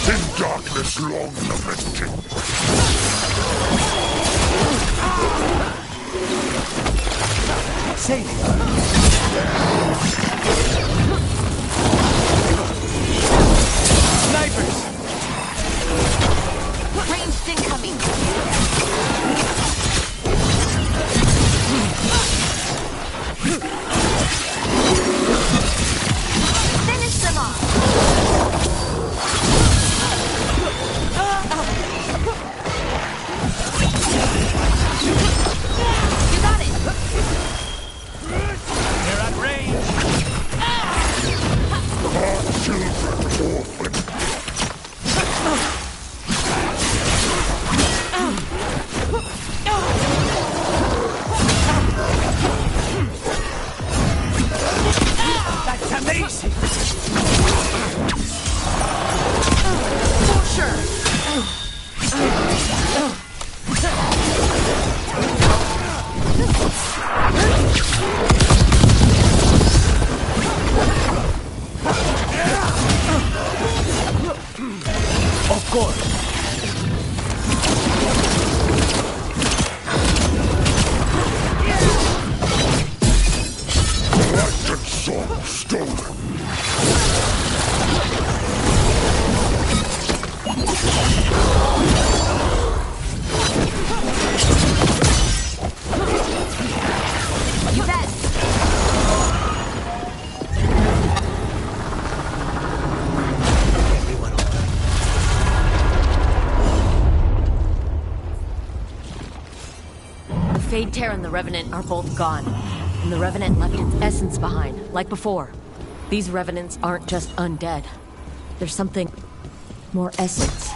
In darkness long lamented. Save it. Snipers! Ranged incoming! Finish them off! You got it! They're at range! Our children orphaned. That's amazing! For sure! Of course! Light and song stolen. You bet! The Fade Tear and the Revenant are both gone. and the Revenant left its essence behind, like before. These Revenants aren't just undead. There's something more essence.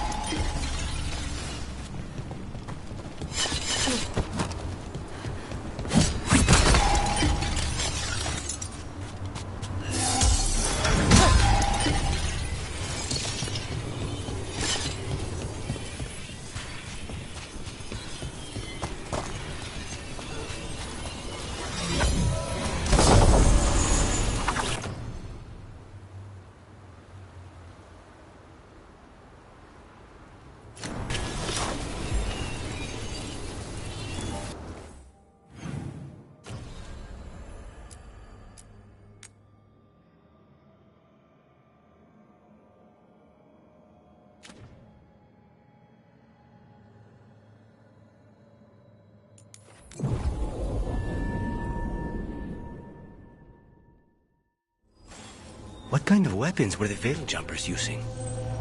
What kind of weapons were the Veil Jumpers using?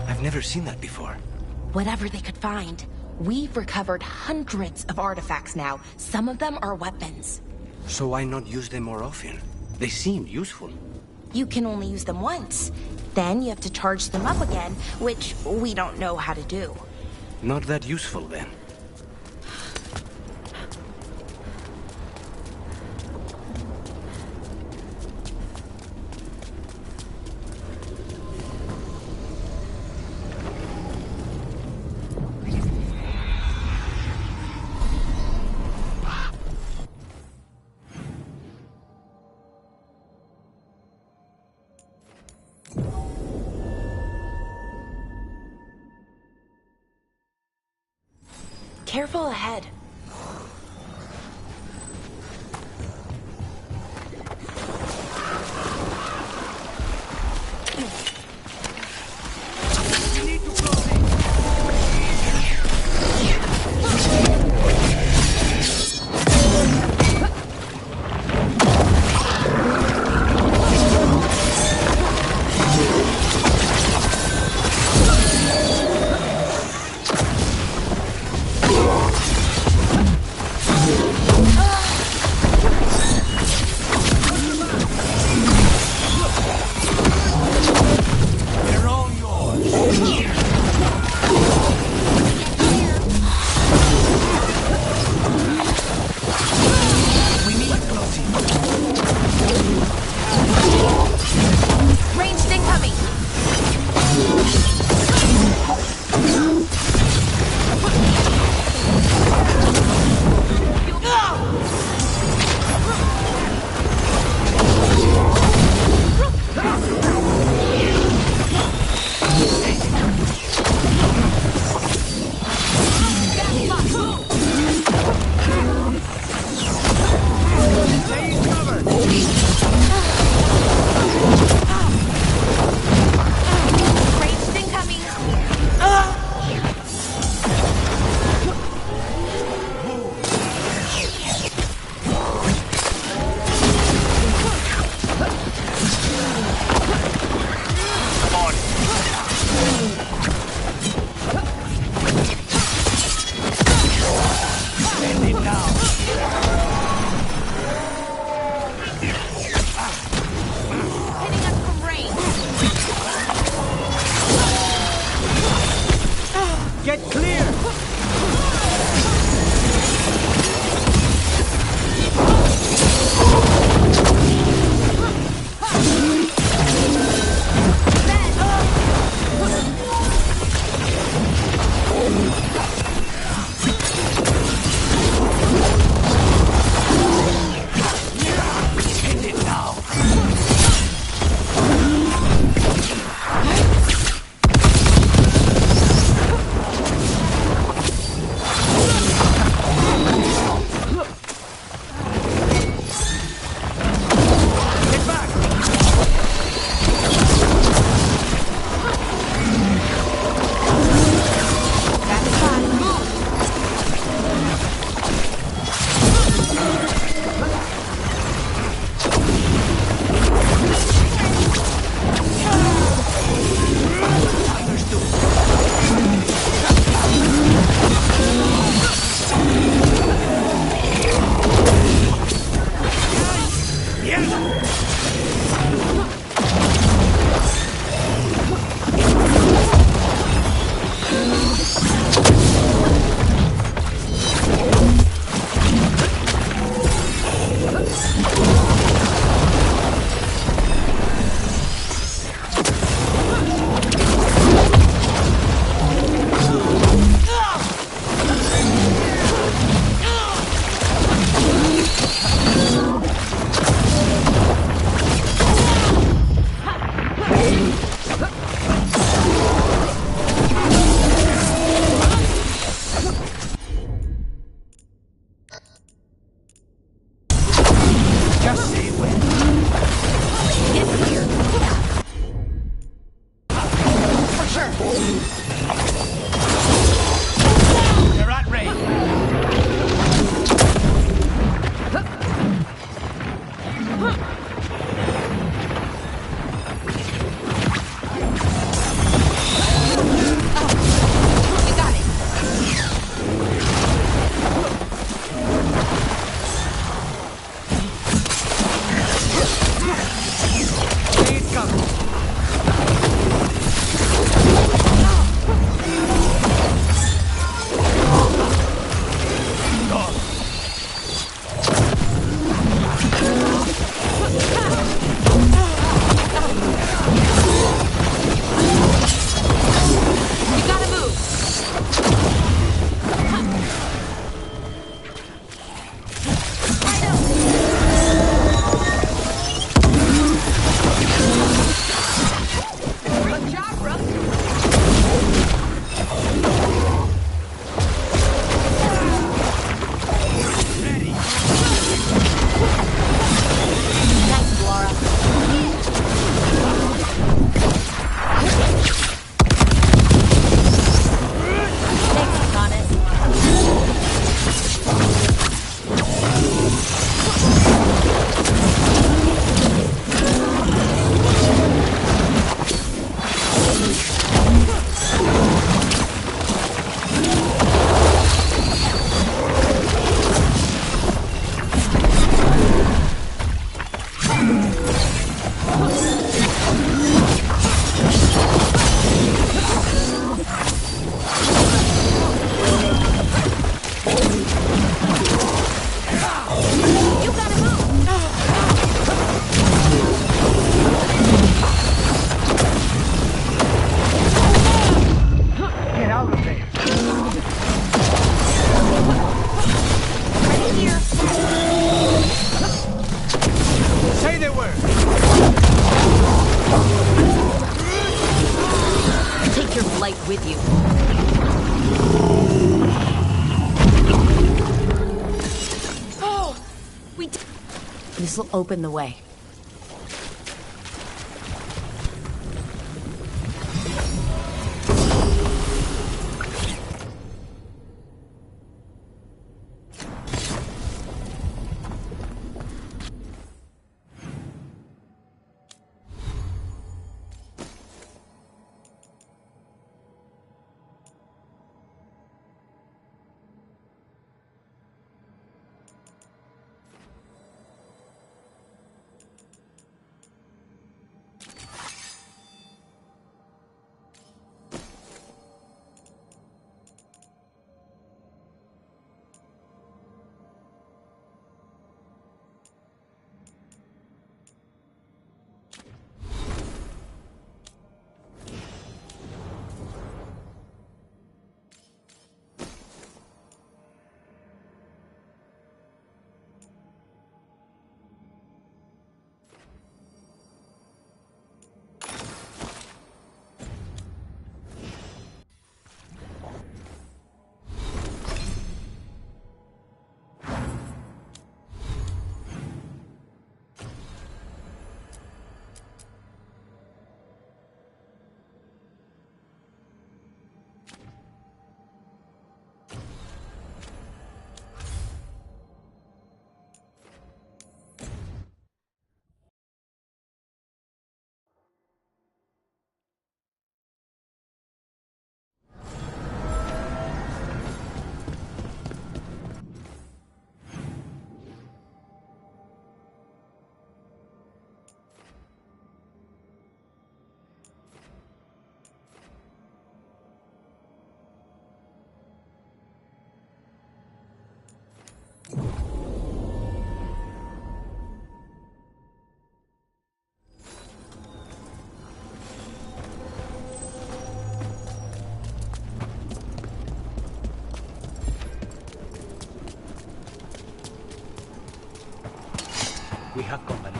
I've never seen that before. Whatever they could find. We've recovered hundreds of artifacts now. Some of them are weapons. So why not use them more often? They seemed useful. You can only use them once. Then you have to charge them up again, which we don't know how to do. Not that useful then. Careful ahead. This'll open the way. We have company.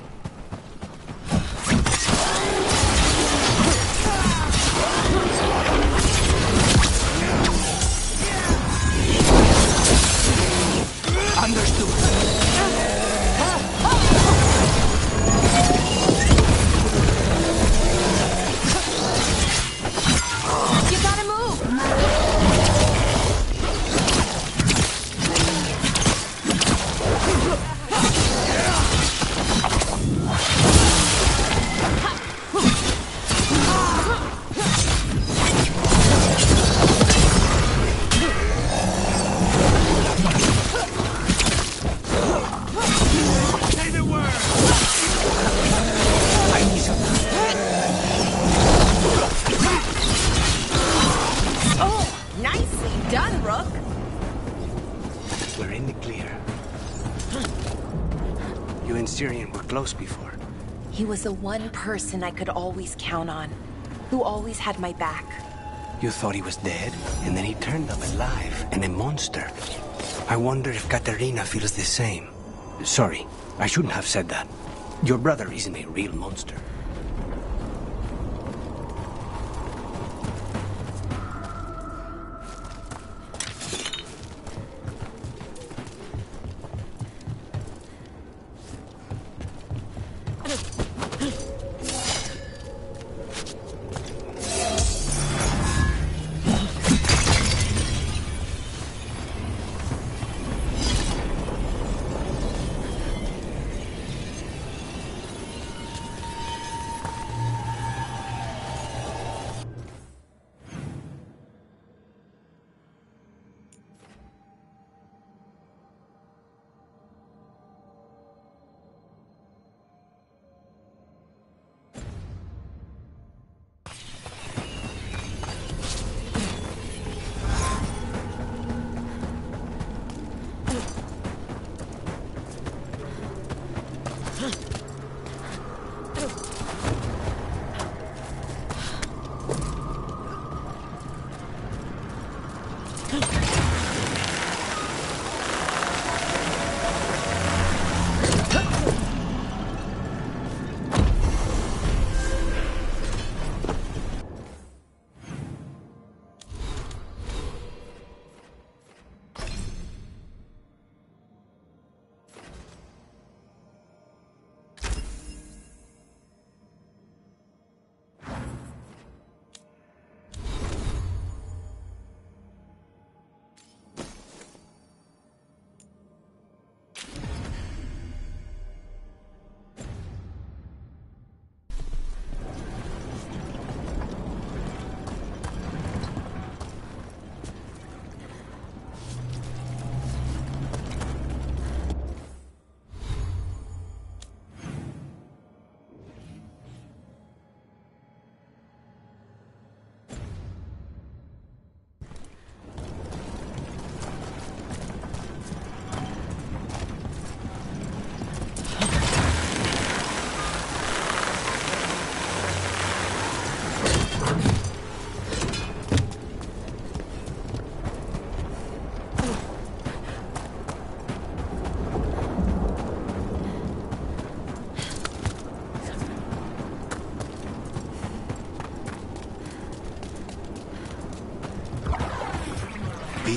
You gotta move! Oh, nicely done, Rook. We're in the clear. You and Syrian were close before. He was the one person I could always count on, who always had my back. You thought he was dead, and then he turned up alive, and a monster. I wonder if Katerina feels the same. Sorry, I shouldn't have said that. Your brother isn't a real monster.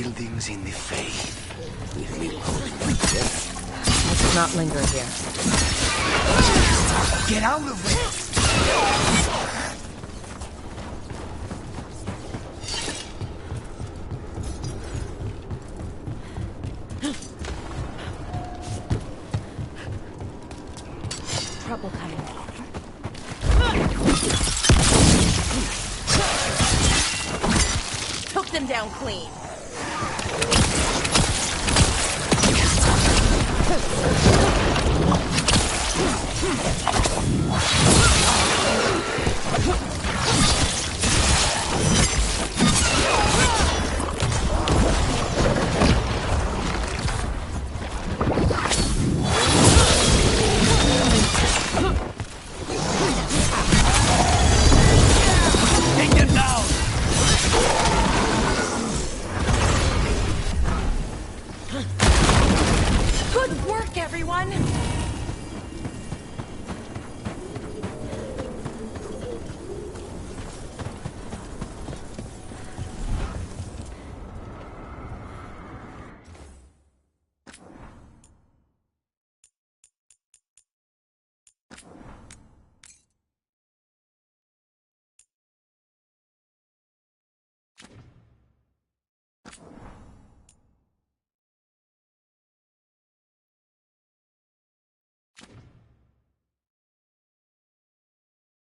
buildings in the faith. Let's not linger here. Get out of there! Trouble coming. Took them down clean.